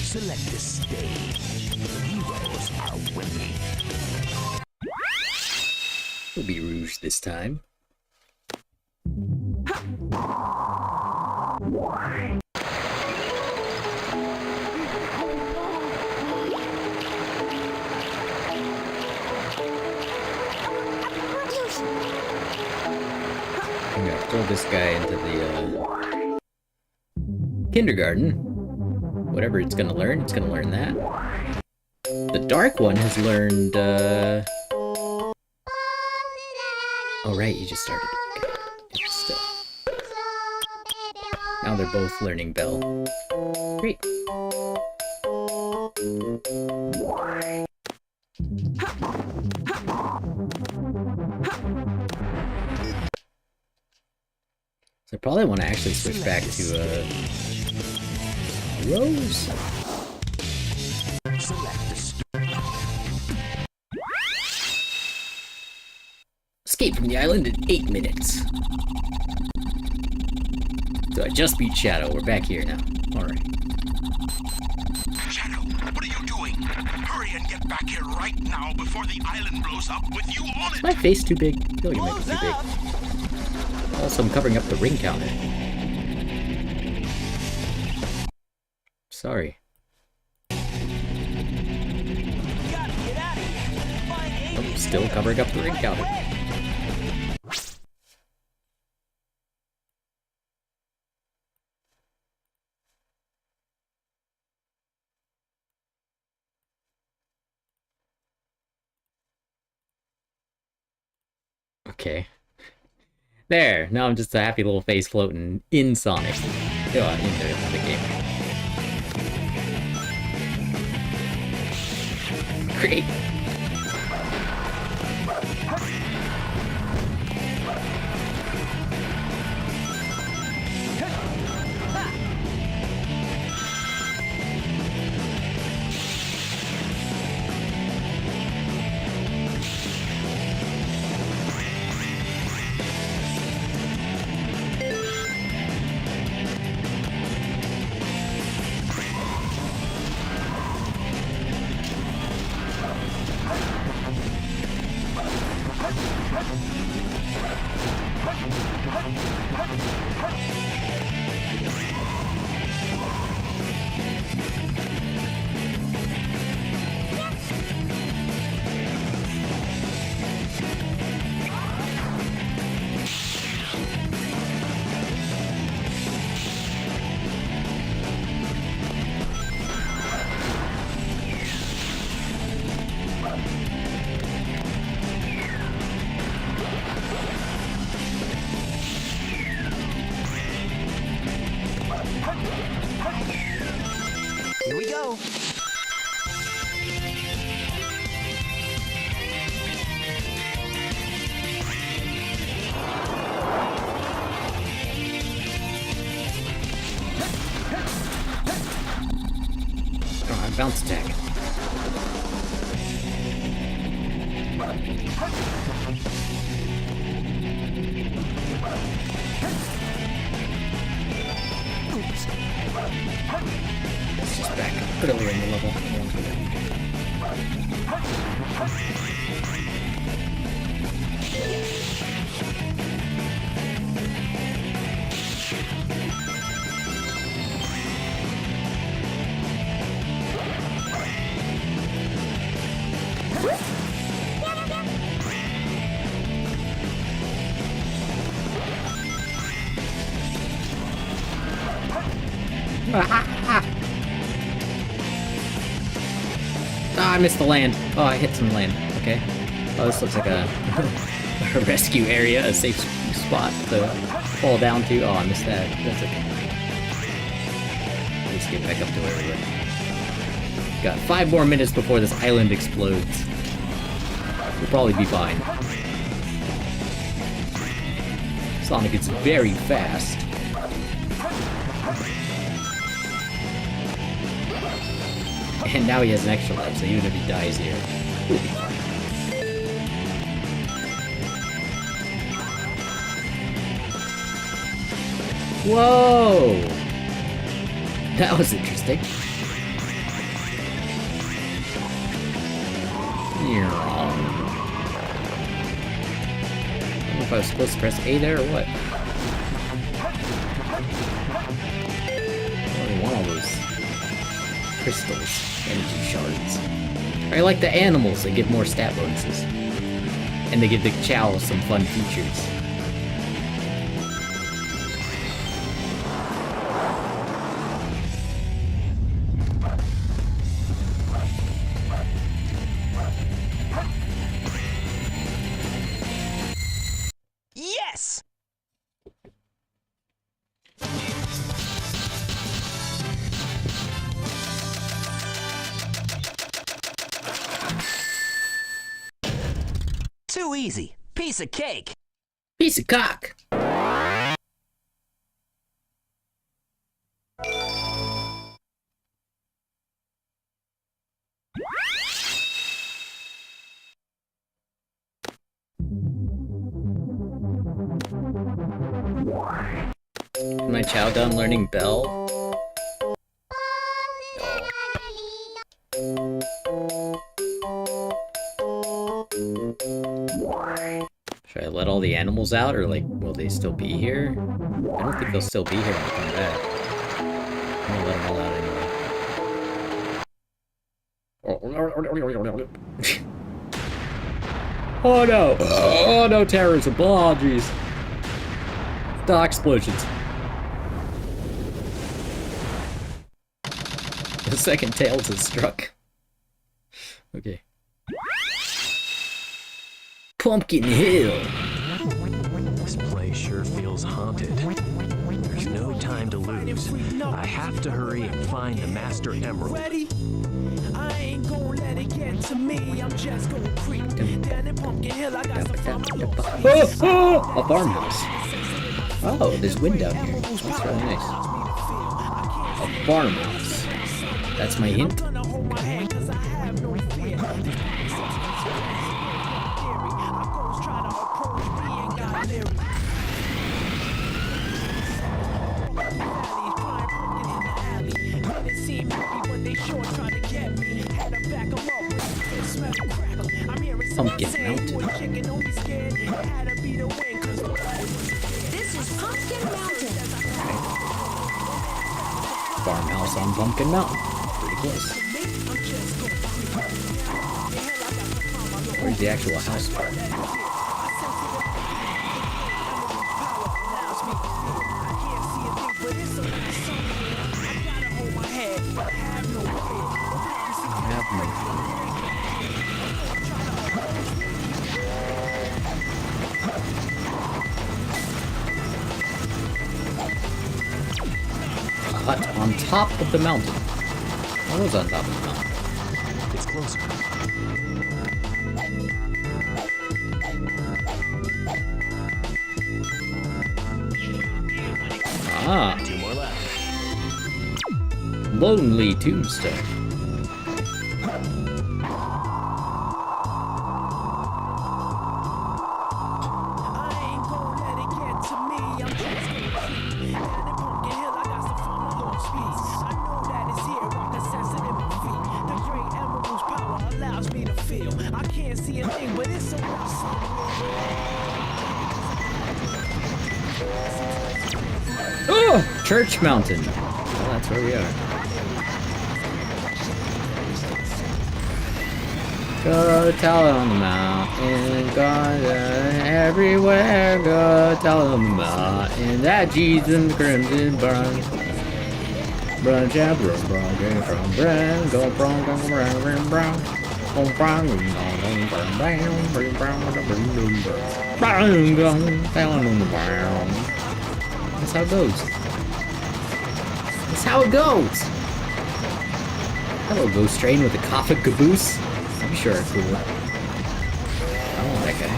Select the stage. Heroes are winning. It'll be Rouge this time. I'm gonna throw this guy into the kindergarten. Whatever it's gonna learn that. The dark one has learned, oh right, you just started. Okay. Still. Now they're both learning Bell. Great. So I probably want to actually switch back to, Rose. Escape from the island in 8 minutes. So I just beat Shadow. We're back here now. Alright. Shadow, what are you doing? Hurry and get back here right now before the island blows up with you on it! Is my face too big? I feel like it might be too big. Also, I'm covering up the ring counter. Sorry. I'm still covering up the ring counter. Okay. There! Now I'm just a happy little face floating in Sonic. Oh, in the game. Great! Here we go. Oh, I bounce attack. Oops. It's just back earlier in the level. I don't want to do I missed the land. Oh, I hit some land. Okay. Oh, this looks like a, a rescue area, a safe spot to fall down to. Oh, I missed that. That's okay. Let's get back up to where we were. Got 5 more minutes before this island explodes. We'll probably be fine. Sonic is very fast. And now he has an extra life, so even if he dies here, he'll be fine. Whoa! That was interesting. I don't know if I was supposed to press A there or what. I don't want all those crystals, energy shards. I like the animals, they give more stat bonuses. And they give the Chow some fun features. Yes! Too easy. Piece of cake. Piece of cock! Is my Chow done learning Bell? Should I let all the animals out, or like, will they still be here? I don't think they'll still be here when I come back. I'm gonna let them all out anyway. Oh no! Oh no, terrorism! Oh jeez! Dog explosions. The second Tails is struck. Okay. Pumpkin Hill. This place sure feels haunted. There's no time to lose. I have to hurry and find the Master Emerald. Ready? I ain't gonna let it get to me. I'm just gonna creep down in Pumpkin Hill. I got to find my little space. Oh, a farmhouse. Oh, there's wind down here. That's really nice. A farmhouse. That's my hint. Pumpkin Mountain. This is Pumpkin Mountain. Farmhouse on Pumpkin Mountain. Pretty close. Where's the actual house part? Hut on top of the mountain. What was on top of the mountain? It's closer. Ah. 2 more left. Lonely Tombstone. Oh! Church Mountain. Oh, that's where we are. Go tell on the mountain, God everywhere. Go tell on the mountain that Jesus crimson burn. Brun jab from Bran, go from Brown. That's how it goes. That's how it goes! Hello, Ghost Train with a coffin caboose. I'm sure cool. I don't want that guy.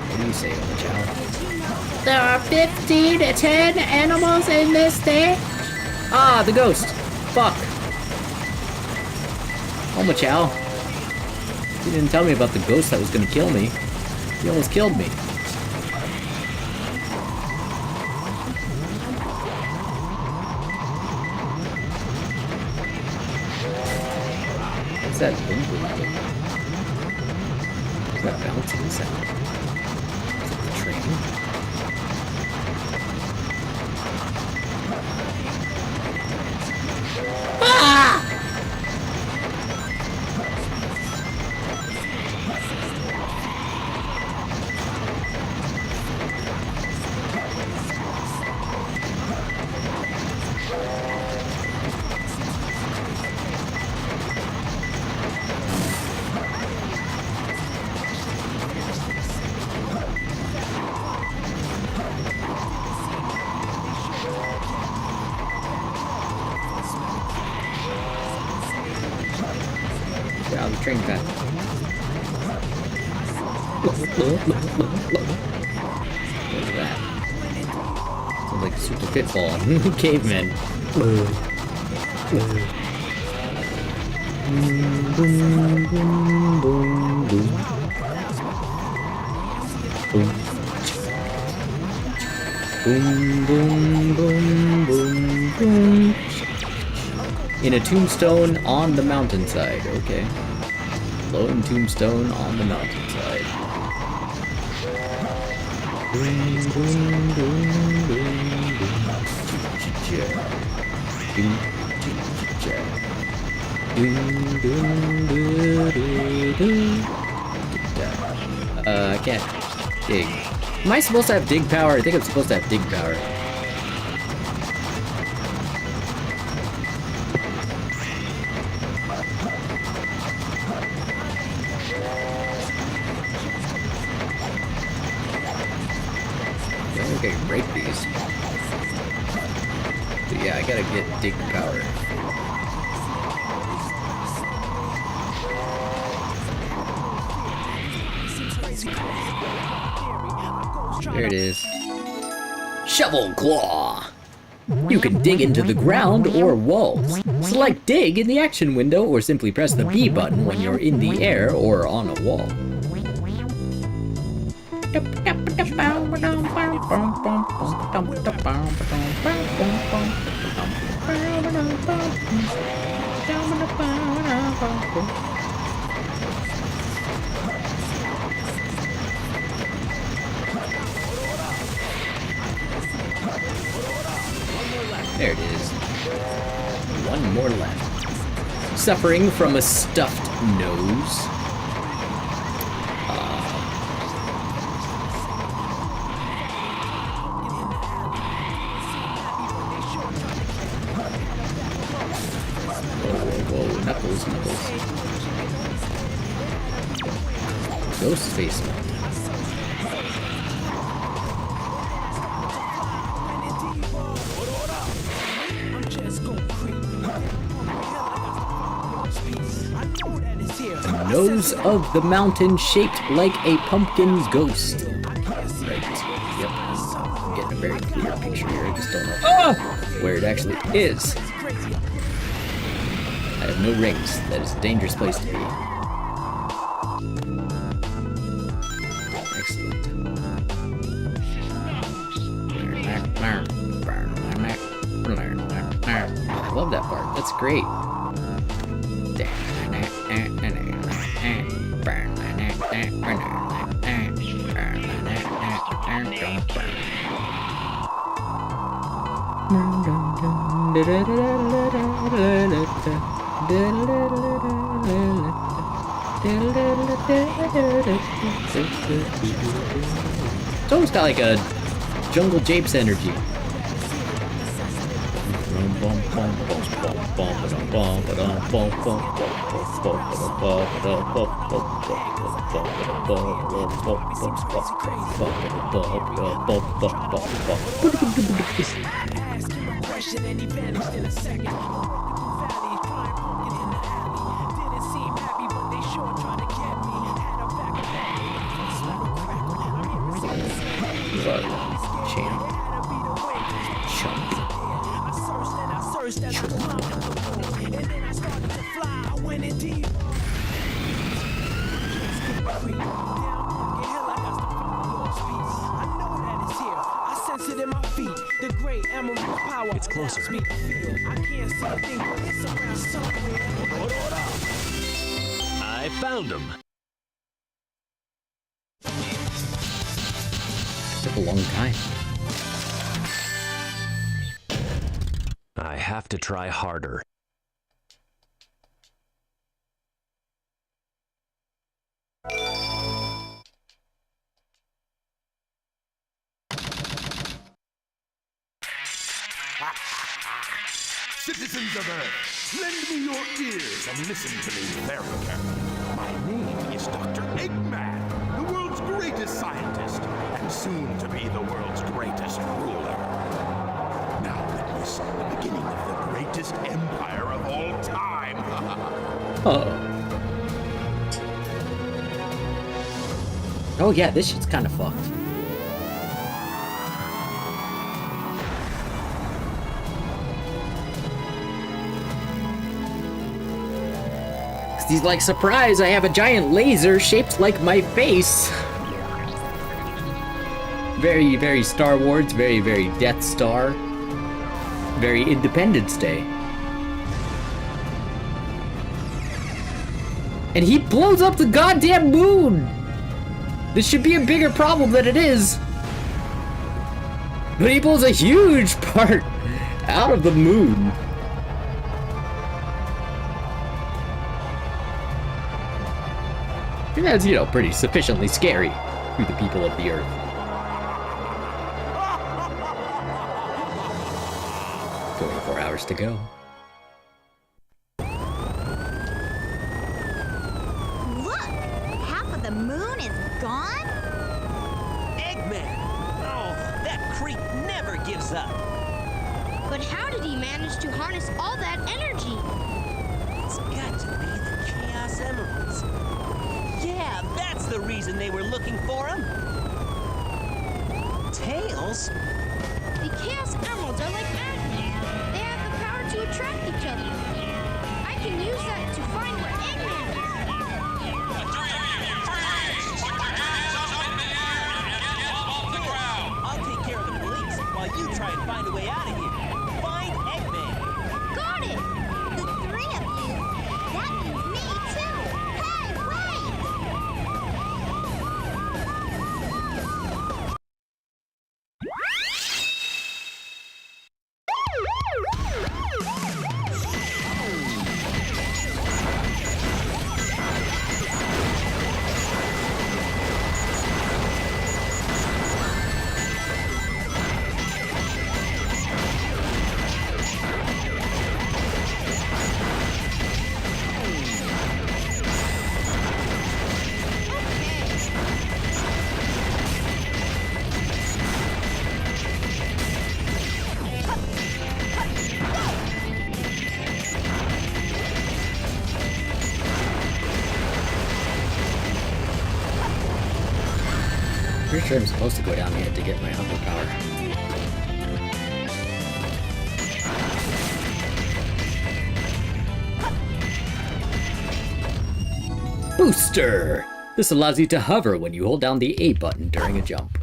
What do you say, Omochao? There are 15 to 10 animals in this thing? Ah, the ghost! Fuck! Omochao. You didn't tell me about the ghost that was gonna kill me. He almost killed me. What's that boom boom thing? What's that bouncing sound? Is it the train? Ah! Yeah, the train got. What is that? Sounds like Super Pitfall. Cavemen. Boom, boom, boom, boom, boom. Boom. Boom, boom, boom, boom, boom. In a tombstone on the mountainside, okay. Lone tombstone on the mountainside. Boom, boom, boom, boom, boom. I can't dig. Am I supposed to have dig power? I think I'm supposed to have dig power. I can break these. But yeah, I gotta get dig power. There it is. Shovel Claw! You can dig into the ground or walls. Select dig in the action window or simply press the B button when you're in the air or on a wall. There it is. One more left. Suffering from a stuffed nose. Whoa, knuckles. Ghost face. Nose of the mountain shaped like a pumpkin ghost. Right. Yep. I'm getting a very clear picture here. I just don't know where it actually is. I have no rings. That is a dangerous place to be. Excellent. I love that part. That's great. It's almost got like a Jungle Japes energy. Champ. Chump. I searched as I climbed up the pole, and then I started to fly. I went in deep. It in my feet, the great emerald power. It's closer. I can't see a thing, but it's around somewhere. Hold up. I found him. Took a long time. I have to try harder. Citizens of Earth, lend me your ears and listen to me very carefully. My name is Dr. Eggman, the world's greatest scientist, and soon to be the world's greatest ruler. Now witness the beginning of the greatest empire of all time. Oh. Oh yeah, this shit's kind of fucked. He's like, surprise, I have a giant laser shaped like my face. Very, very Star Wars, very, very Death Star. Very Independence Day. And he blows up the goddamn moon! This should be a bigger problem than it is. But he blows a huge part out of the moon. And that's, you know, pretty sufficiently scary to the people of the Earth. Only 4 hours to go. Look! Half of the moon is gone? Eggman! Oh, that creep never gives up. But how did he manage to harness all that energy? It's got to be the Chaos Emeralds. Yeah, that's the reason they were looking for him. Tails? The Chaos Emeralds are like magnets. They have the power to attract each other. I can use that to find where Eggman is. I'll take care of the police while you try and find a way out of here. Find Eggman. got it! The three of you? That means me, too! Hey, wait! Pretty sure I'm supposed to go down here to get my upper power. Booster! This allows you to hover when you hold down the A button during a jump.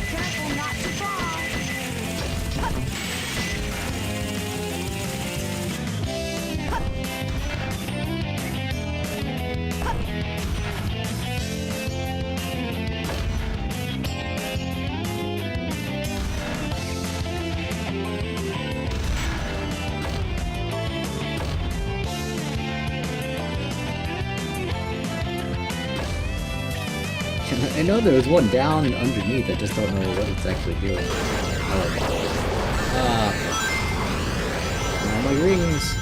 Careful not to fall. I know there was one down underneath, I just don't know what it's actually doing. Now my rings!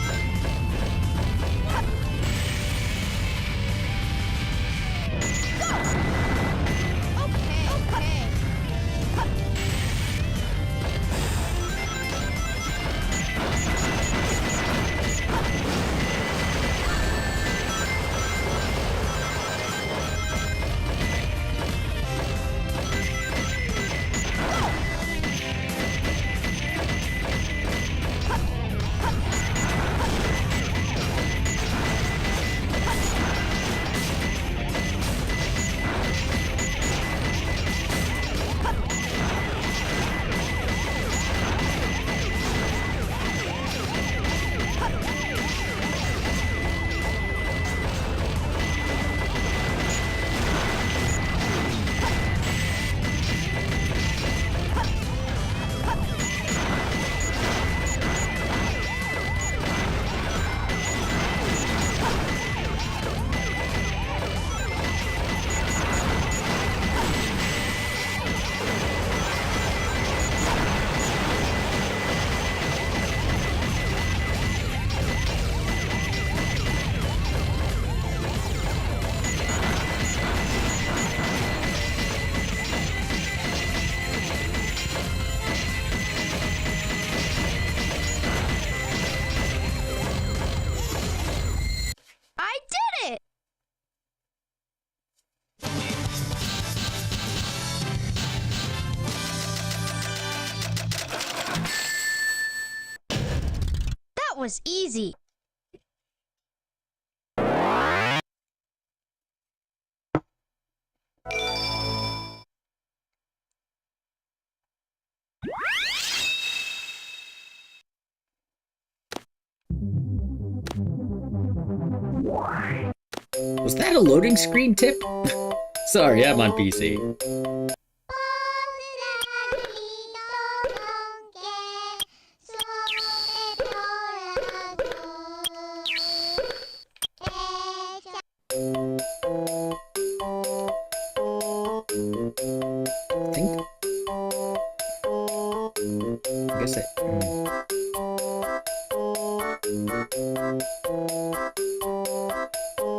I did it! That was easy. Was that a loading screen tip? Sorry, I'm on PC. I guess I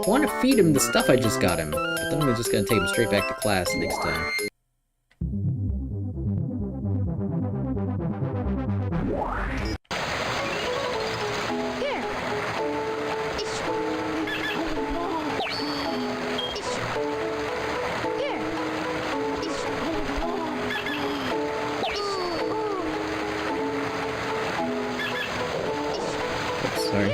want to feed him the stuff I just got him, but then I'm just gonna take him straight back to class next time. Oops, sorry.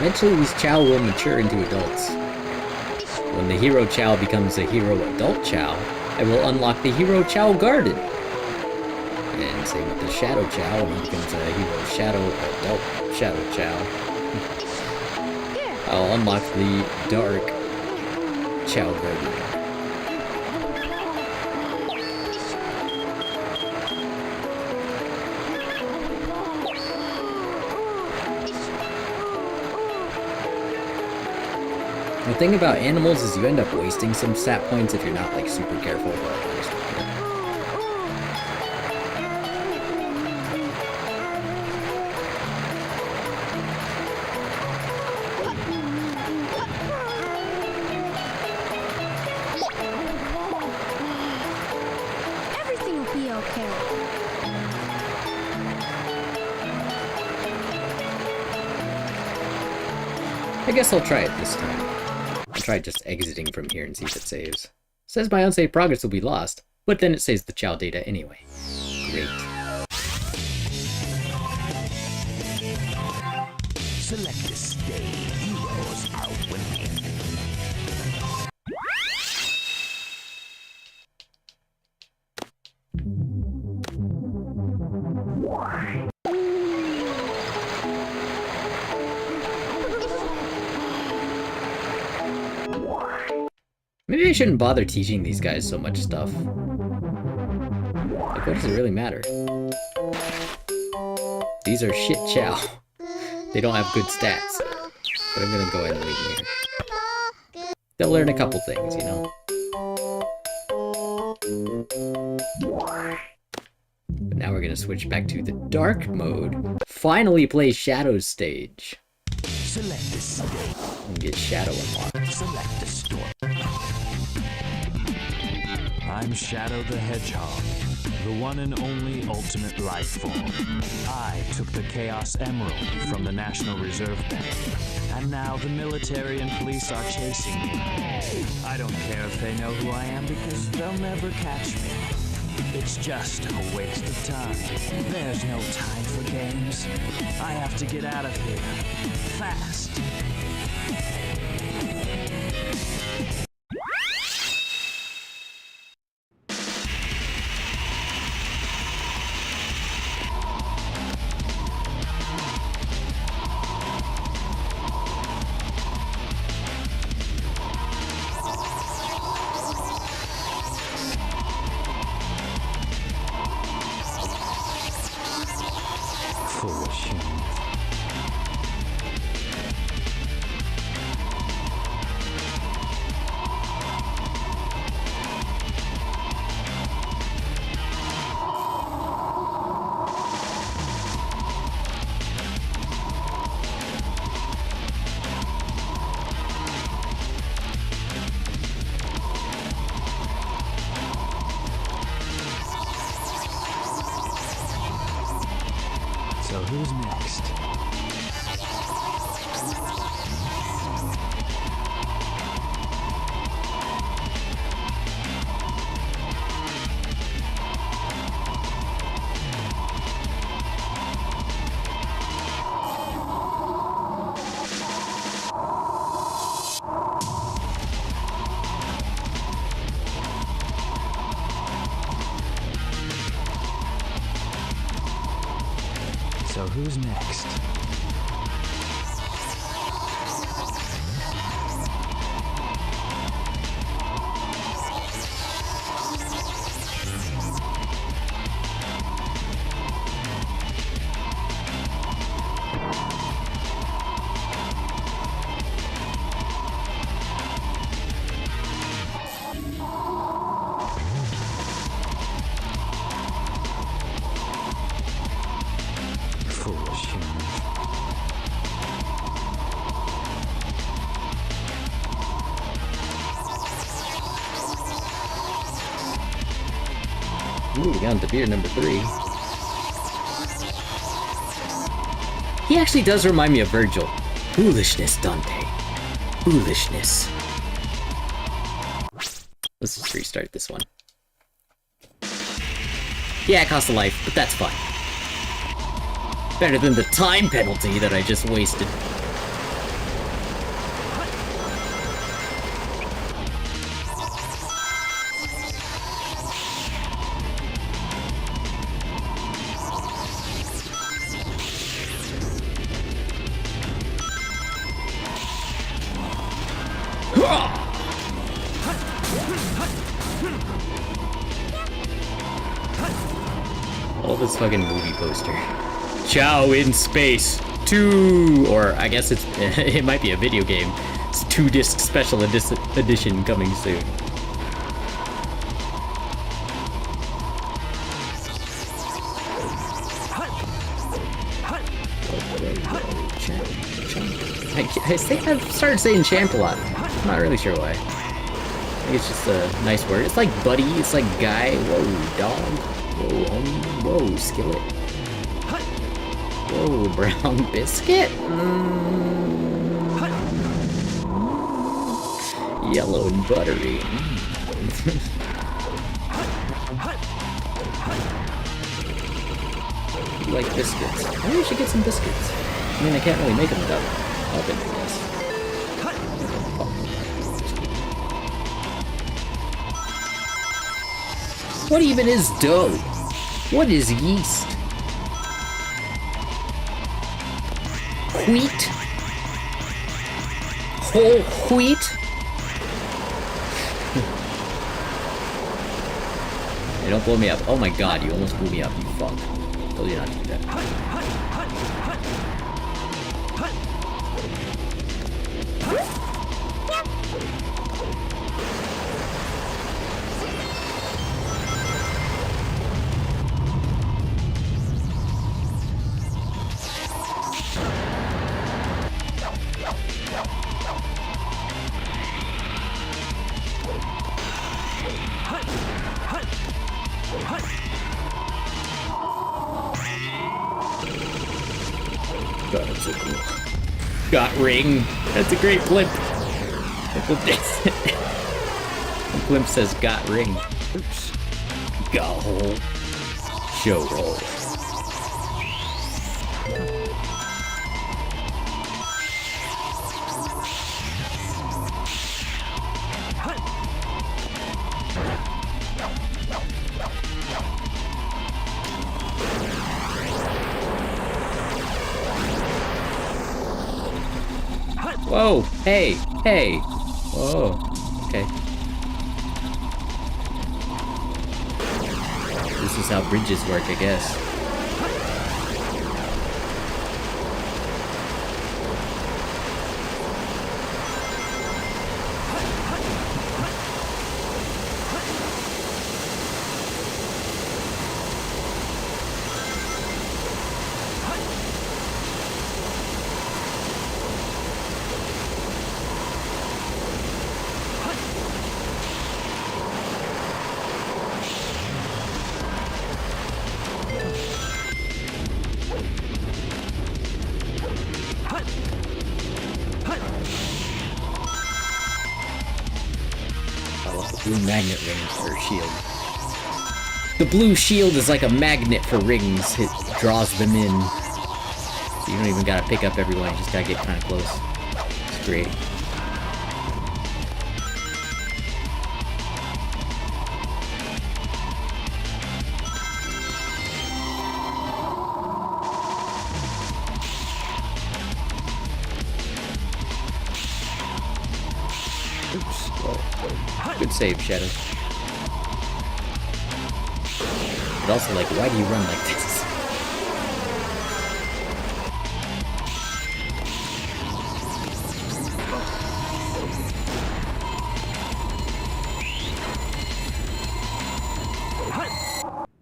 Eventually these Chow will mature into adults. When the Hero Chow becomes a Hero Adult Chow, I will unlock the Hero Chow Garden. And same with the Shadow Chow, when he becomes a Hero Shadow Adult Shadow Chow. I'll unlock the Dark Chow Garden. The thing about animals is you end up wasting some stat points if you're not like super careful. Everything will be okay. I guess I'll try it this time. I'll try just exiting from here and see if it saves. It says my unsaved progress will be lost, but then it saves the chow data anyway. Great. Select a stay. Heroes are winning. Maybe I shouldn't bother teaching these guys so much stuff. Like, what does it really matter? These are shit chow. They don't have good stats. But I'm gonna go ahead and leave them here. They'll learn a couple things, you know? But now we're gonna switch back to the dark mode. Finally play Shadow's stage. Select a stay. And get Shadow unlocked. Select a store. I'm Shadow the Hedgehog, the one and only ultimate life form. I took the Chaos Emerald from the National Reserve Bank, and now the military and police are chasing me. I don't care if they know who I am because they'll never catch me. It's just a waste of time. There's no time for games. I have to get out of here. Fast. Foolish human. So who's next? So who's next? Foolish human. Ooh, we got into beer number 3. He actually does remind me of Virgil. Foolishness, Dante. Foolishness. Let's just restart this one. Yeah, it cost a life, but that's fine. Better than the time penalty that I just wasted. All this fucking movie poster. Chow in Space 2, or I guess it's it might be a video game. It's 2-disc special edition coming soon. I think I've started saying champ a lot. I'm not really sure why. I think it's just a nice word. It's like buddy, it's like guy. Whoa, dog. Whoa, homie. Whoa, skillet. Whoa, brown biscuit. Yellow and buttery. You like biscuits? Maybe we should get some biscuits. I mean, I can't really make them without oven, I guess. What even is dough? What is yeast? Wheat? Whole wheat? Hey, don't blow me up. Oh my god, you almost blew me up, you fuck. Told you not to do that. God, that's so cool. Got ring. That's a great blimp. The blimp says got ring. Oops. Got hole. Show roll. Whoa, hey, hey. Whoa, okay. This is how bridges work, I guess. Blue magnet rings for shield. The blue shield is like a magnet for rings. It draws them in. So you don't even gotta pick up everyone, you just gotta get kinda close. It's great. Oops. Whoa. Good save, Shadow. But also, like, why do you run like this?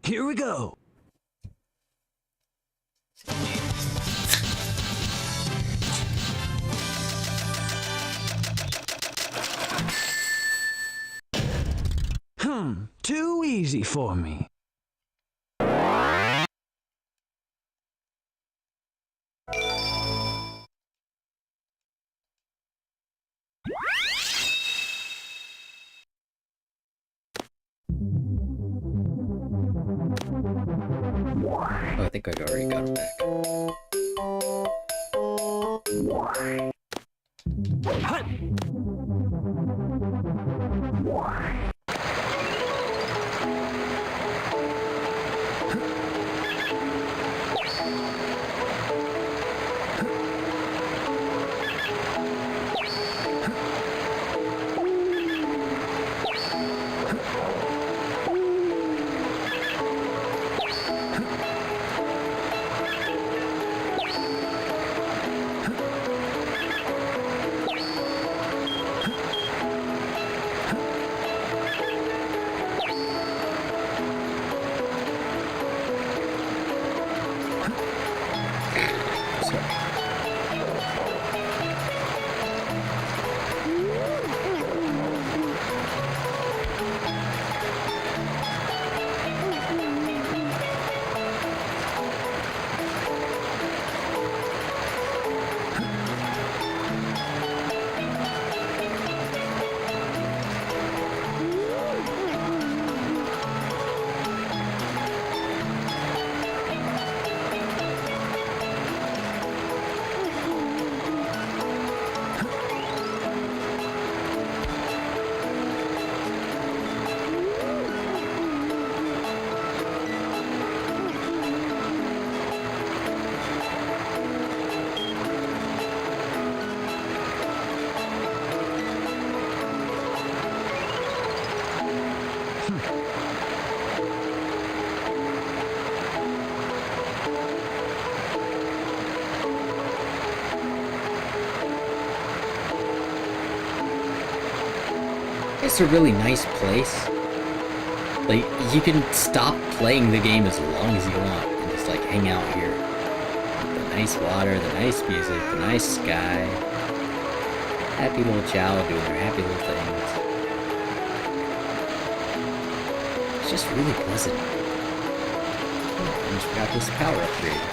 Here we go. Too easy for me. Oh, I think I already got it back. It's a really nice place. Like, you can stop playing the game as long as you want and just like hang out here. The nice water, the nice music, the nice sky. Happy little child doing their happy little things. It's just really pleasant. Oh, I just got this power upgrade.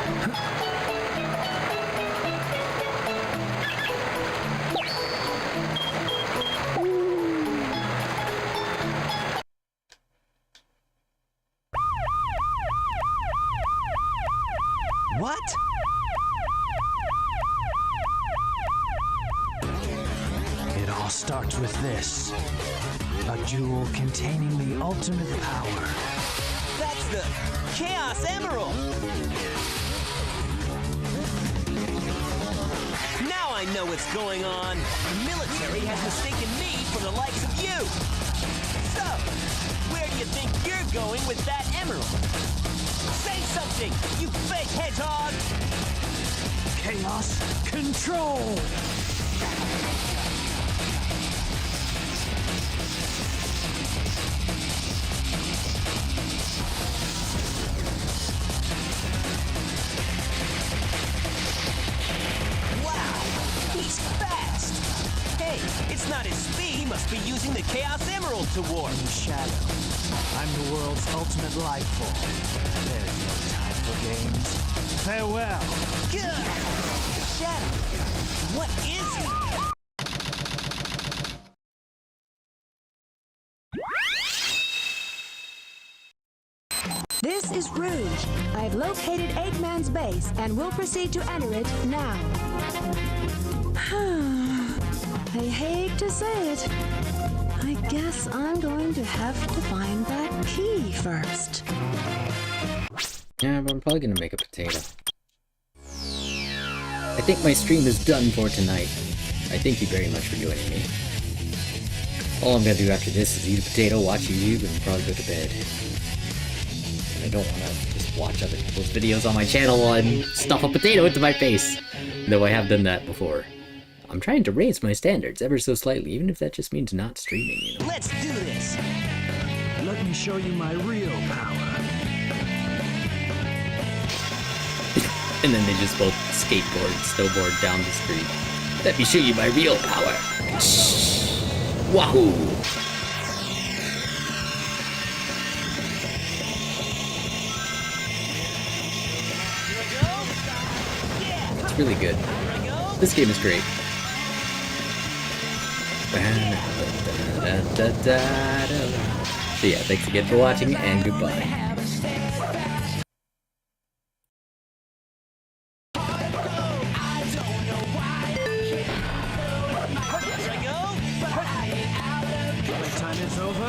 What? It all starts with this. A jewel containing the ultimate power. That's the Chaos Emerald! Now I know what's going on. The military has mistaken me for the likes of you. So, where do you think you're going with that emerald? Say something, you fake hedgehog! Chaos control! Wow, he's fast! Hey, it's not his speed, he must be using the Chaos Emerald to warp. Shadow, I'm the world's ultimate life form. There's no time for games. Farewell! Good! Shadow, what is he? This is Rouge. I've located Eggman's base and will proceed to enter it now. I hate to say it. I guess I'm going to have to find that key first. Yeah, but I'm probably gonna make a potato. I think my stream is done for tonight. I thank you very much for joining me. All I'm gonna do after this is eat a potato, watch YouTube, and probably go to bed. And I don't wanna just watch other people's videos on my channel and stuff a potato into my face. Though I have done that before. I'm trying to raise my standards ever so slightly, even if that just means not streaming, you know. Let's do this! Let me show you my real power. And then they just both skateboard, snowboard down the street. Let me show you my real power. Wahoo! It's really good. This game is great. So yeah, thanks again for watching, and goodbye. Time is over.